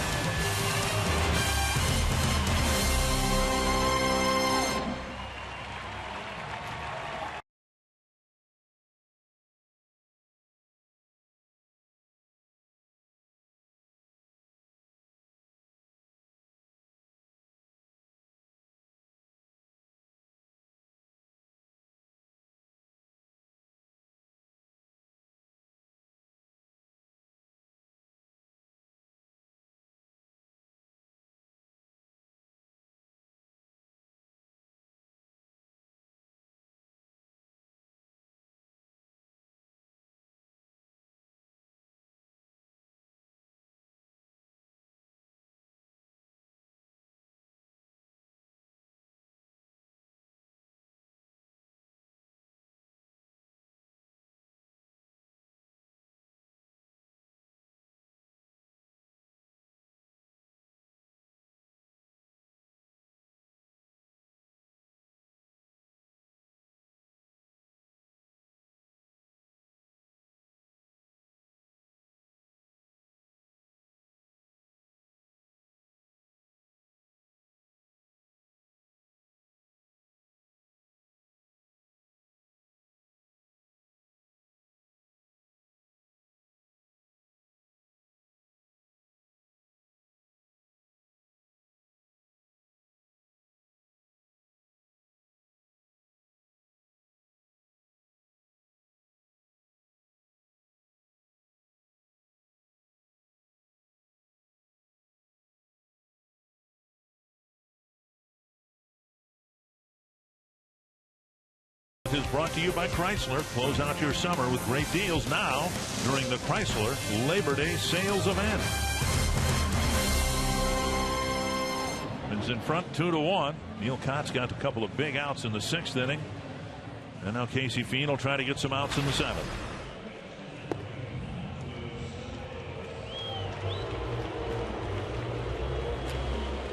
Speaker 5: Is brought to you by Chrysler. Close out your summer with great deals now during the Chrysler Labor Day sales event. It's in front 2-1. Neil Cott's got a couple of big outs in the 6th inning. And now Casey Fiend will try to get some outs in the 7th.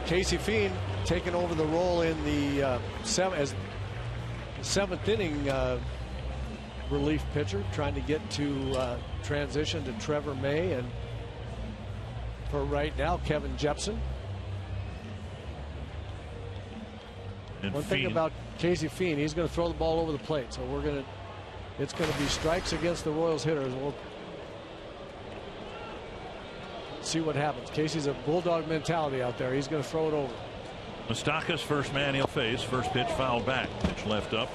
Speaker 1: Casey Fiend taking over the role in the 7th inning relief pitcher, trying to get to transition to Trevor May, and for right now Kevin Jepson.
Speaker 5: And
Speaker 1: one thing about Casey Fiend, he's going to throw the ball over the plate, so it's going to be strikes against the Royals hitters. We'll see what happens. Casey's a bulldog mentality out there. He's going to throw it over.
Speaker 5: Moustakas, first man he'll face. First pitch fouled back. Pitch left up.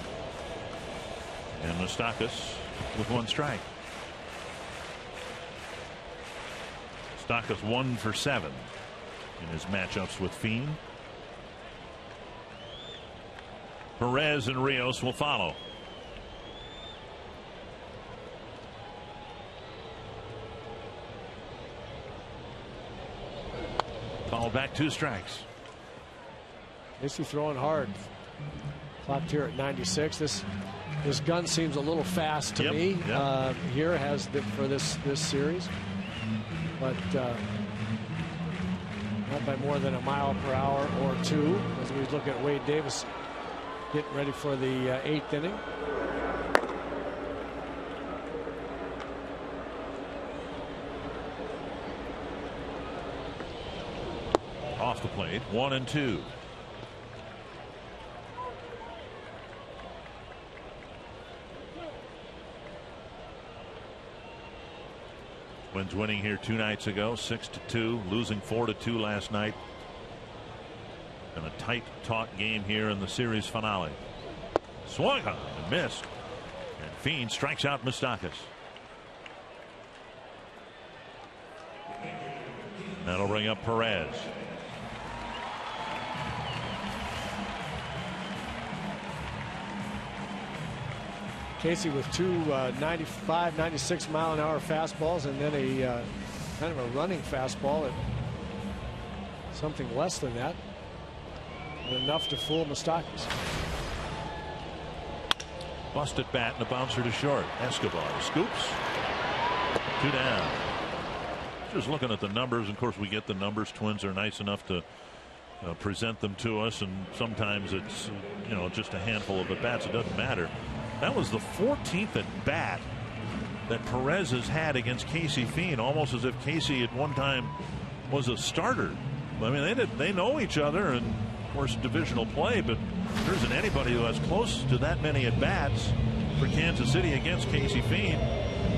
Speaker 5: And Moustakas with 1 strike. Moustakas 1 for 7 in his matchups with Fiend. Perez and Rios will follow. Fouled back, 2 strikes.
Speaker 1: Casey throwing hard. Clocked here at 96. This gun seems a little fast to me. Here for this series, but not by more than a mile per hour or 2. As we look at Wade Davis getting ready for the 8th inning.
Speaker 5: Off the plate, 1-2. Twins winning here 2 nights ago, 6-2, losing 4-2 last night. And a tight, taut game here in the series finale. Swung on and missed. And Fiend strikes out Moustakas. That'll bring up Perez.
Speaker 1: Casey with two 95, 96 mile an hour fastballs, and then a kind of a running fastball at something less than that. Enough to fool Moustakas.
Speaker 5: Busted bat and a bouncer to short. Escobar scoops. 2 down. Just looking at the numbers. Of course, we get the numbers. Twins are nice enough to present them to us, and sometimes it's just a handful of at bats. It doesn't matter. That was the 14th at bat that Perez has had against Casey Fiend, almost as if Casey at one time was a starter. I mean, they know each other, and of course divisional play, but there isn't anybody who has close to that many at bats for Kansas City against Casey Fiend,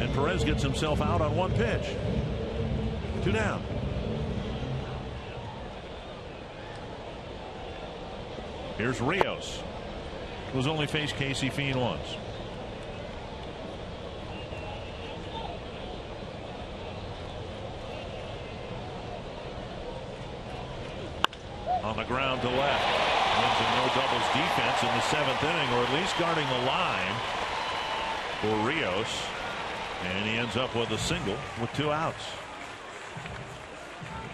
Speaker 5: and Perez gets himself out on 1 pitch. 2 down. Here's Rios, who's only faced Casey Fiend once. On the ground to left. Wins a no doubles defense in the 7th inning, or at least guarding the line for Rios. And he ends up with a single with 2 outs.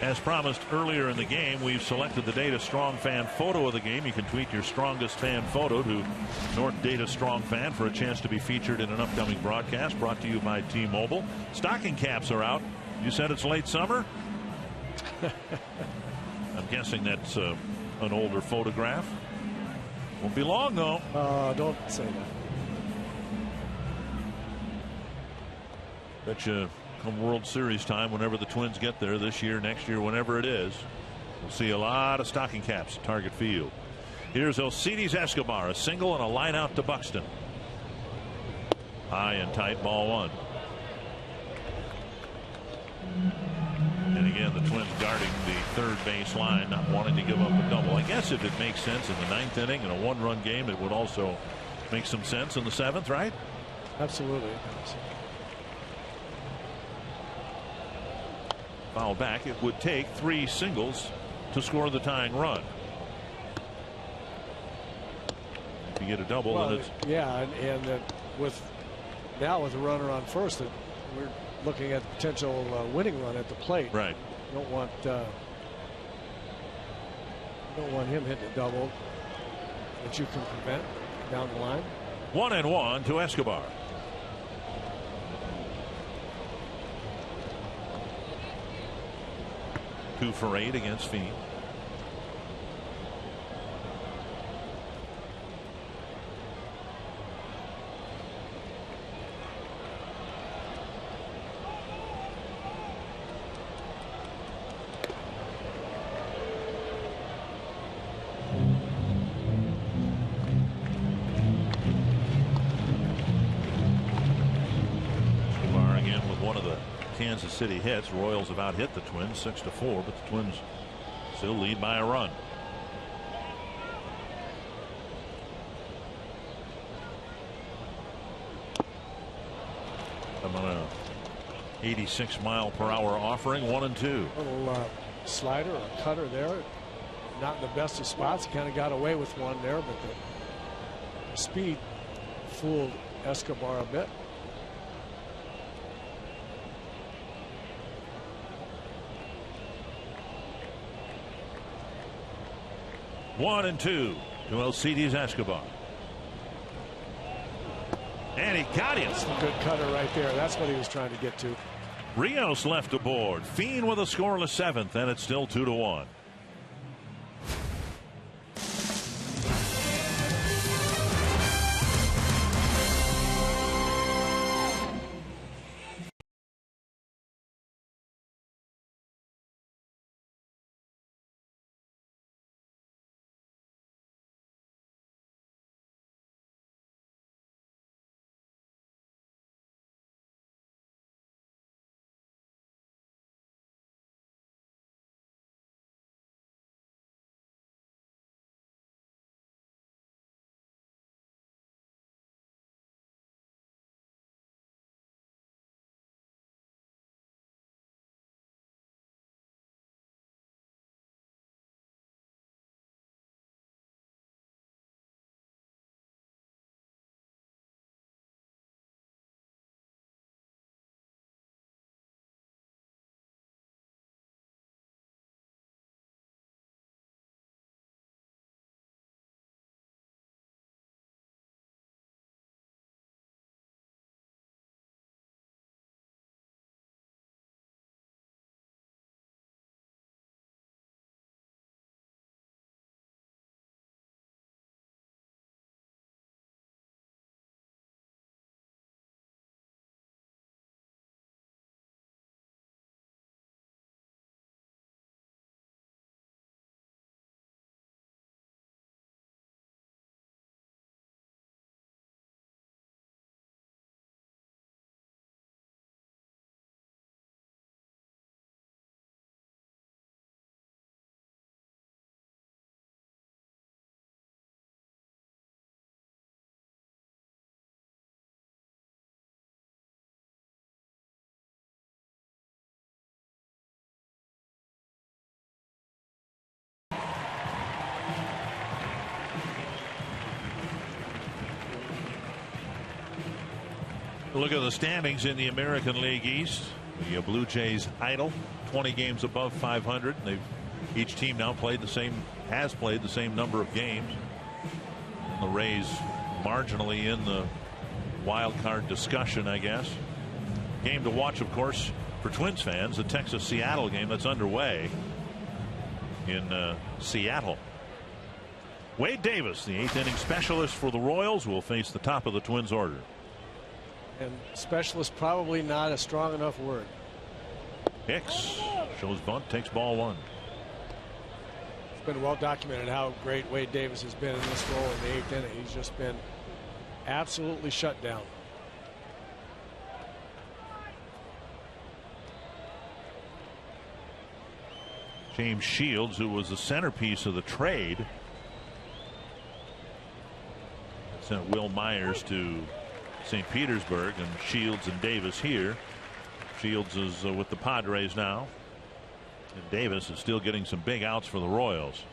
Speaker 5: As promised earlier in the game, we've selected the Data Strong Fan photo of the game. You can tweet your strongest fan photo to North Data Strong Fan for a chance to be featured in an upcoming broadcast brought to you by T-Mobile. Stocking caps are out. You said it's late summer? I'm guessing that's an older photograph. Won't be long, though.
Speaker 1: Don't say that.
Speaker 5: Bet you come World Series time, whenever the Twins get there this year, next year, whenever it is, we'll see a lot of stocking caps at Target Field. Here's Alcides Escobar, a single and a line out to Buxton. High and tight, ball 1. And again, the Twins guarding the third base line, not wanting to give up a double. I guess if it makes sense in the 9th inning in a 1-run game, it would also make some sense in the 7th, right?
Speaker 1: Absolutely.
Speaker 5: Foul back. It would take 3 singles to score the tying run. If you get a double, then it's
Speaker 1: and with a runner on first, that we're looking at the potential winning run at the plate.
Speaker 5: Right.
Speaker 1: Don't want him hitting a double that you can prevent down the line.
Speaker 5: 1-1 to Escobar. 2 for 8 against Fiend. Escobar again with one of the Kansas City hits. Royals have out hit the Twins 6-4, but the Twins still lead by a run. I'm on a 86 mile per hour offering. 1-2.
Speaker 1: A little slider or cutter there, not in the best of spots. He kind of got away with one there, but the speed fooled Escobar a bit.
Speaker 5: One and 2 to Alcides Escobar. And he got him.
Speaker 1: That's a good cutter right there. That's what he was trying to get to.
Speaker 5: Rios left aboard. Fiend with a scoreless 7th, and it's still 2-1. Look at the standings in the American League East. The Blue Jays idle, 20 games above 500. Each team now has played the same number of games. And the Rays marginally in the wild card discussion, I guess. Game to watch, of course, for Twins fans, the Texas-Seattle game that's underway in Seattle. Wade Davis, the 8th inning specialist for the Royals, will face the top of the Twins order.
Speaker 1: And specialist probably not a strong enough word.
Speaker 5: Hicks shows bunt, takes ball 1.
Speaker 1: It's been well documented how great Wade Davis has been in this role in the 8th inning. He's just been absolutely shut down.
Speaker 5: James Shields, who was the centerpiece of the trade, sent Will Myers to St. Petersburg, and Shields and Davis here. Shields is with the Padres now, and Davis is still getting some big outs for the Royals.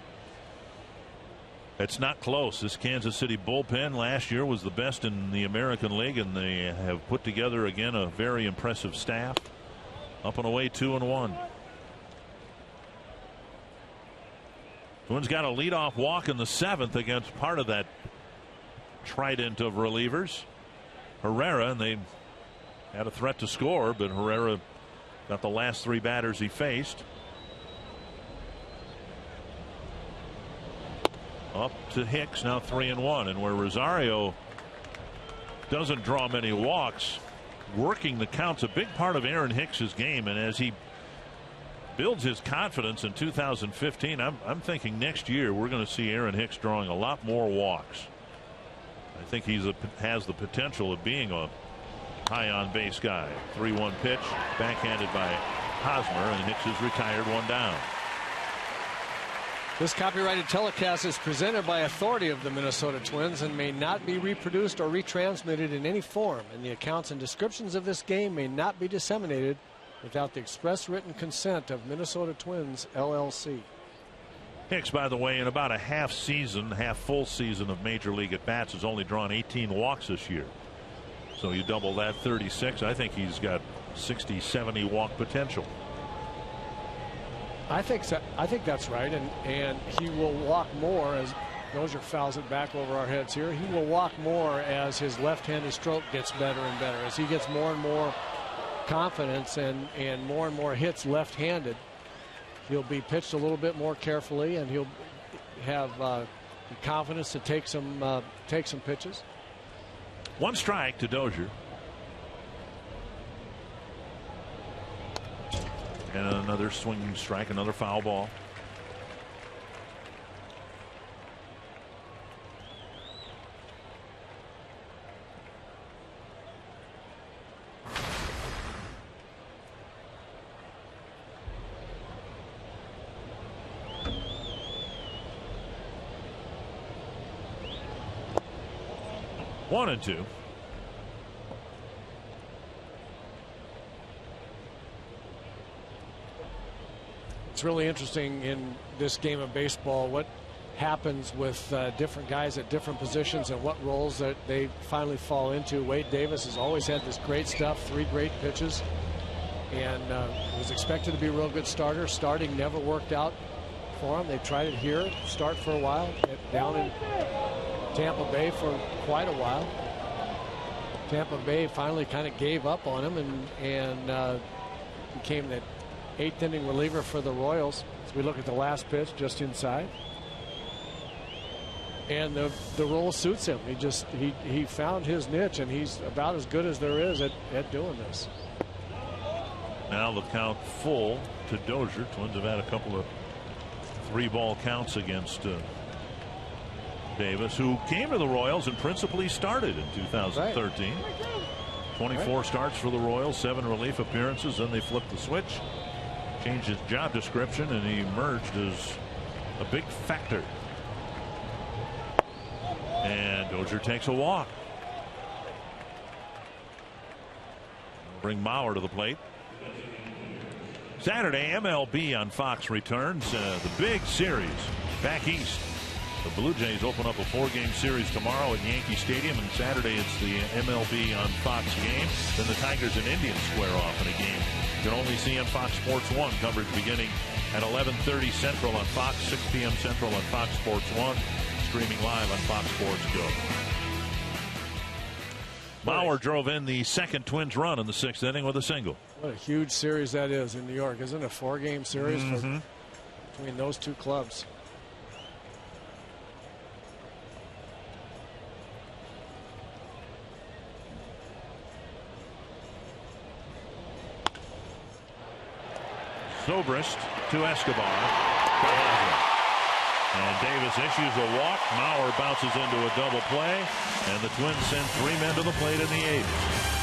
Speaker 5: It's not close. This Kansas City bullpen last year was the best in the American League, and they have put together again a very impressive staff. Up and away 2-1. Twins got a leadoff walk in the 7th against part of that trident of relievers, Herrera, and they had a threat to score, but Herrera got the last 3 batters he faced. Up to Hicks, now 3-1, and where Rosario doesn't draw many walks, working the count's a big part of Aaron Hicks's game, and as he builds his confidence in 2015, I'm thinking next year we're going to see Aaron Hicks drawing a lot more walks. I think he has the potential of being a high on base guy. 3-1 pitch, backhanded by Hosmer, and Hicks is retired, 1 down.
Speaker 1: This copyrighted telecast is presented by authority of the Minnesota Twins and may not be reproduced or retransmitted in any form, and the accounts and descriptions of this game may not be disseminated without the express written consent of Minnesota Twins LLC.
Speaker 5: Hicks, by the way, in about a half full season of Major League at bats, has only drawn 18 walks this year. So you double that, 36. I think he's got 60, 70 walk potential.
Speaker 1: I think that's right, and he will walk more as Dozier fouls it back over our heads here. He will walk more as his left-handed stroke gets better and better, as he gets more and more confidence and more hits left-handed. He'll be pitched a little bit more carefully, and he'll have the confidence to take some pitches.
Speaker 5: 1 strike to Dozier. And another swinging strike, another foul ball. One and 2.
Speaker 1: It's really interesting in this game of baseball what happens with different guys at different positions and what roles that they finally fall into. Wade Davis has always had this great stuff, 3 great pitches, and was expected to be a real good starter. Starting never worked out for him. They tried it here, start for a while, down in Tampa Bay for quite a while. Tampa Bay finally kind of gave up on him and became the 8th inning reliever for the Royals. As we look at the last pitch, just inside, and the role suits him. He found his niche, and he's about as good as there is at doing this.
Speaker 5: Now the count full to Dozier. Twins have had a couple of 3-ball counts against Davis, who came to the Royals and principally started in 2013. Right. 24 starts for the Royals, 7 relief appearances. Then they flipped the switch, changed his job description, and he emerged as a big factor. And Dozier takes a walk. Bring Mauer to the plate. Saturday, MLB on Fox returns. The big series back east. The Blue Jays open up a 4-game series tomorrow at Yankee Stadium, and Saturday it's the MLB on Fox game. Then the Tigers and Indians square off in a game you can only see on Fox Sports 1. Coverage beginning at 11:30 Central on Fox, 6 p.m. Central on Fox Sports 1. Streaming live on Fox Sports Go. Bauer drove in the second Twins run in the 6th inning with a single.
Speaker 1: What a huge series that is in New York. Isn't it a 4-game series between those two clubs?
Speaker 5: Zobrist to Escobar. And Davis issues a walk. Mauer bounces into a double play. And the Twins send 3 men to the plate in the 8th.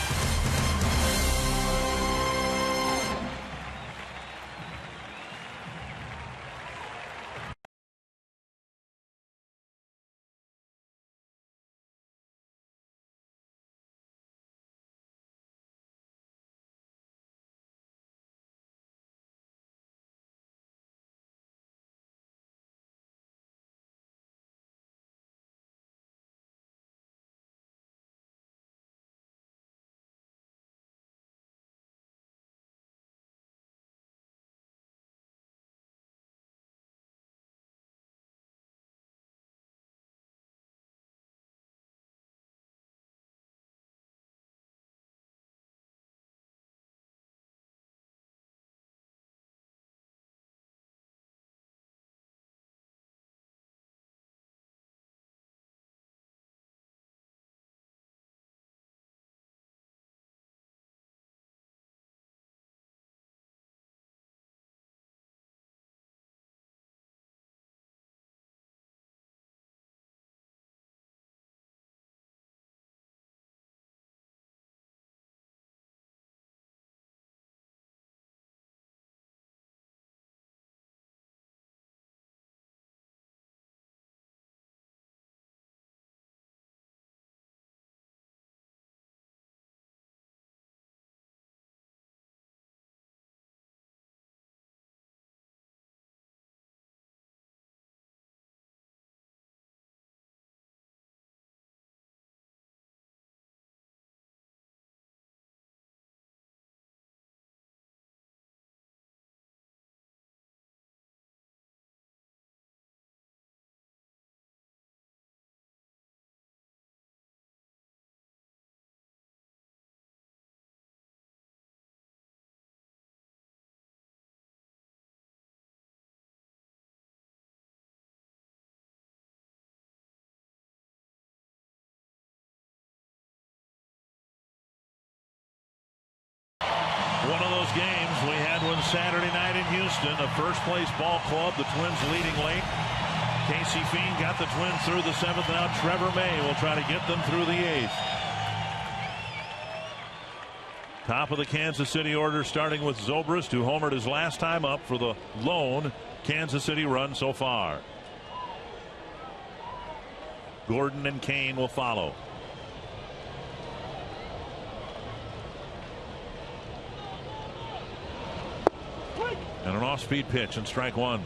Speaker 5: One of those games we had one Saturday night in Houston, a first-place ball club, the Twins leading late. Casey Fiend got the Twins through the 7th. Now Trevor May will try to get them through the 8th. Top of the Kansas City order, starting with Zobrist, who homered his last time up for the lone Kansas City run so far. Gordon and Kane will follow. And an off-speed pitch and strike 1.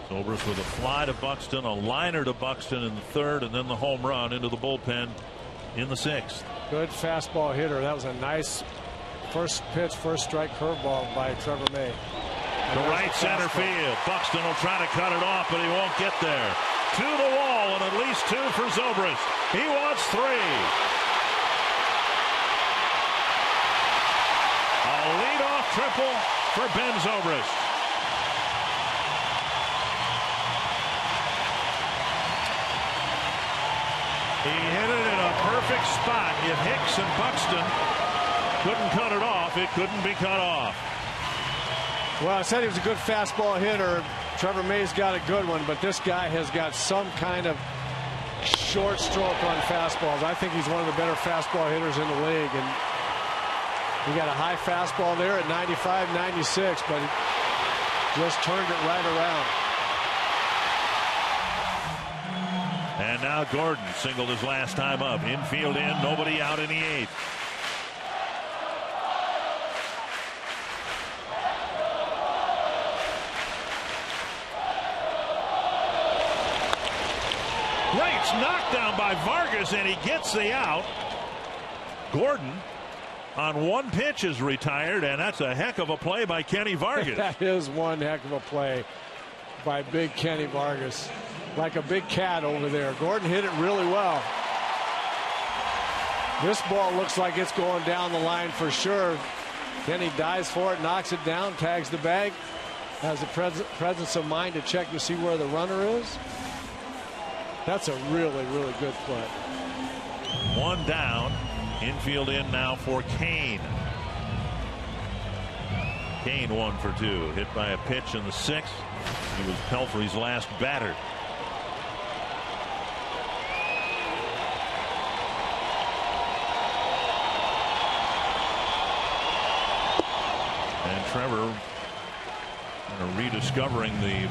Speaker 5: Zobrist with a fly to Buxton, a liner to Buxton in the 3rd, and then the home run into the bullpen in the 6th.
Speaker 1: Good fastball hitter. That was a nice first pitch, first strike curveball by Trevor May.
Speaker 5: To right center field. Buxton will try to cut it off, but he won't get there. To the wall, and at least 2 for Zobrist. He wants 3. A leadoff triple for Ben Zobrist. He hit it in a perfect spot. If Hicks and Buxton couldn't cut it off, it couldn't be cut off.
Speaker 1: Well, I said he was a good fastball hitter. Trevor May's got a good one, but this guy has got some kind of short stroke on fastballs. I think he's one of the better fastball hitters in the league. And he got a high fastball there at 95, 96, but he just turned it right around.
Speaker 5: And now Gordon singled his last time up. Infield in, nobody out in the 8th. Great knockdown by Vargas, and he gets the out. Gordon on one pitch is retired, and that's a heck of a play by Kenny Vargas.
Speaker 1: That is one heck of a play by big Kenny Vargas. Like a big cat over there. Gordon hit it really well. This ball looks like it's going down the line for sure. Kenny dives for it, knocks it down, tags the bag, has the presence of mind to check to see where the runner is. That's a really, really good play.
Speaker 5: One down. Infield in now for Kane. Kane 1 for 2. Hit by a pitch in the 6th. He was Pelfrey's last batter. And Trevor rediscovering the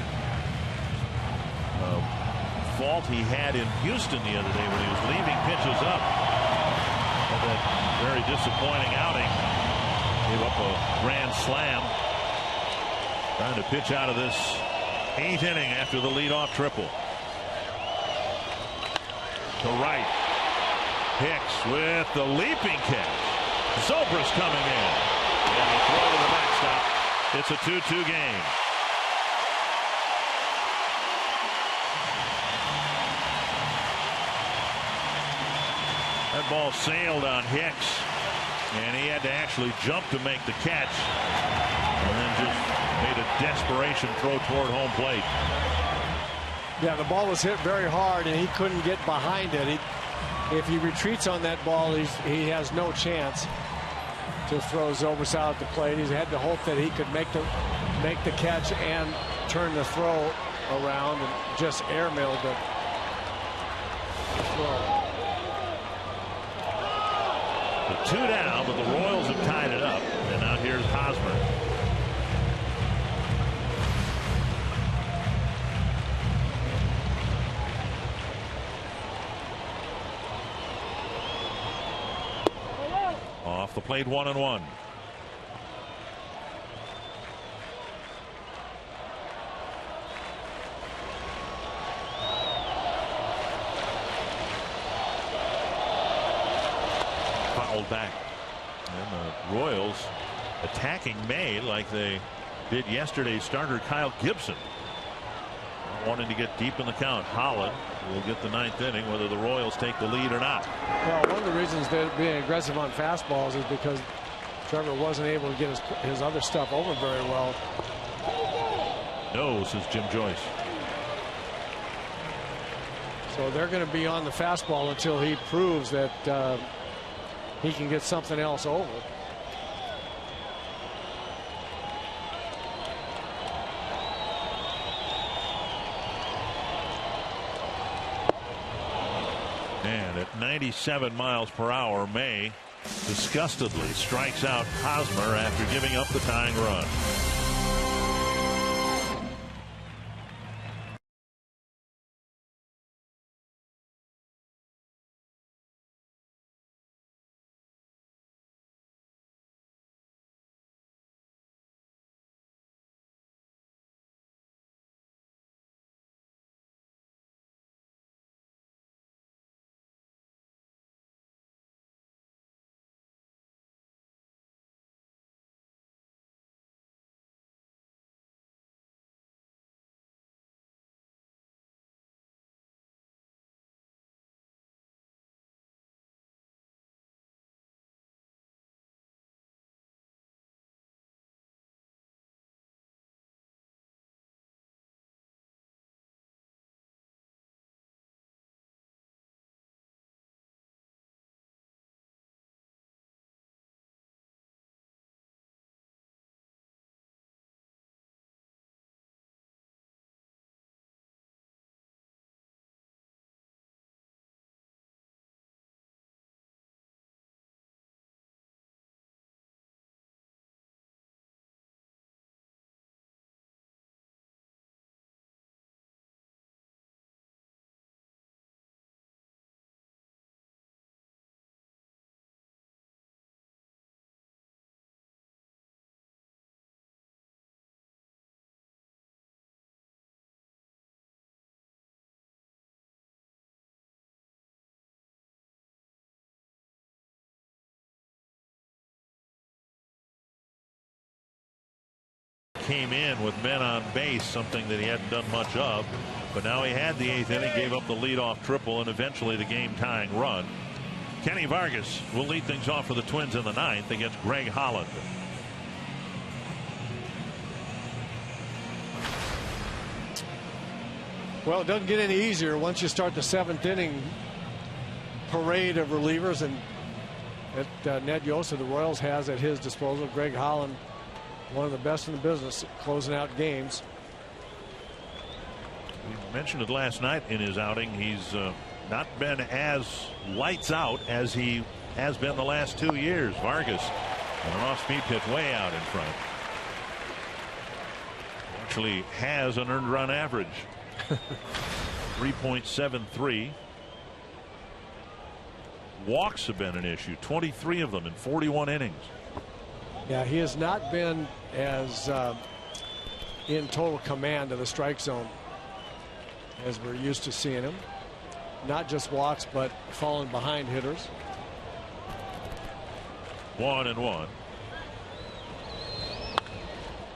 Speaker 5: fault he had in Houston the other day when he was leaving pitches up. That very disappointing outing. Gave up a grand slam. Trying to pitch out of this 8th inning after the leadoff triple. To right. Hicks with the leaping catch. Zobrist coming in. And they throw to the backstop. It's a 2-2 game. That ball sailed on Hicks, and he had to actually jump to make the catch, and then just made a desperation throw toward home plate.
Speaker 1: Yeah, the ball was hit very hard, and he couldn't get behind it. If he retreats on that ball, he has no chance to throw Zobrist out at the plate. He had to hope that he could make the catch and turn the throw around and just airmailed the throw.
Speaker 5: 2 down, but the Royals have tied it up. And now here's Hosmer. Off the plate, 1-1. Back, and the Royals attacking May like they did yesterday's starter Kyle Gibson, wanting to get deep in the count. Holland will get the 9th inning whether the Royals take the lead or not.
Speaker 1: Well, one of the reasons they're being aggressive on fastballs is because Trevor wasn't able to get his other stuff over very well.
Speaker 5: No, says Jim Joyce.
Speaker 1: So they're going to be on the fastball until he proves that he can get something else over.
Speaker 5: And at 97 miles per hour, May disgustedly strikes out Hosmer after giving up the tying run. came in with men on base, something that he hadn't done much of. But now he had the 8th inning, gave up the leadoff triple, and eventually the game-tying run. Kenny Vargas will lead things off for the Twins in the 9th against Greg Holland.
Speaker 1: Well, it doesn't get any easier once you start the 7th inning parade of relievers, and Ned Yost of the Royals has at his disposal Greg Holland, one of the best in the business, closing out games.
Speaker 5: We mentioned it last night in his outing. He's not been as lights out as he has been the last 2 years. Vargas on an off-speed pitch way out in front. Actually has an earned run average. 3.73. Walks have been an issue. 23 of them in 41 innings.
Speaker 1: Yeah, he has not been as in total command of the strike zone as we're used to seeing him. Not just walks, but falling behind hitters.
Speaker 5: 1-1.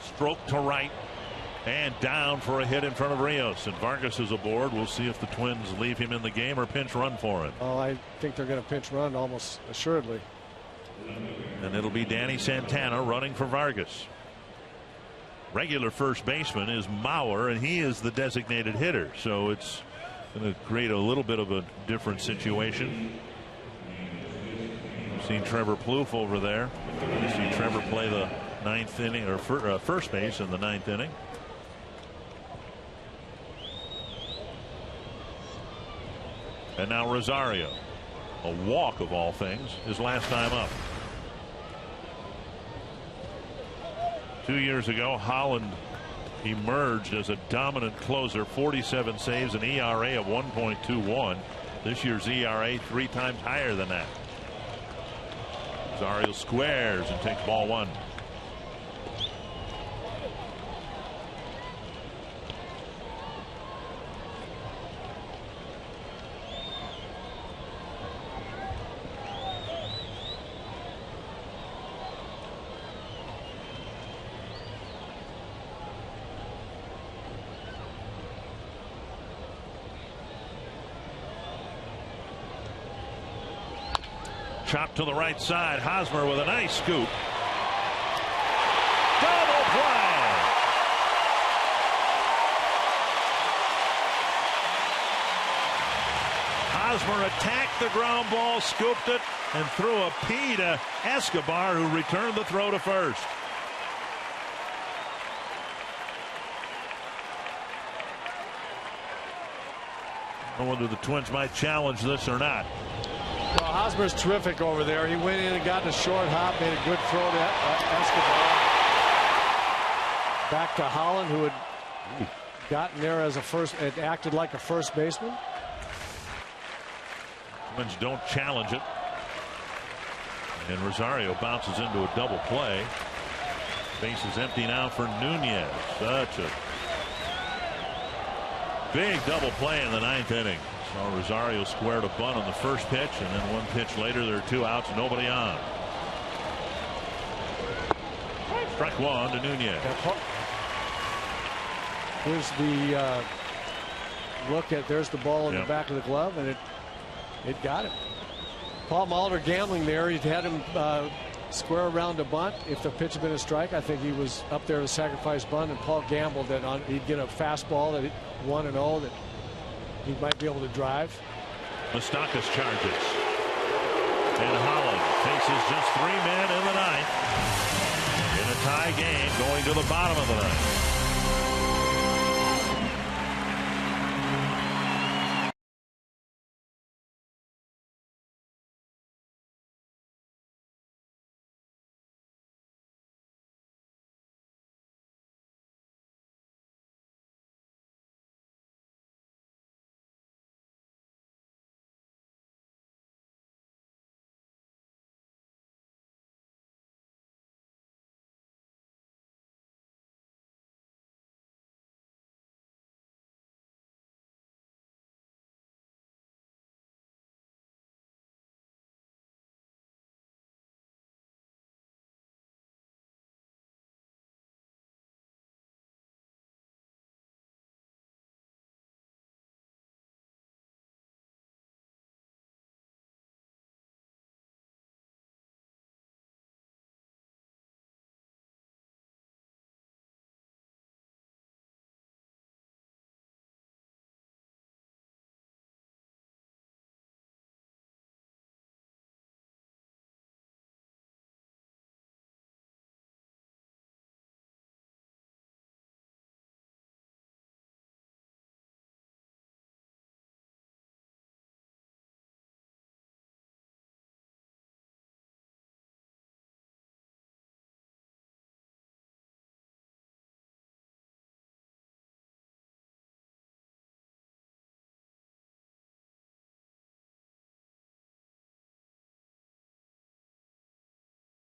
Speaker 5: Stroke to right and down for a hit in front of Rios, and Vargas is aboard. We'll see if the Twins leave him in the game or pinch run for him.
Speaker 1: Oh, I think they're going to pinch run almost assuredly.
Speaker 5: And it'll be Danny Santana running for Vargas. Regular first baseman is Mauer, and he is the designated hitter, so it's going to create a little bit of a different situation. We've seen Trevor Plouffe over there. We've seen Trevor play the 9th inning, or first base in the 9th inning. And now Rosario, a walk of all things, his last time up. 2 years ago, Holland emerged as a dominant closer, 47 saves, an ERA of 1.21. This year's ERA 3 times higher than that. Rosario squares and takes ball 1. Chop to the right side. Hosmer with a nice scoop. Double play. Hosmer attacked the ground ball, scooped it, and threw a P to Escobar, who returned the throw to first. I don't know whether the Twins might challenge this or not.
Speaker 1: Well, Hosmer's terrific over there. He went in and got a short hop, made a good throw to Escobar. Back to Holland, who had gotten there as a first, had acted like a first baseman.
Speaker 5: Twins don't challenge it. And Rosario bounces into a double play. Base is empty now for Nunez. Such a big double play in the 9th inning. So Rosario squared a bunt on the first pitch, and then 1 pitch later there are 2 outs, nobody on. Strike 1 to Nunez.
Speaker 1: Here's the look at, there's the ball in the back of the glove, and it got him. Paul Molitor gambling there. He'd had him square around a bunt. If the pitch had been a strike, I think he was up there to sacrifice bunt, and Paul gambled that he'd get a fastball that 1-0 that he might be able to drive.
Speaker 5: Moustakas charges. And Holland faces just 3 men in the 9th. In a tie game going to the bottom of the 9th.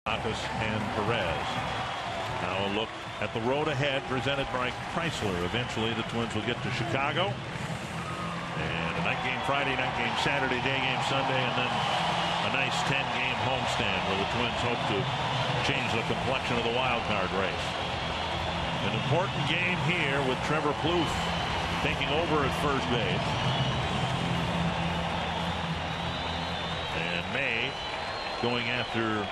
Speaker 5: Moustakas and Perez. Now a look at the road ahead presented by Chrysler. Eventually the Twins will get to Chicago. And a night game Friday, night game Saturday, day game Sunday, and then a nice 10-game homestand where the Twins hope to change the complexion of the wild card race. An important game here with Trevor Plouffe taking over at first base. And May going after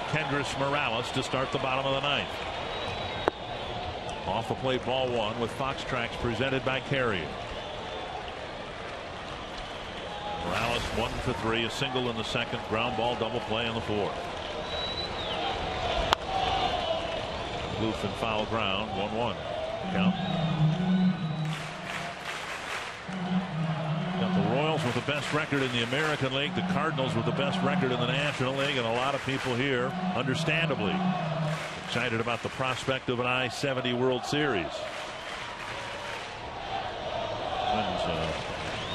Speaker 5: Kendrys Morales to start the bottom of the ninth. Off the plate, ball one with Fox Tracks presented by Carrier. Morales 1 for 3, a single in the second, ground ball double play in the fourth. Plouffe and foul ground, 1-1 count. Got the Royals with the best record in the American League, the Cardinals with the best record in the National League, and a lot of people here, understandably, excited about the prospect of an I-70 World Series.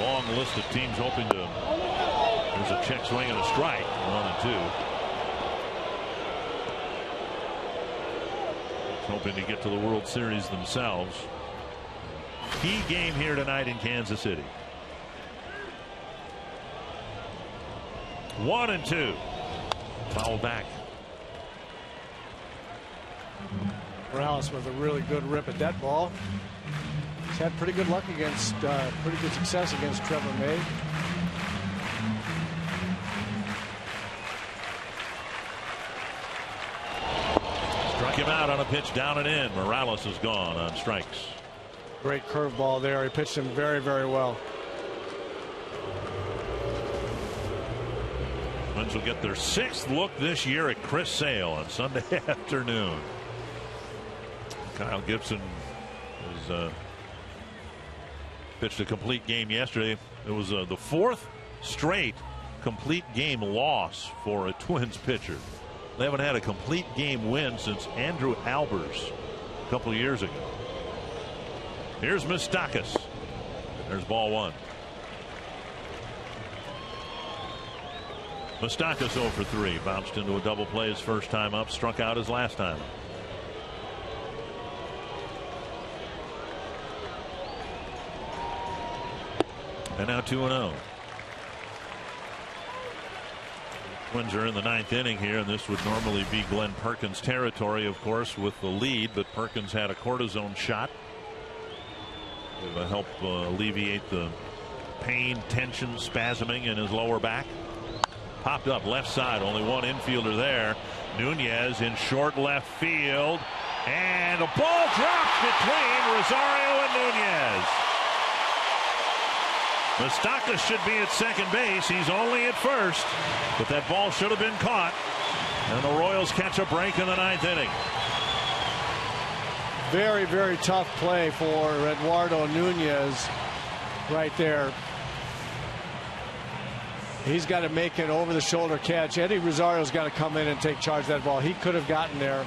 Speaker 5: Long list of teams hoping to. There's a check swing and a strike. 1-2. Hoping to get to the World Series themselves. Key game here tonight in Kansas City. 1-2. Foul back.
Speaker 1: Morales with a really good rip at that ball. He's had pretty good luck against, pretty good success against Trevor May.
Speaker 5: Struck him out on a pitch down and in. Morales is gone on strikes.
Speaker 1: Great curveball there. He pitched him very, very well.
Speaker 5: Twins will get their 6th look this year at Chris Sale on Sunday afternoon. Kyle Gibson has pitched a complete game yesterday. It was the 4th straight complete game loss for a Twins pitcher. They haven't had a complete game win since Andrew Albers a couple of years ago. Here's Moustakas. There's ball one. Moustakas 0 for 3. Bounced into a double play his first time up. Struck out his last time up. And now 2-0. Twins are in the 9th inning here, and this would normally be Glenn Perkins' territory, of course, with the lead. But Perkins had a cortisone shot to help alleviate the pain, tension, spasming in his lower back. Popped up left side, only one infielder there. Nunez in short left field, and a ball dropped between Rosario and Nunez. Moustakas should be at second base. He's only at first, but that ball should have been caught, and the Royals catch a break in the 9th inning.
Speaker 1: Very, very tough play for Eduardo Nunez right there. He's got to make an over-the-shoulder catch. Eddie Rosario's got to come in and take charge of that ball. He could have gotten there,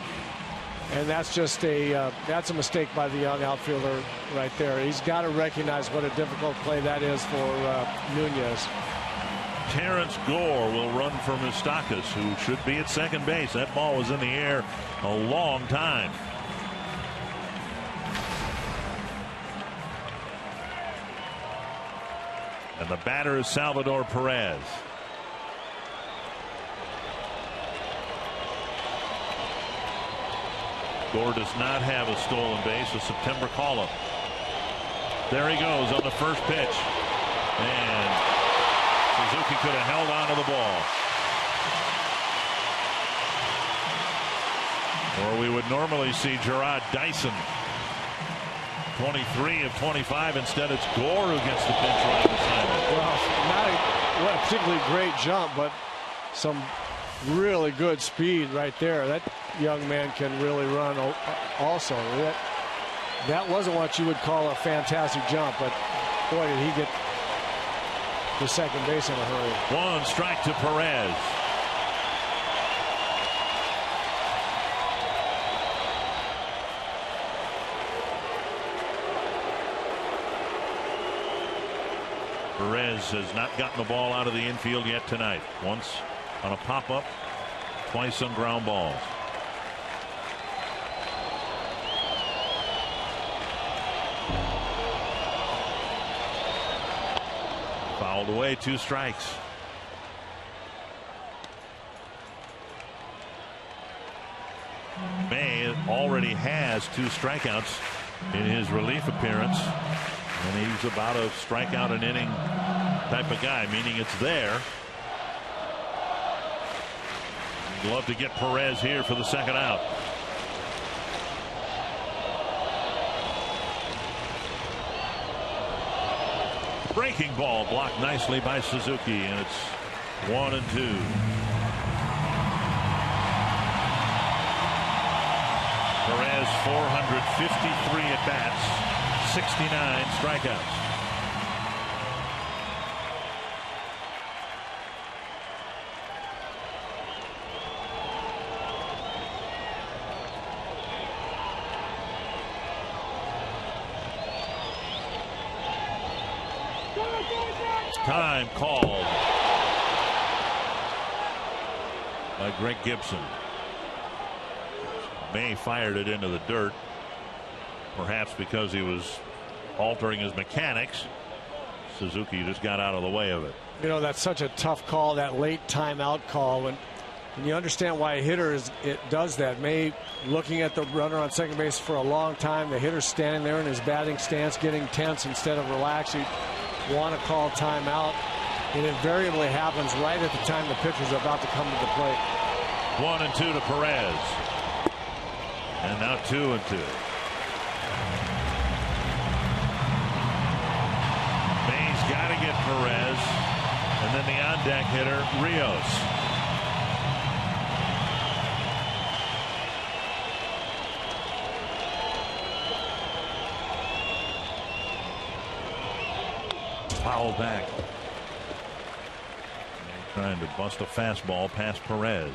Speaker 1: and that's just a mistake by the young outfielder right there. He's got to recognize what a difficult play that is for Nunez.
Speaker 5: Terrence Gore will run for Moustakas, who should be at second base. That ball was in the air a long time. And the batter is Salvador Perez. Gore does not have a stolen base, a September call-up. There he goes on the first pitch. And Suzuki could have held on to the ball. Or we would normally see Gerard Dyson. 23 of 25. Instead, it's Gore who gets the pinch running assignment.
Speaker 1: Well, not a particularly great jump, but some really good speed right there. That young man can really run also. That wasn't what you would call a fantastic jump, but boy, did he get to second base in a hurry.
Speaker 5: 1 strike to Perez. Perez has not gotten the ball out of the infield yet tonight. Once on a pop-up twice on ground balls. Fouled away, 2 strikes. May already has 2 strikeouts in his relief appearance, and he's about a strikeout an inning type of guy, meaning it's there. You'd love to get Perez here for the second out. Breaking ball blocked nicely by Suzuki, and it's 1-2. Perez 453 at bats, 69 strikeouts. Time called by Greg Gibson. May fired it into the dirt, perhaps because he was altering his mechanics. Suzuki just got out of the way of it.
Speaker 1: You know, that's such a tough call, that late timeout call. When you understand why a hitter does that. May looking at the runner on second base for a long time. The hitter's standing there in his batting stance, getting tense instead of relaxed. You want to call timeout. It invariably happens right at the time the pitcher's about to come to the plate.
Speaker 5: 1-2 to Perez. And now 2-2. May's got to get Perez. And then the on-deck hitter, Rios. Foul back. Trying to bust a fastball past Perez.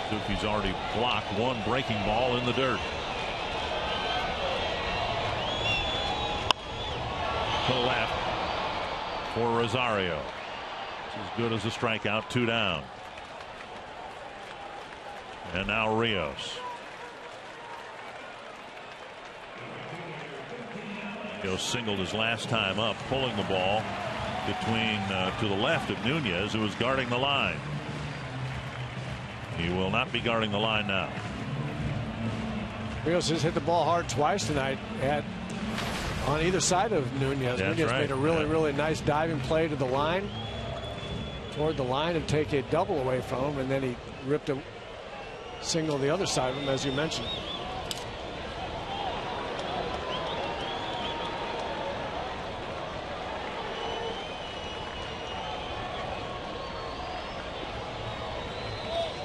Speaker 5: Suzuki's already blocked 1 breaking ball in the dirt. To the left for Rosario. It's as good as a strikeout, 2 down. And now Rios. Rios singled his last time up, pulling the ball between to the left of Nunez, who was guarding the line. He will not be guarding the line now.
Speaker 1: Rios has hit the ball hard twice tonight on either side of Nunez.
Speaker 5: That's
Speaker 1: Nunez
Speaker 5: right.
Speaker 1: made a really nice diving play to the line, toward the line, and take a double away from him, and then he ripped a single the other side of him, as you mentioned.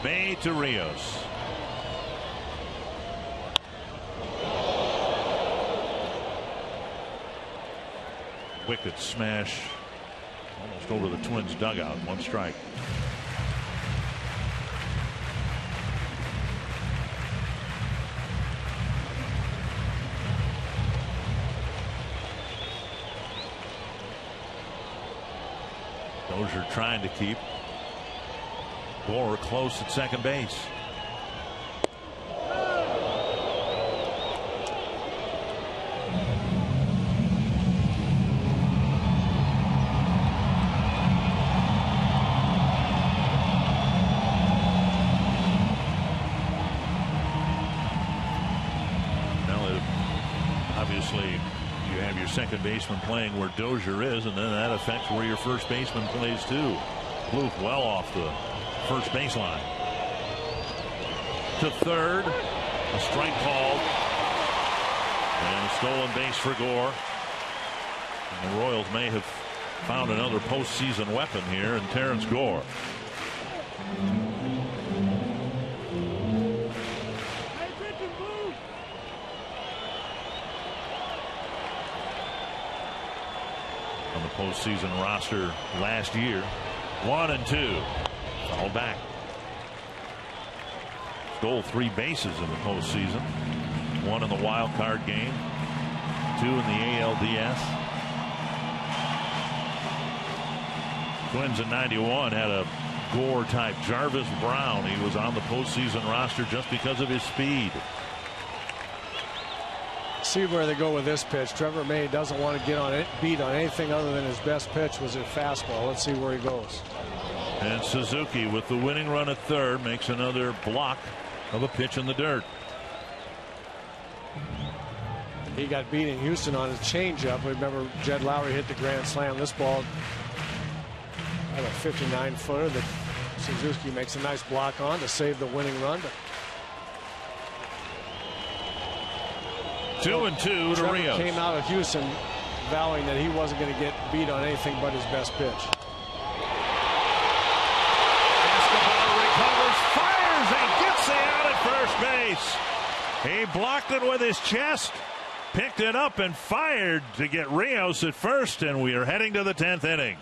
Speaker 5: May to Rios. Wicked smash almost over the Twins dugout. 1 strike. Dozier trying to keep Gore close at second base. Obviously, you have your second baseman playing where Dozier is, and then that affects where your first baseman plays too. Blue well off the first baseline. To third, a strike called, and a stolen base for Gore. And the Royals may have found another postseason weapon here in Terrence Gore. On the postseason roster last year. 1-2. All back. Stole 3 bases in the postseason. 1 in the wild card game. 2 in the ALDS. Twins in '91 had a Gore type Jarvis Brown. He was on the postseason roster just because of his speed.
Speaker 1: See where they go with this pitch. Trevor May doesn't want to get on it, beat on anything other than his best pitch was his fastball. Let's see where he goes.
Speaker 5: And Suzuki with the winning run at third makes another block of a pitch in the dirt.
Speaker 1: He got beat in Houston on his changeup. Remember, Jed Lowry hit the grand slam. This ball had a 59-footer that Suzuki makes a nice block on to save the winning run. But
Speaker 5: 2-2 to Rios.
Speaker 1: Came out of Houston vowing that he wasn't going to get beat on anything but his best pitch.
Speaker 5: Escobar recovers, fires, and gets the out at first base. He blocked it with his chest, picked it up, and fired to get Rios at first, and we are heading to the 10th inning.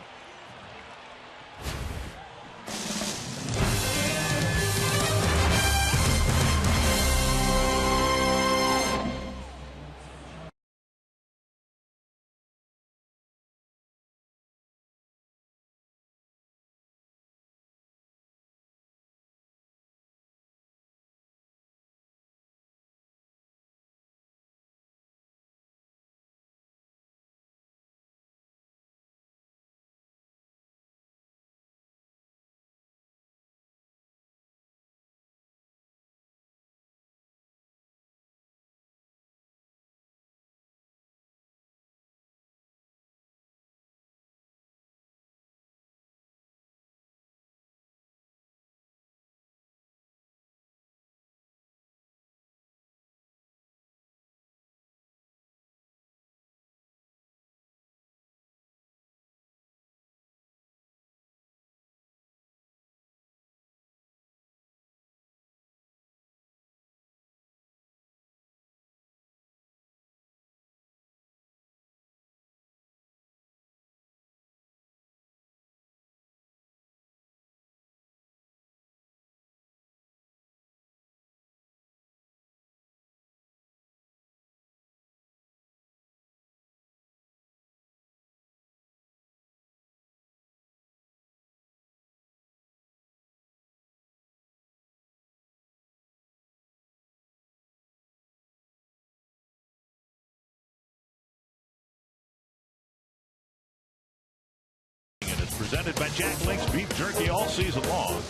Speaker 5: Presented by Jack Link's Beef Jerky all season long.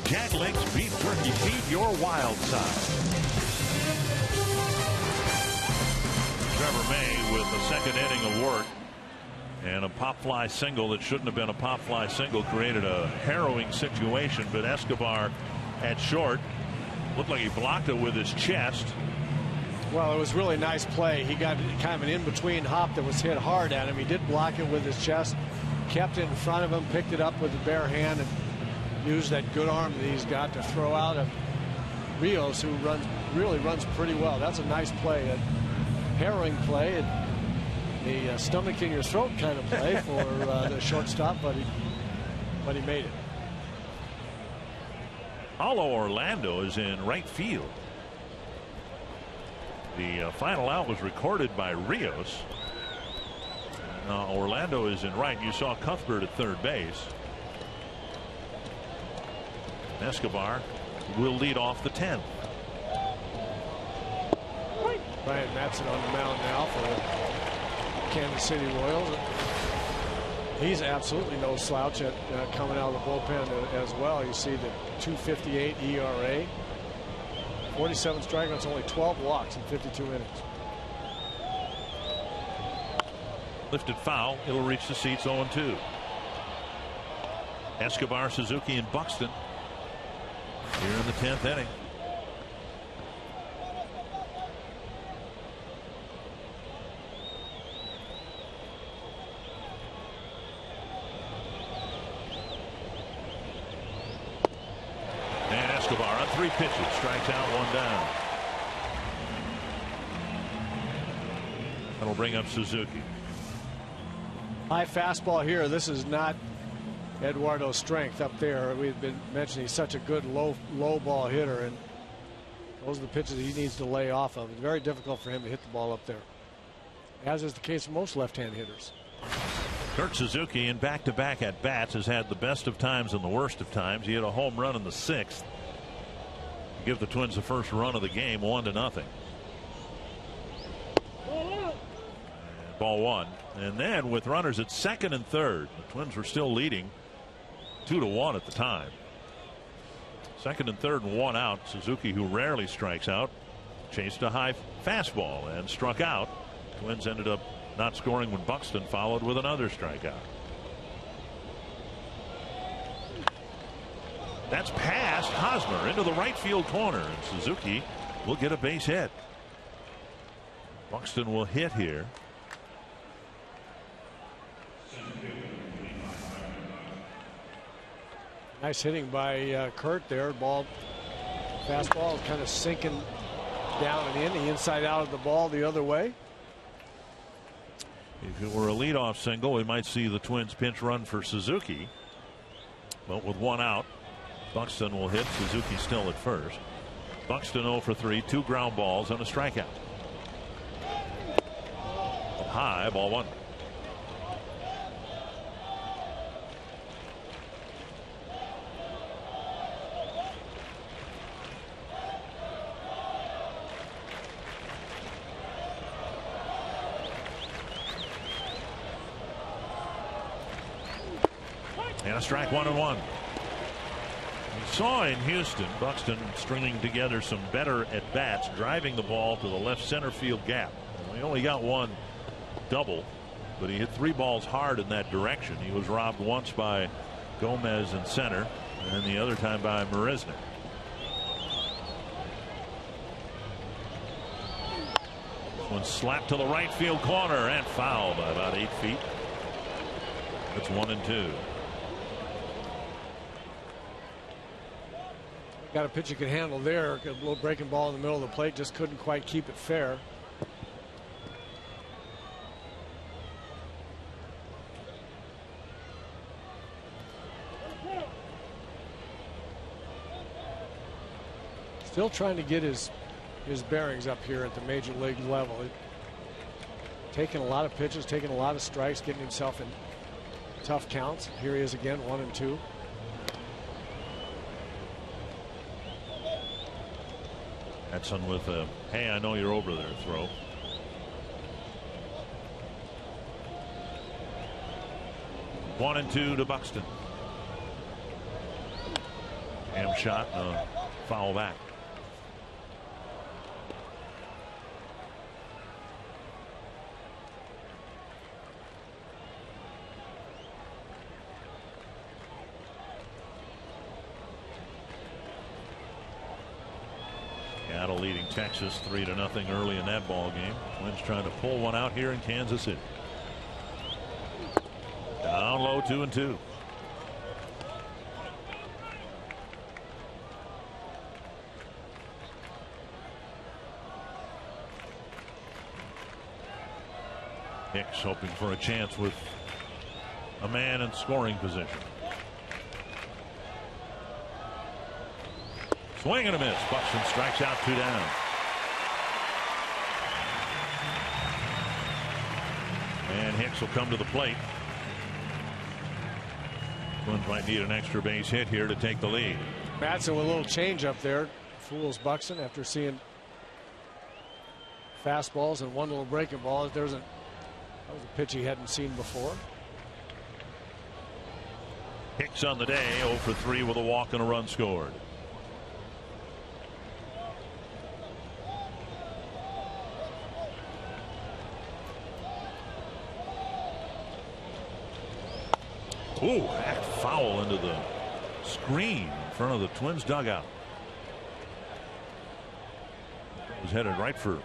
Speaker 5: Jack Link's Beef Jerky, feed your wild side. Trevor May with a second inning of work. And a pop fly single that shouldn't have been a pop fly single created a harrowing situation. But Escobar at short looked like he blocked it with his chest.
Speaker 1: Well, it was really nice play. He got kind of an in-between hop that was hit hard at him. He did block it with his chest. Kept it in front of him, picked it up with the bare hand, and used that good arm that he's got to throw out of Rios, who really runs pretty well. That's a nice play, a harrowing play, and the stomach in your throat kind of play for the shortstop, but he made it.
Speaker 5: Paulo Orlando is in right field. The final out was recorded by Rios. Orlando is in right. You saw Cuthbert at third base. Escobar will lead off the 10th.
Speaker 1: Brian Matson on the mound now for the Kansas City Royals. He's absolutely no slouch at coming out of the bullpen as well. You see the 2.58 ERA, 47 strikeouts, only 12 walks in 52 innings.
Speaker 5: Lifted foul. It'll reach the seats 0-2. Escobar, Suzuki, and Buxton here in the 10th inning. And Escobar on 3 pitches, strikes out, 1 down. That'll bring up Suzuki.
Speaker 1: High fastball here. This is not Eduardo's strength up there. We've been mentioning he's such a good low ball hitter, and Those are the pitches he needs to lay off of. It's very difficult for him to hit the ball up there, as is the case of most left-hand hitters.
Speaker 5: Kurt Suzuki in back-to-back at bats has had the best of times and the worst of times. He had a home run in the 6th to give the Twins the first run of the game, 1-0. Ball 1. And then with runners at second and third, the Twins were still leading 2-1 at the time. Second and third and 1 out. Suzuki, who rarely strikes out, chased a high fastball and struck out. Twins ended up not scoring when Buxton followed with another strikeout. That's past Hosmer into the right field corner, and Suzuki will get a base hit. Buxton will hit here.
Speaker 1: Nice hitting by Kurt there. Fastball kind of sinking down and in. The inside out of the ball the other way.
Speaker 5: If it were a leadoff single, we might see the Twins pinch run for Suzuki. But with 1 out, Buxton will hit. Suzuki still at first. Buxton 0 for 3, 2 ground balls and a strikeout. High, ball 1. And a strike, 1-1. We saw in Houston Buxton stringing together some better at bats, driving the ball to the left center field gap. We only got 1 double, but he hit 3 balls hard in that direction. He was robbed once by Gomez in center, and the other time by Marisnik. One slapped to the right field corner and fouled by about 8 feet. It's 1-2.
Speaker 1: Got a pitch you can handle there. A little breaking ball in the middle of the plate, just couldn't quite keep it fair. Still trying to get his bearings up here at the major league level. Taking a lot of pitches, taking a lot of strikes, getting himself in tough counts. Here he is again, 1-2.
Speaker 5: Edson with a "Hey, I know you're over there" throw. One and 2 to Buxton. Ham shot, foul back. Seattle leading Texas 3-0 early in that ball game. Twins trying to pull one out here in Kansas City. Down low, 2-2. Hicks hoping for a chance with a man in scoring position. Swing and a miss. Buxton strikes out, 2 down. And Hicks will come to the plate. Twins might need an extra base hit here to take the lead.
Speaker 1: Madsen with a little change up there. Fools Buxton after seeing fastballs and one little breaking ball. That was a pitch he hadn't seen before.
Speaker 5: Hicks on the day, 0 for 3 with a walk and a run scored. Ooh, hacked foul into the screen in front of the Twins dugout. It was headed right for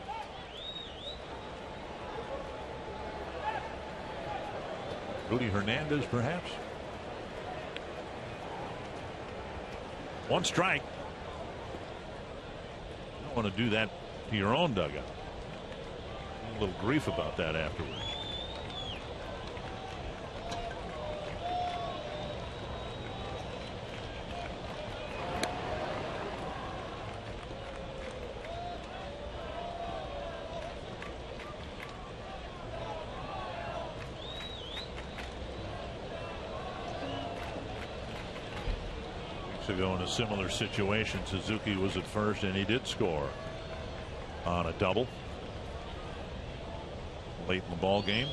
Speaker 5: Rudy Hernandez, perhaps. 1 strike. You don't want to do that to your own dugout. A little grief about that afterwards. weeks ago in a similar situation. Suzuki was at first and he did score on a double late in the ball game.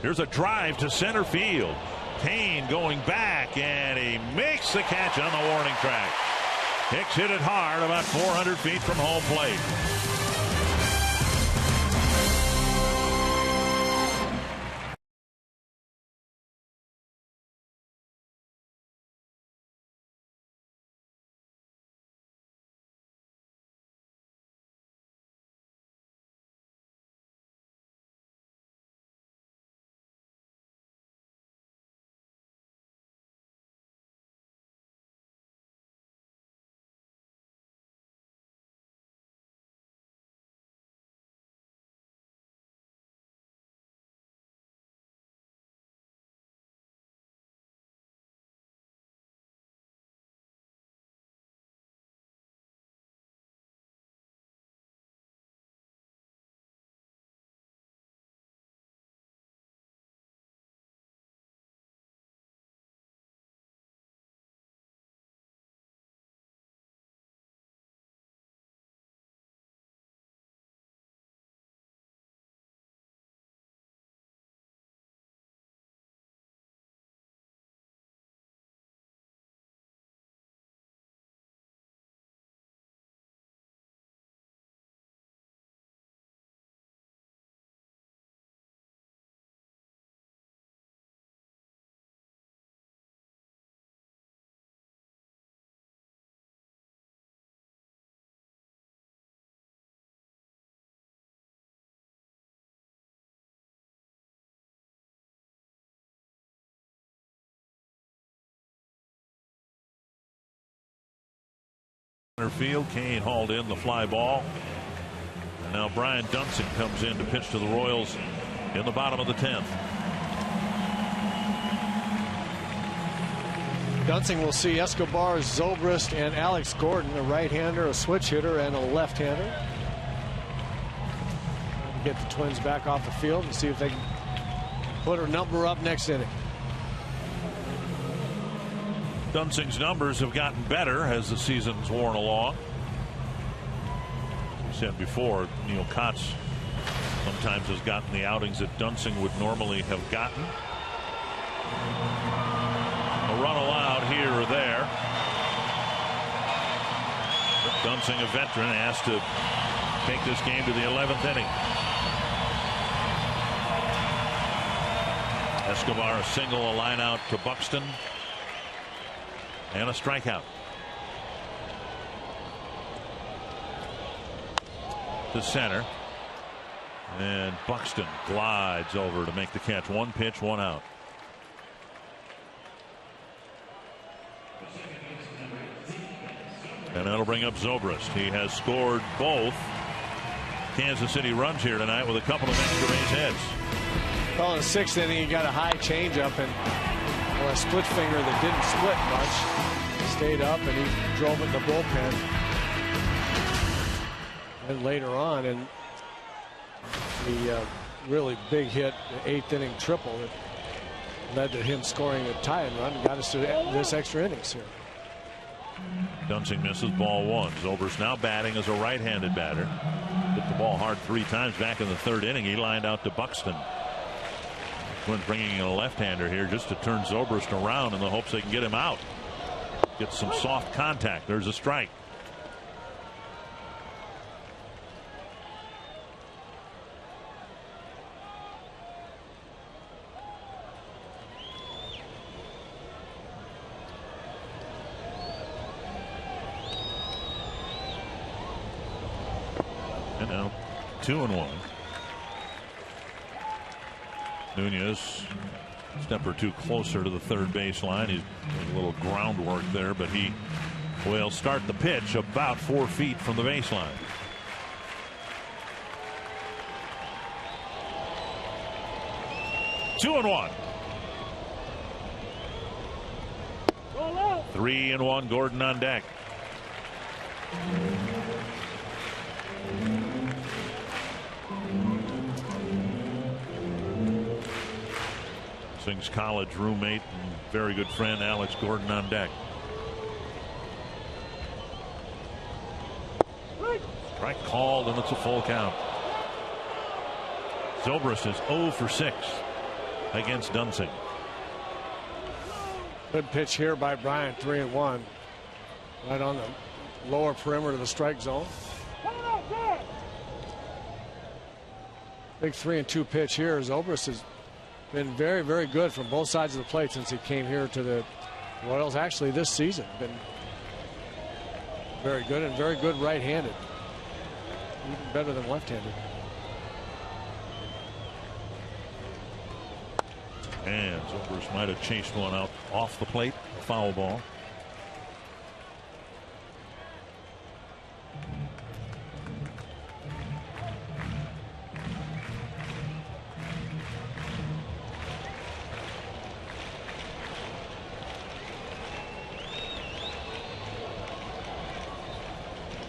Speaker 5: Here's a drive to center field. Kane going back and he makes the catch on the warning track. Hicks hit it hard about 400 feet from home plate. Field. Kane hauled in the fly ball. And now Brian Dunsing comes in to pitch to the Royals in the bottom of the 10th.
Speaker 1: Dunsing will see Escobar, Zobrist, and Alex Gordon, a right-hander, a switch hitter, and a left-hander. Get the Twins back off the field and see if they can put a number up next inning.
Speaker 5: Dunsing's numbers have gotten better as the season's worn along. As we said before, Neil Kotz sometimes has gotten the outings that Dunsing would normally have gotten. A run allowed here or there. But Dunsing, a veteran, asked to take this game to the 11th inning. Escobar a single, a line out to Buxton. And a strikeout. To center. And Buxton glides over to make the catch. One pitch, one out. And that'll bring up Zobrist. He has scored both Kansas City runs here tonight with a couple of extra base hits.
Speaker 1: Well, in the 6th inning, he got a high changeup and a split finger that didn't split much. Stayed up and he drove it in the bullpen. And later on, and the really big hit, the 8th inning triple that led to him scoring a tying run and got us to this extra innings here.
Speaker 5: Dunsing misses, ball 1. Zobrist now batting as a right-handed batter. Hit the ball hard 3 times back in the 3rd inning. He lined out to Buxton. Twins bringing in a left-hander here just to turn Zobrist around in the hopes they can get him out. Get some soft contact. There's a strike. And now 2-1. Nunez a step or two closer to the third base line. He's doing a little groundwork there, but he will start the pitch about 4 feet from the baseline. Two and one. 3-1. Gordon on deck. Sings college roommate and very good friend Alex Gordon on deck. Strike called, and it's a full count. Zobrist is 0 for 6 against Dunsing.
Speaker 1: Good pitch here by Bryant, 3-1. Right on the lower perimeter of the strike zone. Big 3-2 pitch here. Zobrist has been very, very good from both sides of the plate since he came here to the Royals. Actually, this season, been very good and very good right-handed. Even better than left-handed.
Speaker 5: And Zobrist might have chased one out off the plate, a foul ball.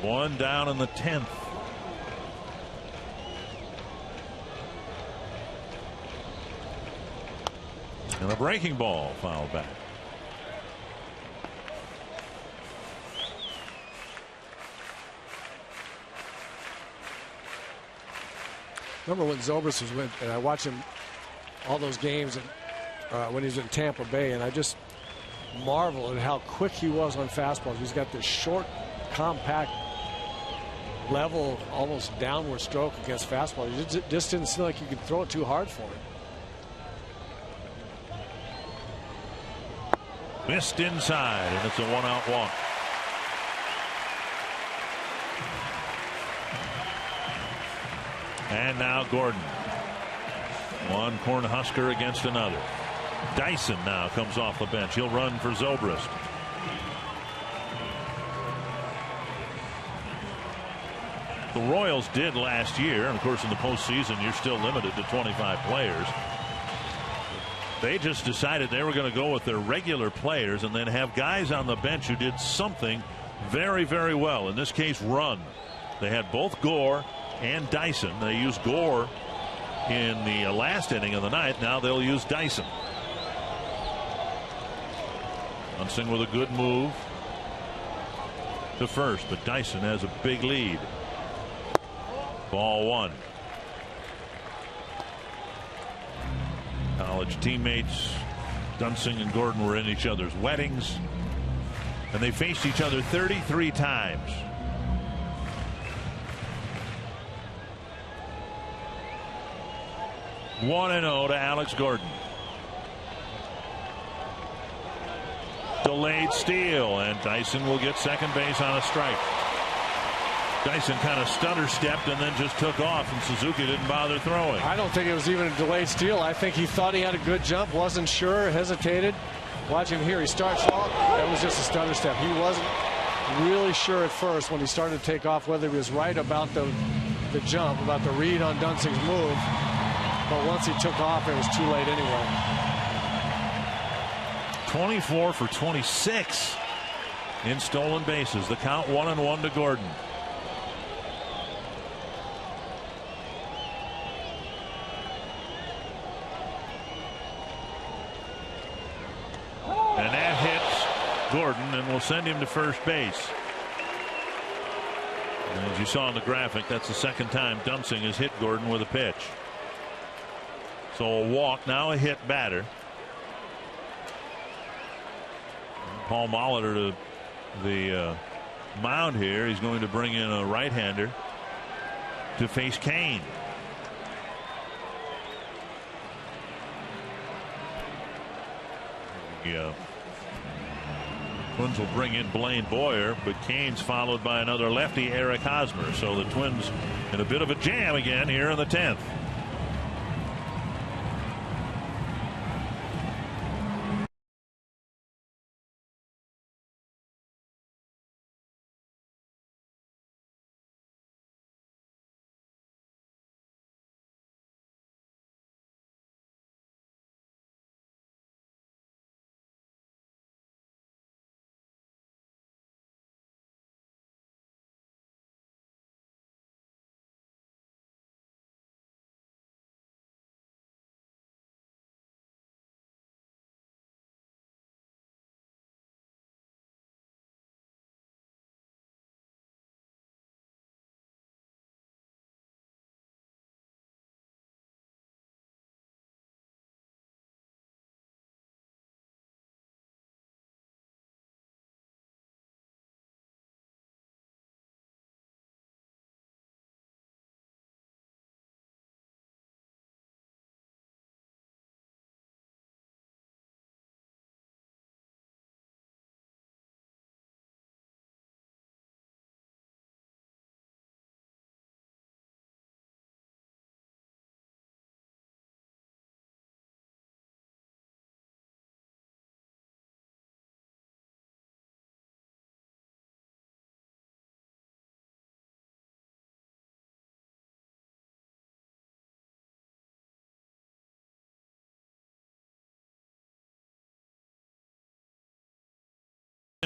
Speaker 5: One down in the 10th. And a breaking ball fouled back.
Speaker 1: Remember when Zobrist was with, and I watched him all those games and, when he was in Tampa Bay, and I just marvel at how quick he was on fastballs. He's got this short, compact, level, almost downward stroke against fastball. It just didn't seem like you could throw it too hard for him.
Speaker 5: Missed inside, and it's a 1-out walk. And now Gordon. One Cornhusker against another. Dyson now comes off the bench. He'll run for Zobrist. The Royals did last year, and of course in the postseason you're still limited to 25 players. They just decided they were going to go with their regular players and then have guys on the bench who did something very, very well. In this case, run. They had both Gore and Dyson. They used Gore in the last inning of the ninth. Now they'll use Dyson. Dunsing with a good move to first, but Dyson has a big lead. Ball one. College teammates Dunsing and Gordon were in each other's weddings, and they faced each other 33 times. One and 0 to Alex Gordon. Delayed steal, and Dyson will get second base on a strike. Dyson kind of stutter stepped and then just took off, and Suzuki didn't bother throwing.
Speaker 1: I don't think it was even a delayed steal. I think he thought he had a good jump, wasn't sure, hesitated. Watch him here. He starts off. That was just a stutter step. He wasn't really sure at first when he started to take off whether he was right about the jump, about the read on Dunsing's move. But once he took off, it was too late anyway.
Speaker 5: 24 for 26 in stolen bases. The count 1-1 to Gordon. And that hits Gordon and will send him to first base. And as you saw in the graphic, that's the second time Dunsing has hit Gordon with a pitch. So a walk, now a hit batter. Paul Molitor to the mound here. He's going to bring in a right-hander to face Kane. Yeah. Twins will bring in Blaine Boyer, but Kane's followed by another lefty, Eric Hosmer. So the Twins in a bit of a jam again here in the 10th.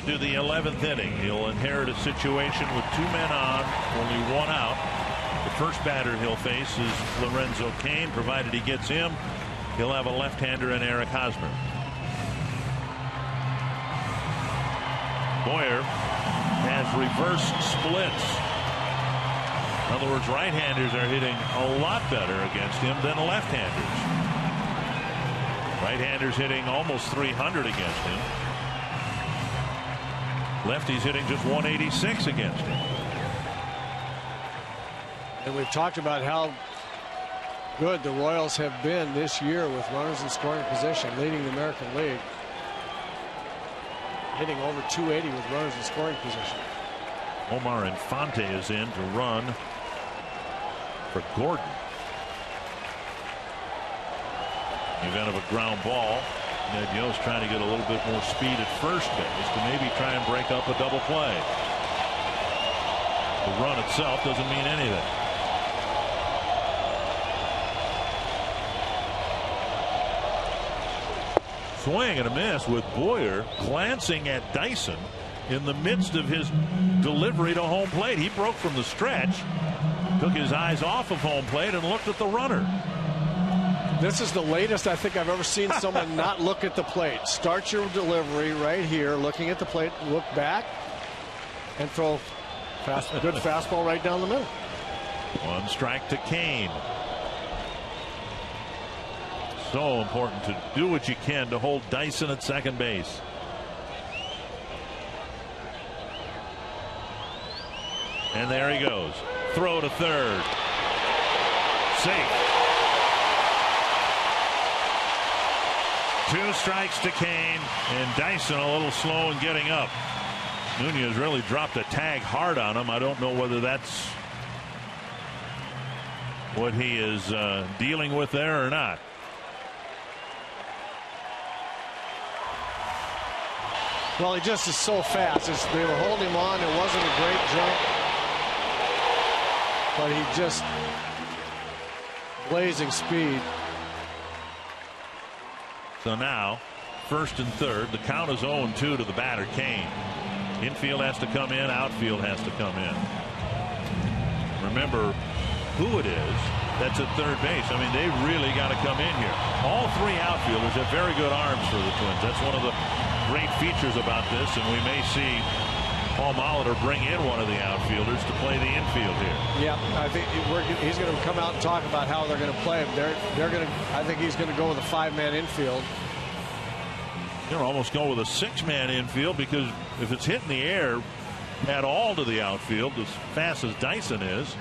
Speaker 5: into the 11th inning. He'll inherit a situation with 2 men on, only 1 out. The first batter he'll face is Lorenzo Cain. Provided he gets him, he'll have a left-hander in Eric Hosmer. Boyer has reverse splits. In other words, right-handers are hitting a lot better against him than left-handers. Right-handers hitting almost 300 against him. Lefties hitting just 186 against him.
Speaker 1: And we've talked about how good the Royals have been this year with runners in scoring position, leading the American League. Hitting over 280 with runners in scoring position.
Speaker 5: Omar Infante is in to run for Gordon. Event of a ground ball. Ned Yost trying to get a little bit more speed at first base to maybe try and break up a double play. The run itself doesn't mean anything. Swing and a miss with Boyer glancing at Dyson in the midst of his delivery to home plate. He broke from the stretch, took his eyes off of home plate and looked at the runner.
Speaker 1: This is the latest I think I've ever seen someone not look at the plate. Start your delivery right here, looking at the plate, look back, and throw good fastball right down the middle.
Speaker 5: 1 strike to Cain. So important to do what you can to hold Dyson at second base. And there he goes. Throw to third. Safe. 2 strikes to Cain, and Dyson a little slow in getting up. Nunez really dropped a tag hard on him. I don't know whether that's what he is dealing with there or not.
Speaker 1: Well, he just is so fast. They were holding him on. It wasn't a great jump, but he just blazing speed.
Speaker 5: So now, first and third, the count is 0-2 to the batter, Cain. Infield has to come in, outfield has to come in. Remember who it is that's at third base. I mean, they really got to come in here. All 3 outfielders have very good arms for the Twins. That's one of the great features about this, and we may see Paul Molitor bring in one of the outfielders to play the infield here.
Speaker 1: Yeah, I think he's going to come out and talk about how they're going to play him. They're going to. I think he's going to go with a 5-man infield.
Speaker 5: You'll almost go with a 6-man infield, because if it's hitting the air at all to the outfield as fast as Dyson is,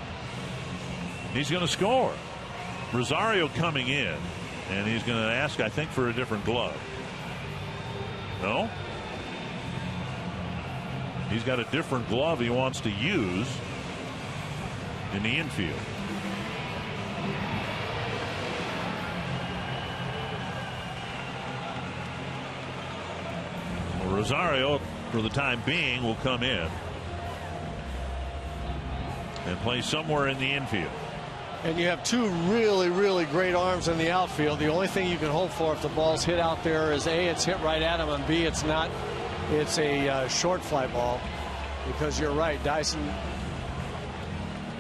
Speaker 5: he's going to score. Rosario coming in, and he's going to ask, I think, for a different glove. No? He's got a different glove he wants to use in the infield. Well, Rosario, for the time being, will come in and play somewhere in the infield.
Speaker 1: And you have 2 really, really great arms in the outfield. The only thing you can hope for if the ball's hit out there is A, it's hit right at him, and B, it's not. It's a short fly ball, because you're right. Dyson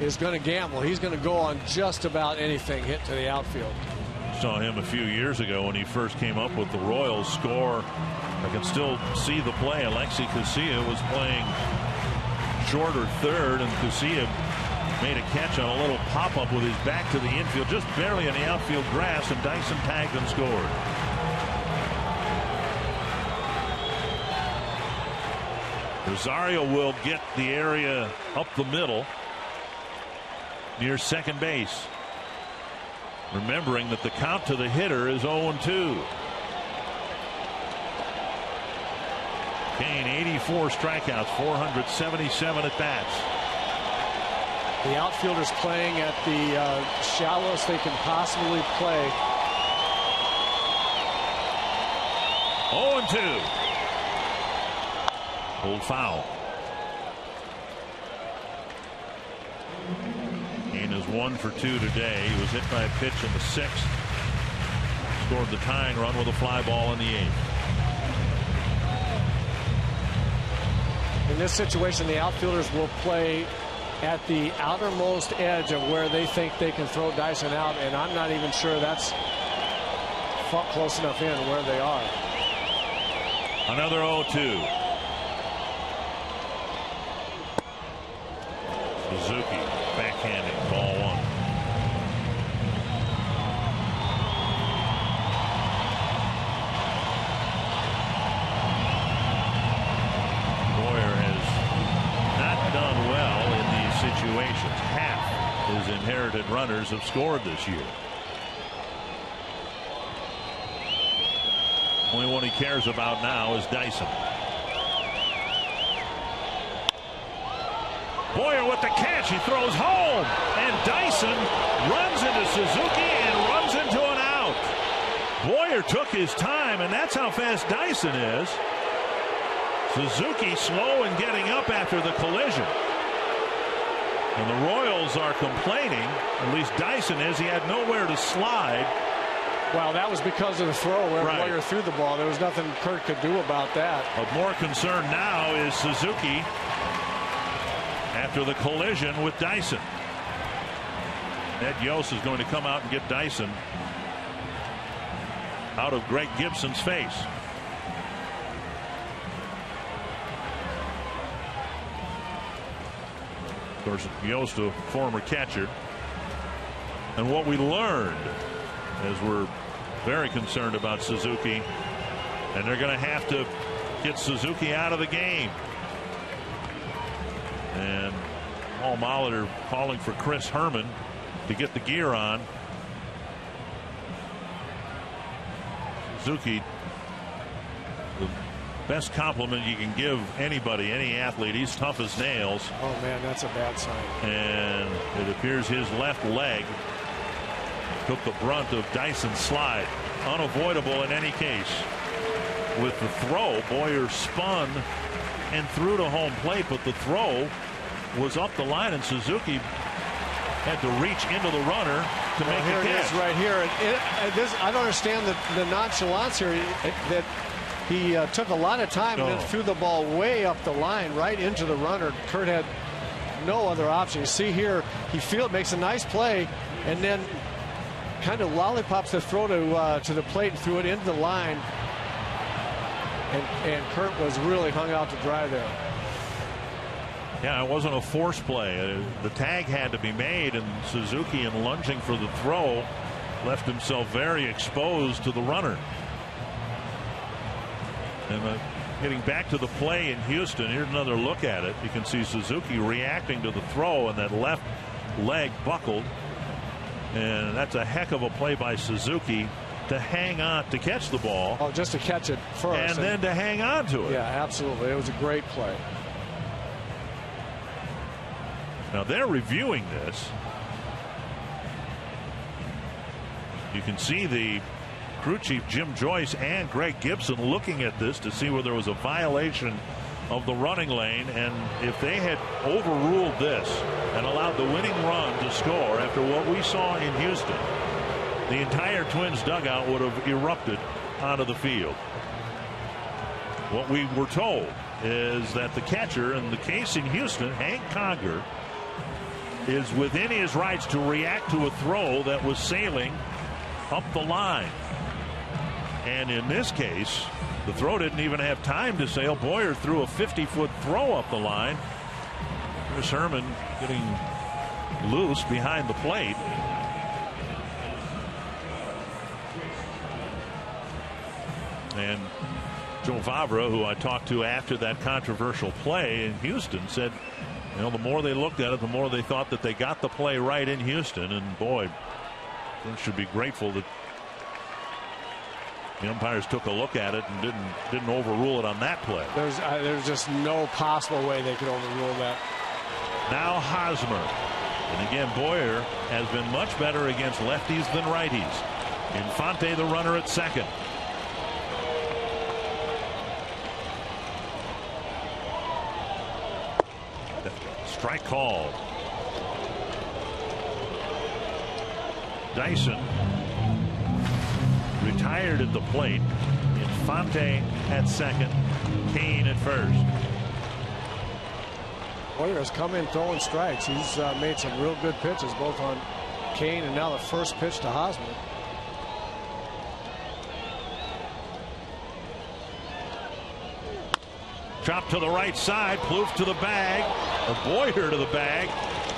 Speaker 1: is going to gamble. He's going to go on just about anything hit to the outfield.
Speaker 5: Saw him a few years ago when he first came up with the Royals. Score. I can still see the play. Alexi Casilla was playing short or third, and Casilla made a catch on a little pop-up with his back to the infield, just barely in the outfield grass, and Dyson tagged and scored. Rosario will get the area up the middle near second base, remembering that the count to the hitter is 0-2. Cain, 84 strikeouts, 477 at bats.
Speaker 1: The outfielders playing at the shallowest they can possibly play.
Speaker 5: 0-2. Old foul. Cain is 1 for 2 today. He was hit by a pitch in the 6th. Scored the tying run with a fly ball in the 8th.
Speaker 1: In this situation, the outfielders will play at the outermost edge of where they think they can throw Dyson out, and I'm not even sure that's close enough in where they are.
Speaker 5: Another 0-2. Suzuki backhanding, ball 1. Boyer has not done well in these situations. Half his inherited runners have scored this year. Only one he cares about now is Dyson. Boyer with the catch. He throws home. And Dyson runs into Suzuki and runs into an out. Boyer took his time, and that's how fast Dyson is. Suzuki slow in getting up after the collision. And the Royals are complaining, at least Dyson is. He had nowhere to slide.
Speaker 1: Well, that was because of the throw where Boyer threw the ball. There was nothing Kurt could do about that.
Speaker 5: But more concerned now is Suzuki after the collision with Dyson. Ned Yost is going to come out and get Dyson out of Greg Gibson's face. Of course, Yost, a former catcher. And what we learned, as we're very concerned about Suzuki, and they're going to have to get Suzuki out of the game. And Paul Molitor calling for Chris Herman to get the gear on. Suzuki, the best compliment you can give anybody, any athlete. He's tough as nails.
Speaker 1: Oh man, that's a bad sign.
Speaker 5: And it appears his left leg took the brunt of Dyson's slide. Unavoidable in any case. With the throw, Boyer spun and threw to home plate, but the throw was up the line, and Suzuki had to reach into the runner to make the catch.
Speaker 1: Here it is right here. I don't understand the nonchalance here. That he took a lot of time and then threw the ball way up the line, right into the runner. Kurt had no other option. You see here, he makes a nice play, and then kind of lollipops the throw to the plate and threw it into the line. And Kurt was really hung out to dry there.
Speaker 5: Yeah, it wasn't a force play. The tag had to be made, and Suzuki, in lunging for the throw, left himself very exposed to the runner. And getting back to the play in Houston, here's another look at it. You can see Suzuki reacting to the throw, and that left leg buckled. And that's a heck of a play by Suzuki to hang on, to catch the ball.
Speaker 1: Oh, just to catch it first.
Speaker 5: And then to hang on to it.
Speaker 1: Yeah, absolutely. It was a great play.
Speaker 5: Now they're reviewing this. You can see the crew chief Jim Joyce and Greg Gibson looking at this to see whether there was a violation of the running lane, and if they had overruled this and allowed the winning run to score after what we saw in Houston, the entire Twins dugout would have erupted onto the field. What we were told is that the catcher in the case in Houston, Hank Conger, is within his rights to react to a throw that was sailing up the line. And in this case, the throw didn't even have time to sail. Boyer threw a 50-foot throw up the line. Chris Herman getting loose behind the plate. And Joe Favre, who I talked to after that controversial play in Houston, said, you know, the more they looked at it, the more they thought that they got the play right in Houston. And boy, they should be grateful that the umpires took a look at it and didn't overrule it on that play.
Speaker 1: There's just no possible way they could overrule that.
Speaker 5: Now Hosmer. And again, Boyer has been much better against lefties than righties. Infante, the runner, at second. Strike called. Dyson retired at the plate. Infante at second. Kane at first.
Speaker 1: Boyer has come in throwing strikes. He's made some real good pitches, both on Kane and now the first pitch to Hosmer.
Speaker 5: Chop to the right side. Plouffe to the bag. Or Boyer to the bag,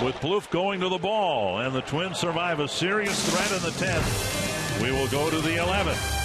Speaker 5: with Plouffe going to the ball. And the Twins survive a serious threat in the 10th. We will go to the 11th.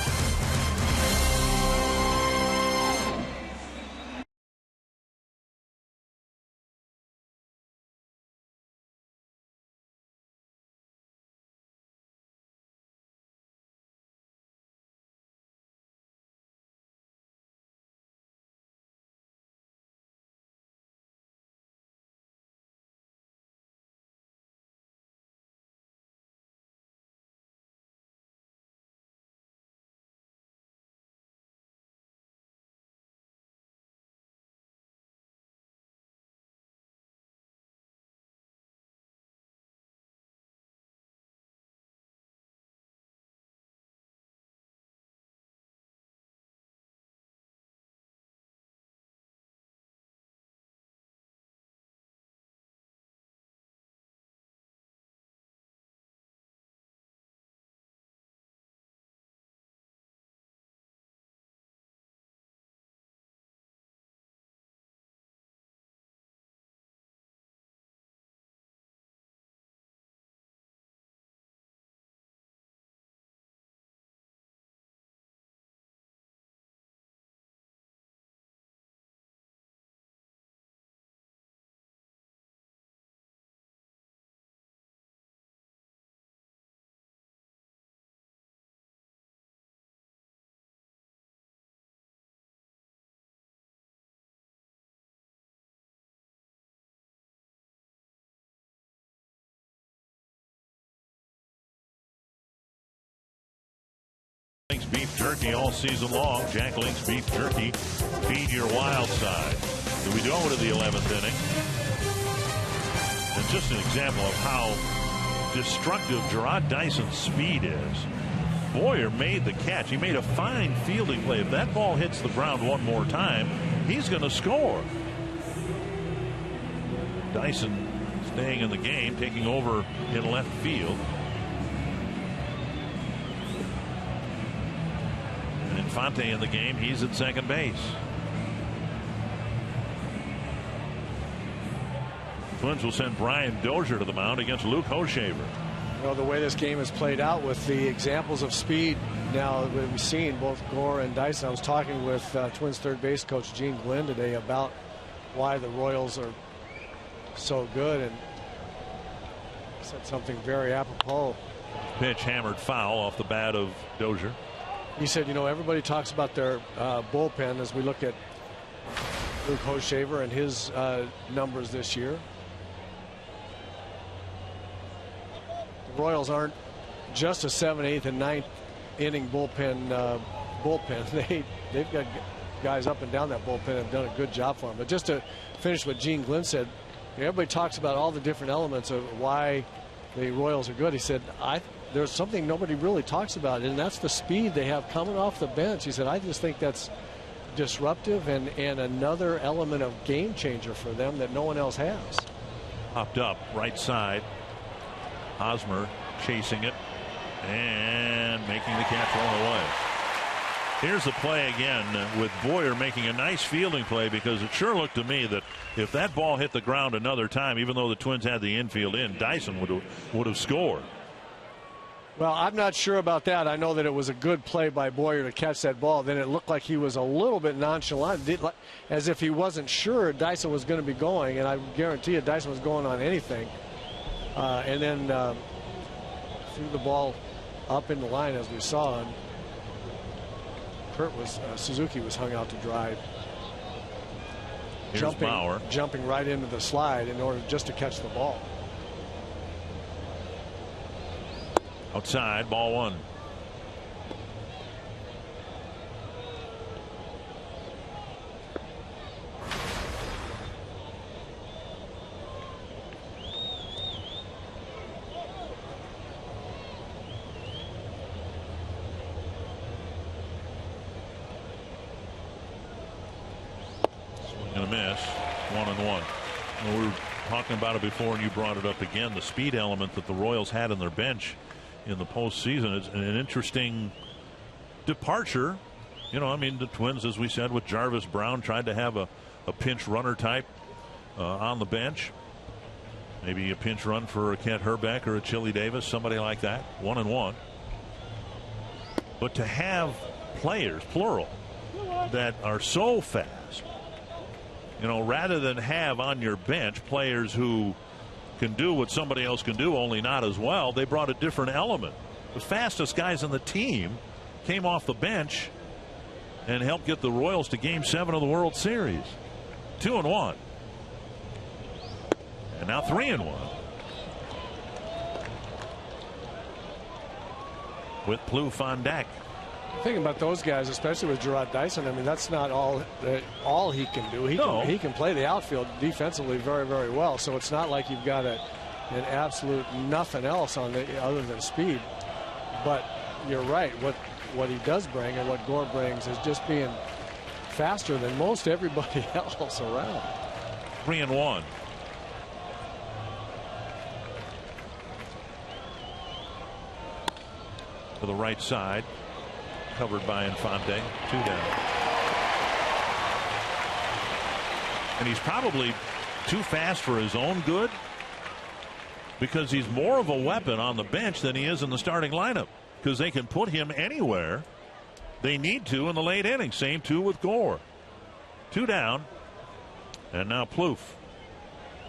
Speaker 5: Beef jerky all season long. Jack Link's beef jerky. Feed your wild side. Do we go to the 11th inning? And just an example of how destructive Jarrod Dyson's speed is. Boyer made the catch. He made a fine fielding play. If that ball hits the ground one more time, he's going to score. Dyson staying in the game, taking over in left field. Infante in the game. He's at second base. Twins will send Brian Dozier to the mound against Luke Hochevar.
Speaker 1: You know, the way this game has played out with the examples of speed now that we've seen, both Gore and Dyson. I was talking with Twins third base coach Gene Glenn today about why the Royals are so good, and said something very apropos.
Speaker 5: Pitch hammered foul off the bat of Dozier.
Speaker 1: He said, you know, everybody talks about their bullpen as we look at Luke Hochevar and his numbers this year. The Royals aren't just a 7th, 8th, and 9th inning bullpen. They've got guys up and down that bullpen and have done a good job for them. But just to finish what Gene Glenn said, everybody talks about all the different elements of why the Royals are good. He said, there's something nobody really talks about, and that's the speed they have coming off the bench. He said, I just think that's disruptive and another element of game changer for them that no one else has.
Speaker 5: Popped up right side. Hosmer chasing it and making the catch one away. Here's the play again with Boyer making a nice fielding play, because it sure looked to me that if that ball hit the ground another time, even though the Twins had the infield in, Dyson would have scored.
Speaker 1: Well, I'm not sure about that. I know that it was a good play by Boyer to catch that ball. Then it looked like he was a little bit nonchalant, as if he wasn't sure Dyson was going to be going. And I guarantee you Dyson was going on anything. And then threw the ball up in the line, as we saw. And Suzuki was hung out to dry. Jumping right into the slide in order just to catch the ball.
Speaker 5: Outside, ball one. Swing and a miss. 1-1. Well, we were talking about it before, and you brought it up again. The speed element that the Royals had in their bench in the postseason is an interesting departure. You know, I mean, the Twins, as we said, with Jarvis Brown, tried to have a pinch runner type on the bench. Maybe a pinch run for a Kent Hrbek or a Chili Davis, somebody like that, 1-1. But to have players, plural, that are so fast, you know, rather than have on your bench players who can do what somebody else can do, only not as well, they brought a different element. The fastest guys on the team came off the bench and helped get the Royals to Game 7 of the World Series. 2-1. And now 3-1. With Plouffe on deck.
Speaker 1: Thinking about those guys, especially with Gerard Dyson, I mean, that's not all he can do. He can play the outfield defensively very, very well. So it's not like you've got an absolute nothing else on other than speed. But you're right. What he does bring and what Gore brings is just being faster than most everybody else around.
Speaker 5: 3-1. To the right side, covered by Infante, 2 down. And he's probably too fast for his own good, because he's more of a weapon on the bench than he is in the starting lineup, because they can put him anywhere they need to in the late innings. Same too with Gore. 2 down. And now Plouffe.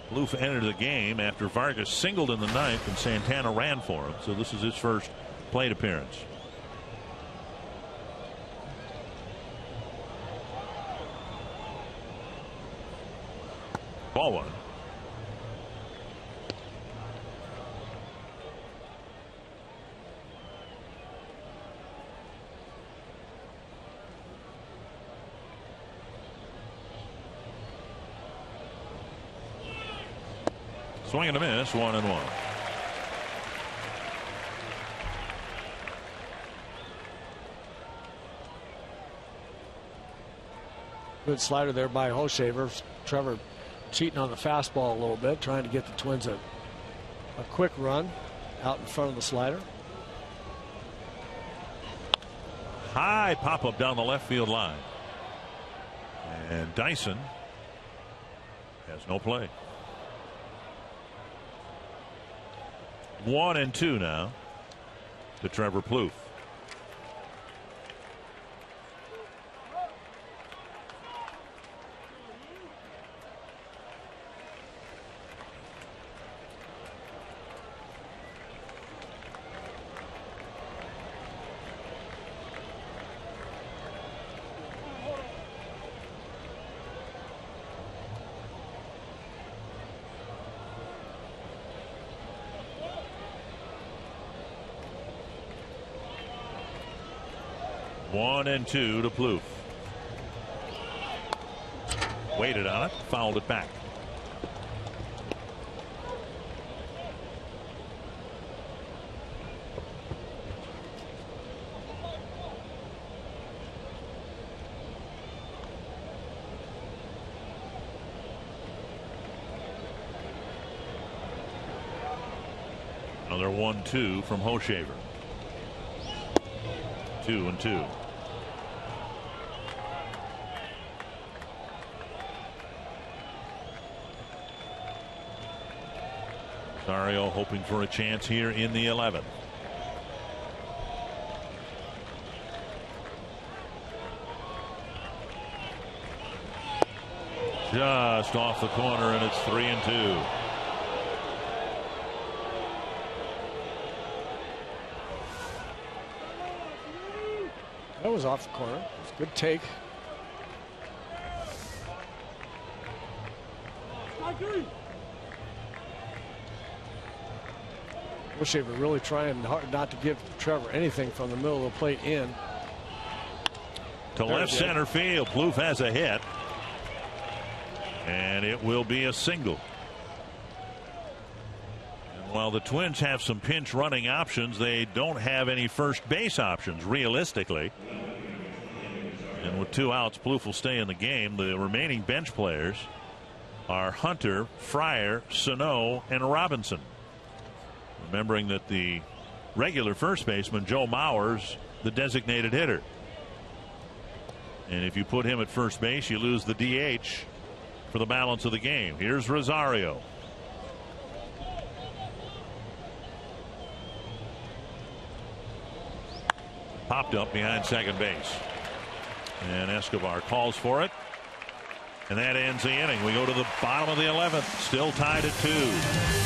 Speaker 5: Plouffe entered the game after Vargas singled in the ninth and Santana ran for him. So this is his first plate appearance. Ball 1. Swing and a miss, 1-1.
Speaker 1: Good slider there by Hochevar. Trevor cheating on the fastball a little bit, trying to get the Twins a quick run out in front of the slider.
Speaker 5: High pop up down the left field line. And Dyson has no play. 1-2 now to Trevor Plouffe. One and two to Plouffe. Waited on it, fouled it back. Another 1-2 from Hochevar. 2-2. Rosario hoping for a chance here in the 11th. Just off the corner, and it's 3-2.
Speaker 1: That was off the corner. It was a good take. Hochevar really trying hard not to give Trevor anything from the middle of the plate in.
Speaker 5: To left center field. Plouffe has a hit. And it will be a single. And while the Twins have some pinch running options, they don't have any first base options realistically. And with 2 outs, Plouffe will stay in the game. The remaining bench players are Hunter, Fryer, Sano, and Robinson. Remembering that the regular first baseman, Joe Mauer's the designated hitter. And if you put him at first base, you lose the DH for the balance of the game. Here's Rosario. Popped up behind second base. And Escobar calls for it. And that ends the inning. We go to the bottom of the 11th. Still tied at 2.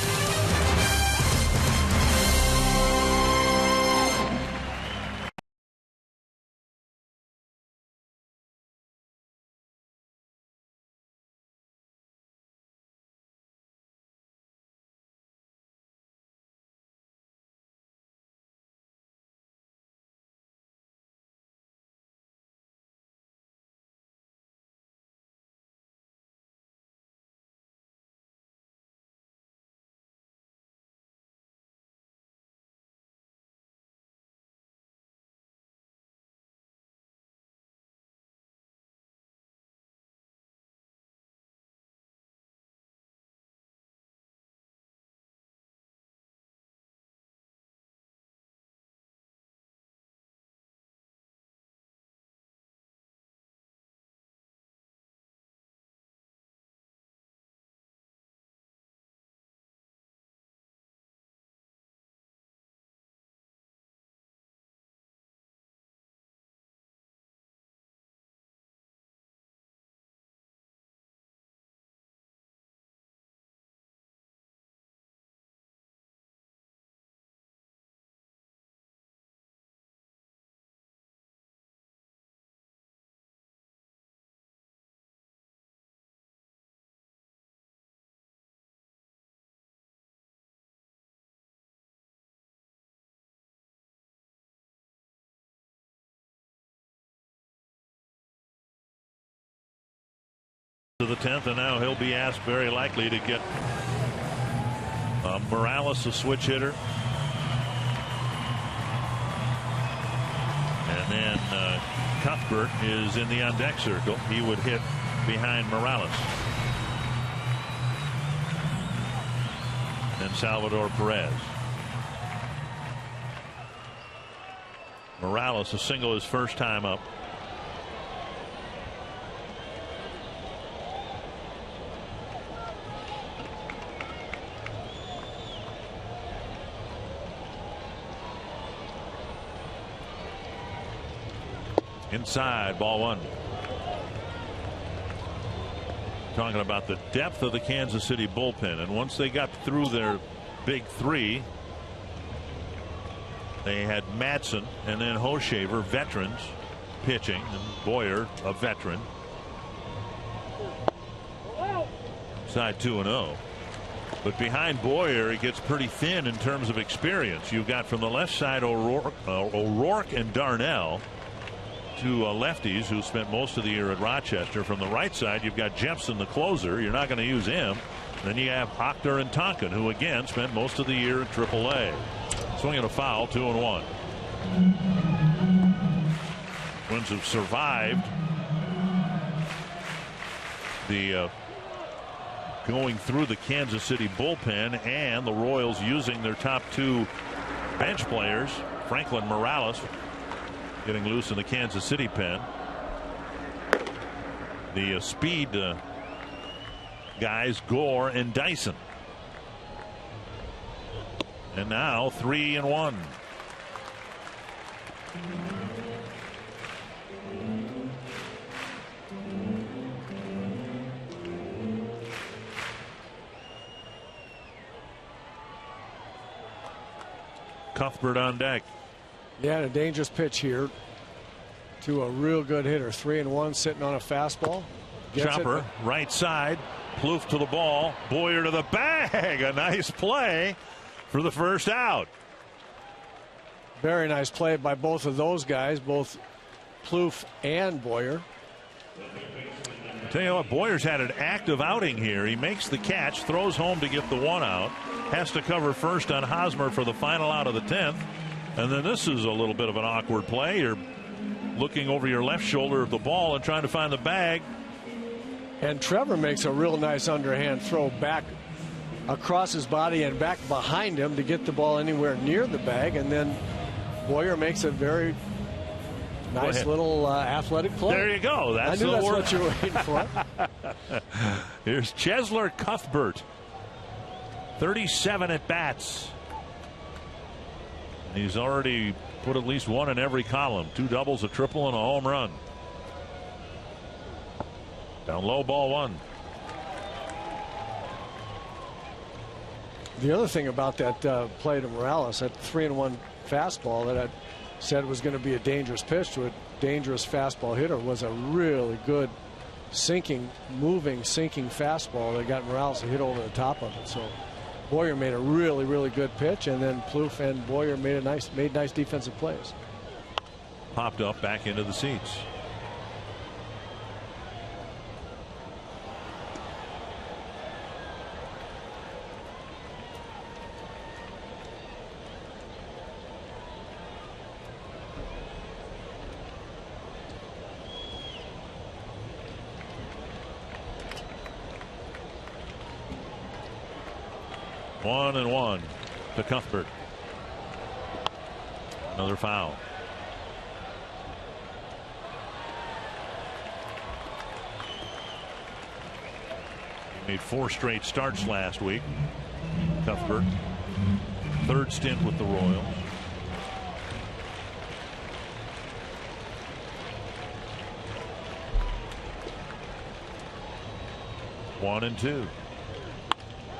Speaker 5: To the 10th, and now he'll be asked very likely to get Morales, a switch hitter, and then Cuthbert is in the on deck circle. He would hit behind Morales, and Salvador Perez. Morales a single his first time up. Inside, ball 1. Talking about the depth of the Kansas City bullpen, and once they got through their big 3, they had Madsen and then Hoshaver, veterans, pitching, and Boyer, a veteran. Side 2-0. But behind Boyer, it gets pretty thin in terms of experience. You've got from the left side O'Rourke and Darnell, 2 lefties who spent most of the year at Rochester. From the right side, you've got Jepson, the closer. You're not going to use him. Then you have Hockner and Tonkin, who again spent most of the year at AAA. Swinging a foul, 2-1. Twins have survived the going through the Kansas City bullpen, and the Royals using their top 2 bench players. Franklin Morales getting loose in the Kansas City pen. The speed guys, Gore and Dyson. And now 3-1. Cuthbert on deck.
Speaker 1: Yeah, a dangerous pitch here to a real good hitter. 3-1, sitting on a fastball.
Speaker 5: Chopper, right side. Plouffe to the ball. Boyer to the bag. A nice play for the first out.
Speaker 1: Very nice play by both of those guys, both Plouffe and Boyer.
Speaker 5: I'll tell you what, Boyer's had an active outing here. He makes the catch, throws home to get the 1 out. Has to cover first on Hosmer for the final out of the 10th. And then this is a little bit of an awkward play. You're looking over your left shoulder of the ball and trying to find the bag.
Speaker 1: And Trevor makes a real nice underhand throw back across his body and back behind him to get the ball anywhere near the bag. And then Boyer makes a very nice little athletic play.
Speaker 5: There you go. That's
Speaker 1: I knew that's
Speaker 5: word.
Speaker 1: what you were waiting for.
Speaker 5: Here's Chesler Cuthbert. 37 at bats. He's already put at least one in every column. 2 doubles, a triple, and a home run. Down low, ball 1.
Speaker 1: The other thing about that play to Morales, that 3-1 fastball that I said was going to be a dangerous pitch to a dangerous fastball hitter, was a really good sinking fastball that got Morales to hit over the top of it. So Boyer made a really good pitch, and then Plouffe and Boyer made nice defensive plays.
Speaker 5: Popped up back into the seats. One and one to Cuthbert. Another foul. He made 4 straight starts last week. Cuthbert, 3rd stint with the Royals. One and two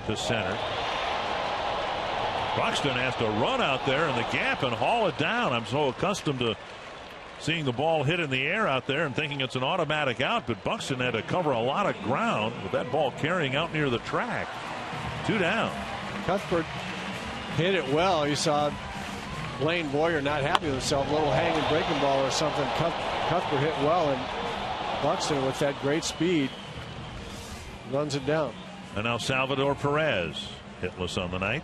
Speaker 5: to center. Buxton has to run out there in the gap and haul it down. I'm so accustomed to seeing the ball hit in the air out there and thinking it's an automatic out, but Buxton had to cover a lot of ground with that ball carrying out near the track. 2 down.
Speaker 1: Cuthbert hit it well. You saw Blaine Boyer not happy with himself, a little hanging breaking ball or something. Cuthbert hit well, and Buxton with that great speed runs it down.
Speaker 5: And now Salvador Perez hitless on the night.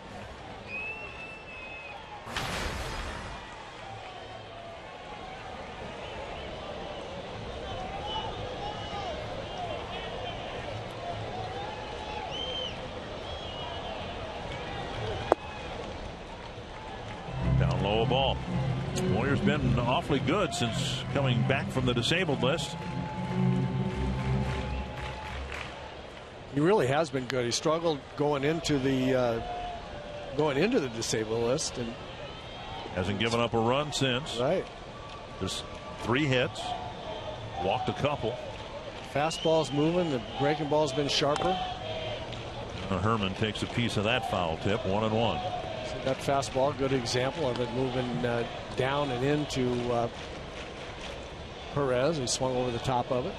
Speaker 5: Down low a ball. Boyer's been awfully good since coming back from the disabled list.
Speaker 1: He really has been good. He struggled going into the disabled list, and
Speaker 5: hasn't given up a run since.
Speaker 1: Right.
Speaker 5: There's 3 hits, walked a couple.
Speaker 1: Fastball's moving. The breaking ball's been sharper.
Speaker 5: Herman takes a piece of that foul tip. 1 and 1.
Speaker 1: So that fastball, good example of it moving down and into Perez. He swung over the top of it.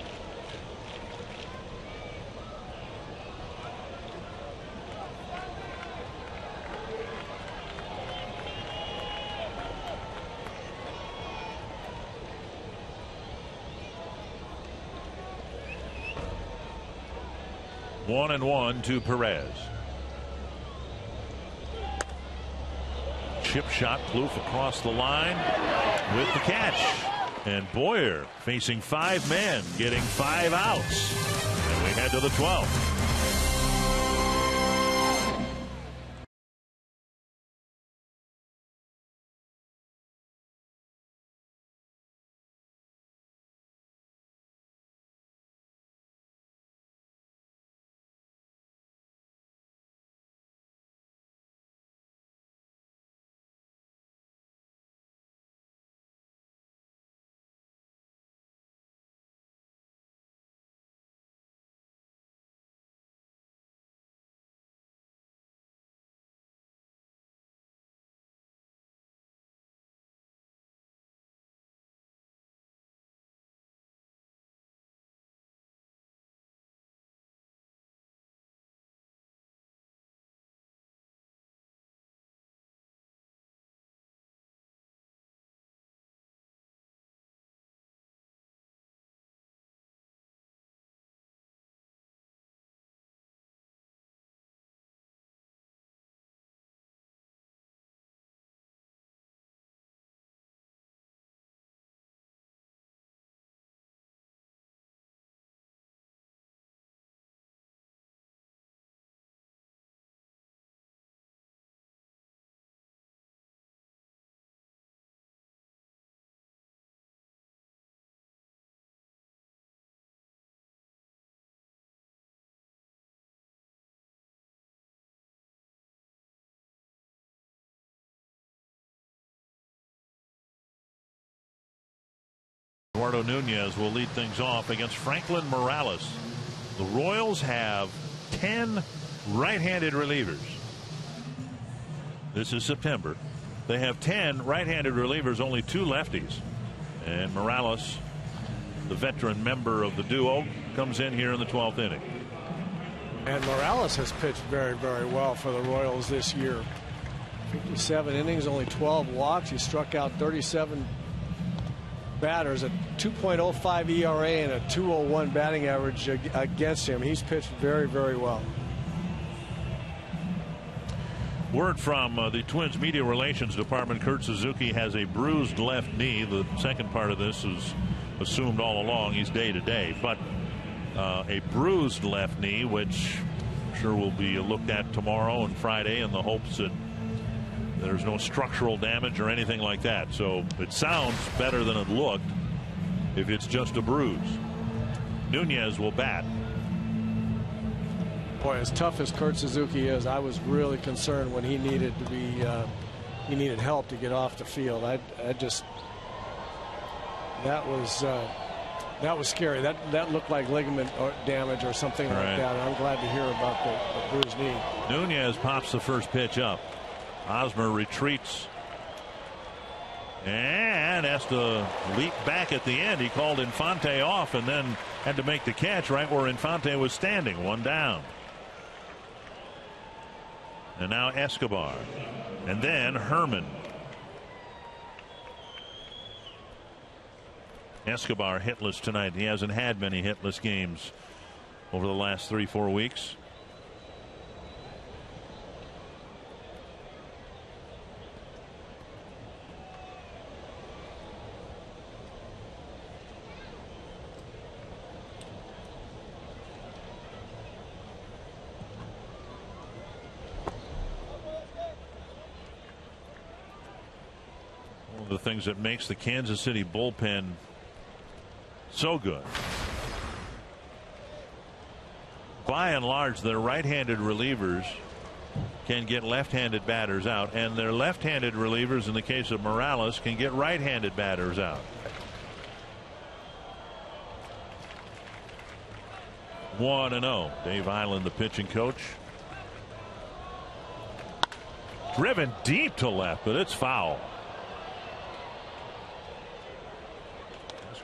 Speaker 5: One and one to Perez. Chip shot, Plouffe across the line with the catch. And Boyer facing 5 men, getting 5 outs. And we head to the 12th. Eduardo Nunez will lead things off against Franklin Morales. The Royals have 10 right-handed relievers. This is September. They have 10 right-handed relievers, only 2 lefties. And Morales, the veteran member of the duo, comes in here in the 12th inning.
Speaker 1: And Morales has pitched very, very well for the Royals this year. 57 innings, only 12 walks. He struck out 37 batters, a 2.05 ERA and a 2.01 batting average against him. He's pitched very, very well.
Speaker 5: Word from the Twins media relations department: Kurt Suzuki has a bruised left knee. The second part of this is assumed all along. He's day to day, but a bruised left knee, which I'm sure will be looked at tomorrow and Friday in the hopes that there's no structural damage or anything like that. So it sounds better than it looked if it's just a bruise. Nunez will bat.
Speaker 1: Boy, as tough as Kurt Suzuki is, I was really concerned when he needed to be he needed help to get off the field. I just that was scary. That looked like ligament damage or something like that. And I'm glad to hear about the bruised knee.
Speaker 5: Nunez pops the first pitch up. Hosmer retreats and has to leap back at the end. He called Infante off and then had to make the catch right where Infante was standing. One down. And now Escobar. And then Herman. Escobar hitless tonight. He hasn't had many hitless games over the last 3-4 weeks. The things that makes the Kansas City bullpen so good. By and large, their right-handed relievers can get left-handed batters out, and their left-handed relievers, in the case of Morales, can get right-handed batters out. 1-0. Dave Island, the pitching coach. Driven deep to left, but it's foul.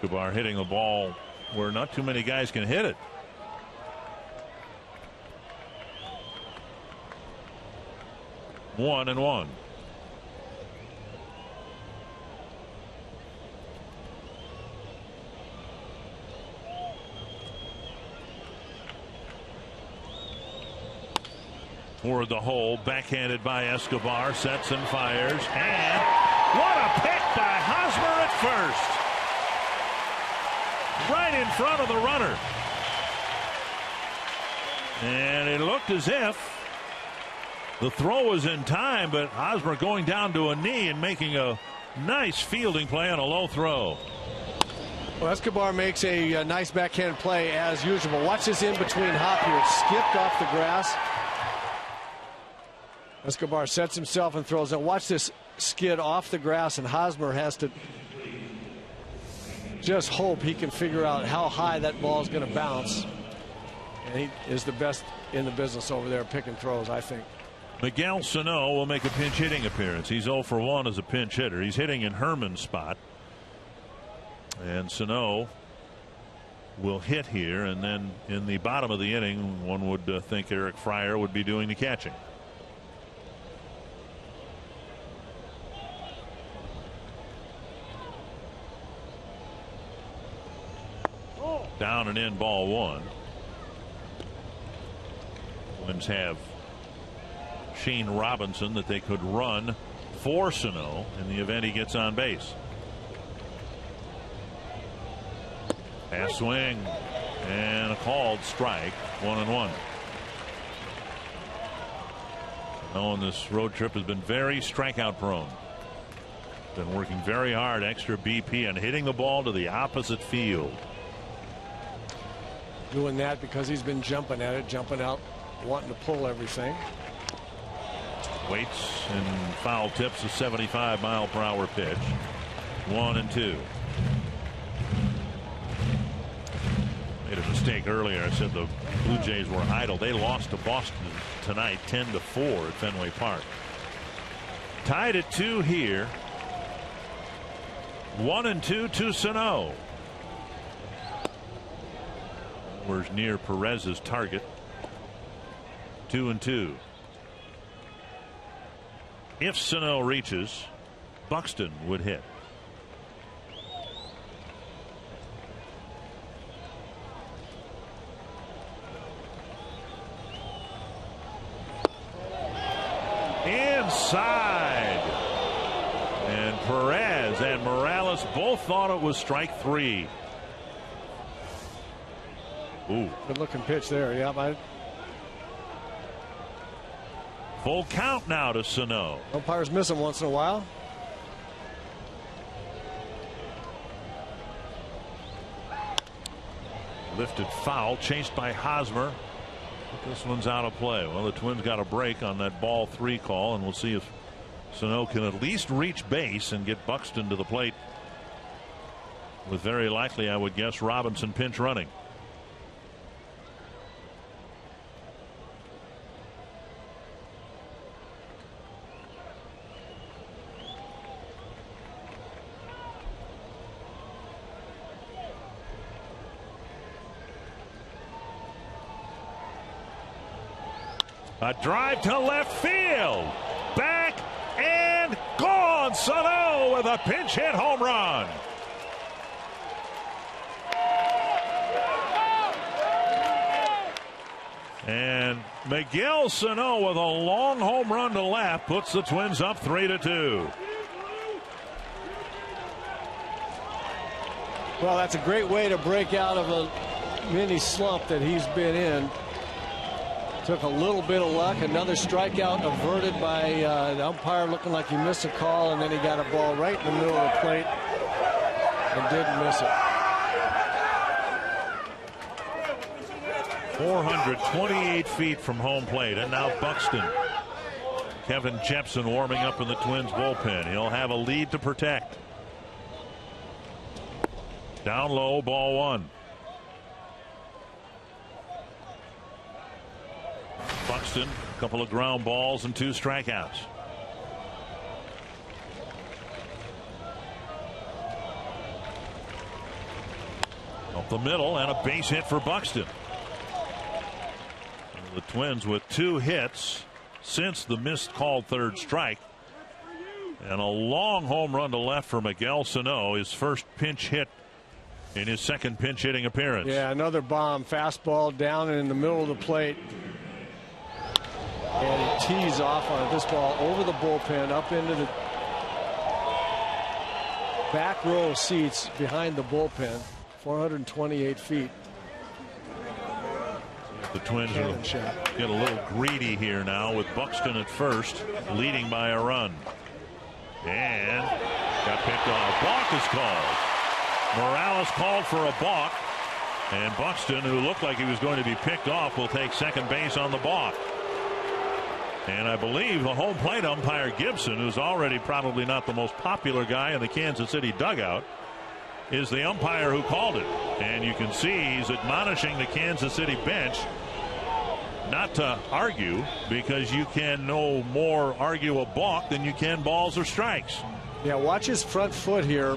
Speaker 5: Escobar hitting the ball where not too many guys can hit it. One and one. Toward the hole, backhanded by Escobar, sets and fires, and what a pick by Hosmer at first. Right in front of the runner. And it looked as if the throw was in time, but Hosmer going down to a knee and making a nice fielding play on a low throw.
Speaker 1: Well, Escobar makes a nice backhand play as usual. Watch this in between hop here. It's skipped off the grass. Escobar sets himself and throws it. Watch this skid off the grass, and Hosmer has to just hope he can figure out how high that ball is going to bounce. And he is the best in the business over there picking throws, I think.
Speaker 5: Miguel Sano will make a pinch hitting appearance. He's 0 for 1 as a pinch hitter. He's hitting in Herman's spot. And Sano will hit here, and then in the bottom of the inning, one would think Eric Fryer would be doing the catching. Down and in, ball one. Twins have Shane Robinson that they could run for Sano in the event he gets on base. Pass swing and a called strike. 1-1. Sano on this road trip has been very strikeout prone. Been working very hard, extra BP, and hitting the ball to the opposite field.
Speaker 1: Doing that because he's been jumping at it, jumping out, wanting to pull everything.
Speaker 5: Waits and foul tips a 75-mile-per-hour pitch. 1-2. Made a mistake earlier. I said the Blue Jays were idle. They lost to Boston tonight 10-4 at Fenway Park. Tied at 2 here. 1-2 to Sano. Where's near Perez's target. 2-2. If Sano reaches, Buxton would hit. Inside. And Perez and Morales both thought it was strike 3. Ooh.
Speaker 1: Good looking pitch there. Yeah,
Speaker 5: Full count now to Sano.
Speaker 1: Umpires miss him once in a while.
Speaker 5: Lifted foul, chased by Hosmer. This one's out of play. Well, the Twins got a break on that ball 3 call, and we'll see if Sano can at least reach base and get Buxton to the plate. With very likely, I would guess, Robinson pinch running. A drive to left field. Back and gone. Sano with a pinch hit home run. And Miguel Sano with a long home run to left puts the Twins up 3-2.
Speaker 1: Well, that's a great way to break out of a mini slump that he's been in. Took a little bit of luck. Another strikeout averted by the umpire, looking like he missed a call, and then he got a ball right in the middle of the plate and didn't miss it.
Speaker 5: 428 feet from home plate, and now Buxton. Kevin Jepson warming up in the Twins bullpen. He'll have a lead to protect. Down low, ball 1. Buxton, a couple of ground balls and 2 strikeouts. Up the middle and a base hit for Buxton. And the Twins with 2 hits since the missed called 3rd strike. And a long home run to left for Miguel Sano, his first pinch hit in his 2nd pinch hitting appearance.
Speaker 1: Yeah, another bomb. Fastball down and in the middle of the plate. And he tees off on this ball over the bullpen up into the back row seats behind the bullpen. 428 feet.
Speaker 5: The Twins will get a little greedy here now with Buxton at first, leading by a run. And got picked off. Balk is called. Morales called for a balk. And Buxton, who looked like he was going to be picked off, will take second base on the balk. And I believe the home plate umpire Gibson, who's already probably not the most popular guy in the Kansas City dugout, is the umpire who called it. And you can see he's admonishing the Kansas City bench not to argue, because you can no more argue a balk than you can balls or strikes.
Speaker 1: Yeah, watch his front foot here.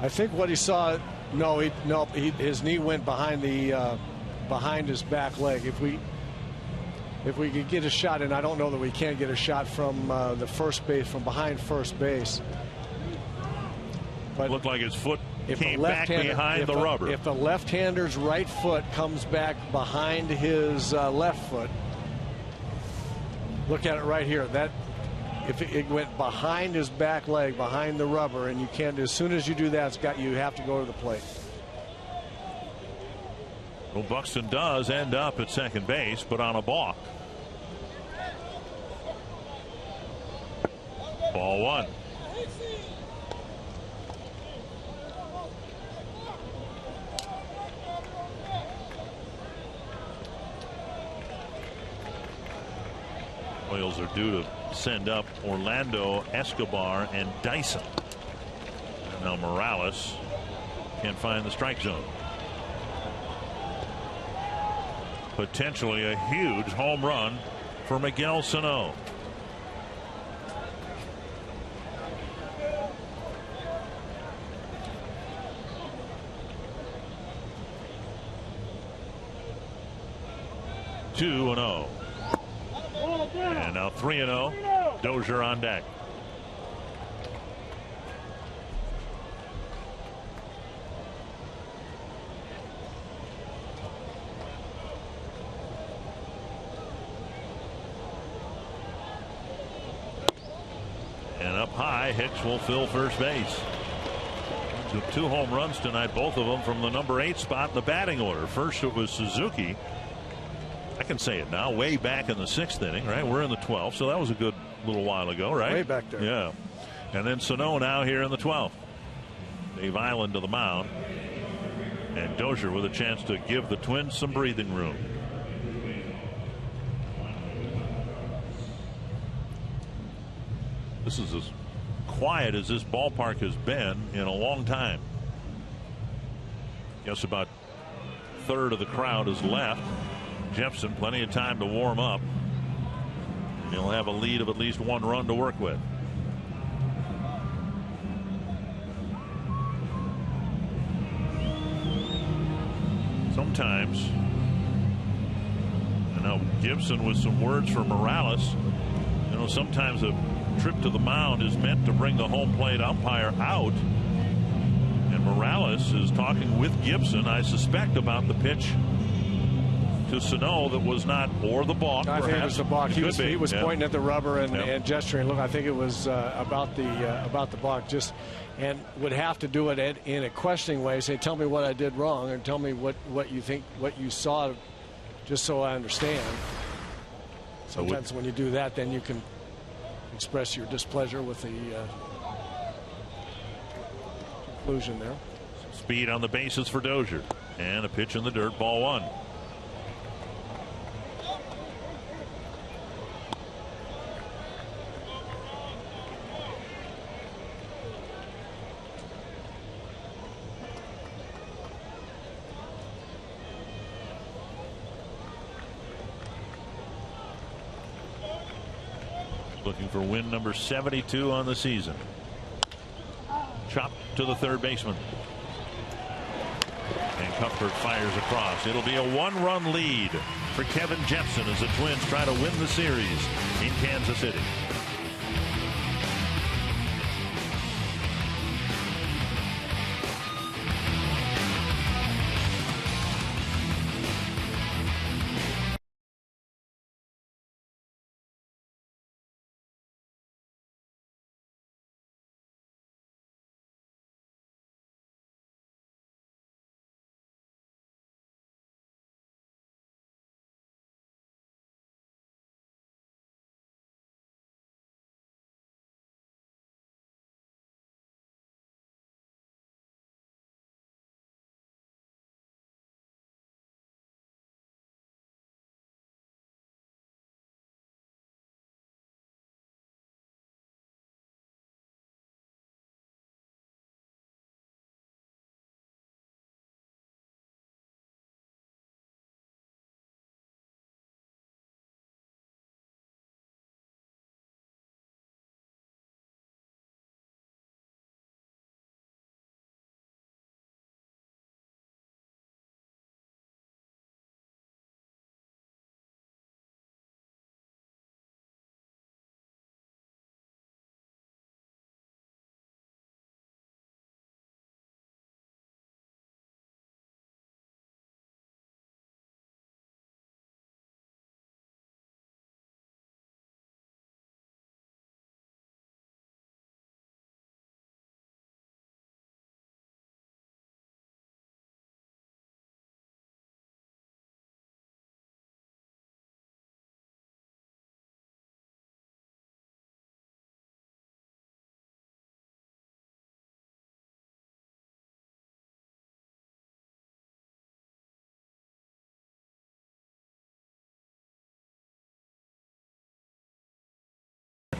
Speaker 1: I think what he saw, his knee went behind the behind his back leg. If we could get a shot, and I don't know that we can get a shot from the first base, from behind first base. But
Speaker 5: it looked like his foot came back behind the rubber.
Speaker 1: If the left-hander's right foot comes back behind his left foot, look at it right here. That if it went behind his back leg, behind the rubber, and you can't. As soon as you do that, you have to go to the plate.
Speaker 5: Well, Buxton does end up at second base, but on a balk. Ball 1. Royals are due to send up Orlando, Escobar, and Dyson. And now Morales can't find the strike zone. potentially a huge home run for Miguel Sano. Two and 0. And now 3-0. Dozier on deck. And up high, Hicks will fill first base. Took 2 home runs tonight, both of them from the number 8 spot in the batting order. First it was Suzuki. I can say it now, way back in the 6th inning, right? We're in the 12th, so that was a good little while ago, right?
Speaker 1: Way back there.
Speaker 5: Yeah. And then Sano now here in the 12th. Dave Island to the mound. And Dozier with a chance to give the Twins some breathing room. This is as quiet as this ballpark has been in a long time. Yes, about a third of the crowd is left. Jepson, plenty of time to warm up. He'll have a lead of at least 1 run to work with. Sometimes, and now Gibson with some words for Morales. You know, sometimes a trip to the mound is meant to bring the home plate umpire out. And Morales is talking with Gibson, I suspect, about the pitch to Sano that was not, or the balk.
Speaker 1: I think it was the balk. He was pointing at the rubber and gesturing. Look, I think it was about the balk. Just, and would have to do it in a questioning way. Say, tell me what I did wrong, and tell me what you think, what you saw, just so I understand. Sometimes when you do that, then you can express your displeasure with the conclusion there.
Speaker 5: Speed on the bases for Dozier, and a pitch in the dirt, ball 1. Looking for win number 72 on the season. Chopped to the third baseman. And Cuthbert fires across. It'll be a 1-run lead for Kevin Jepson as the Twins try to win the series in Kansas City.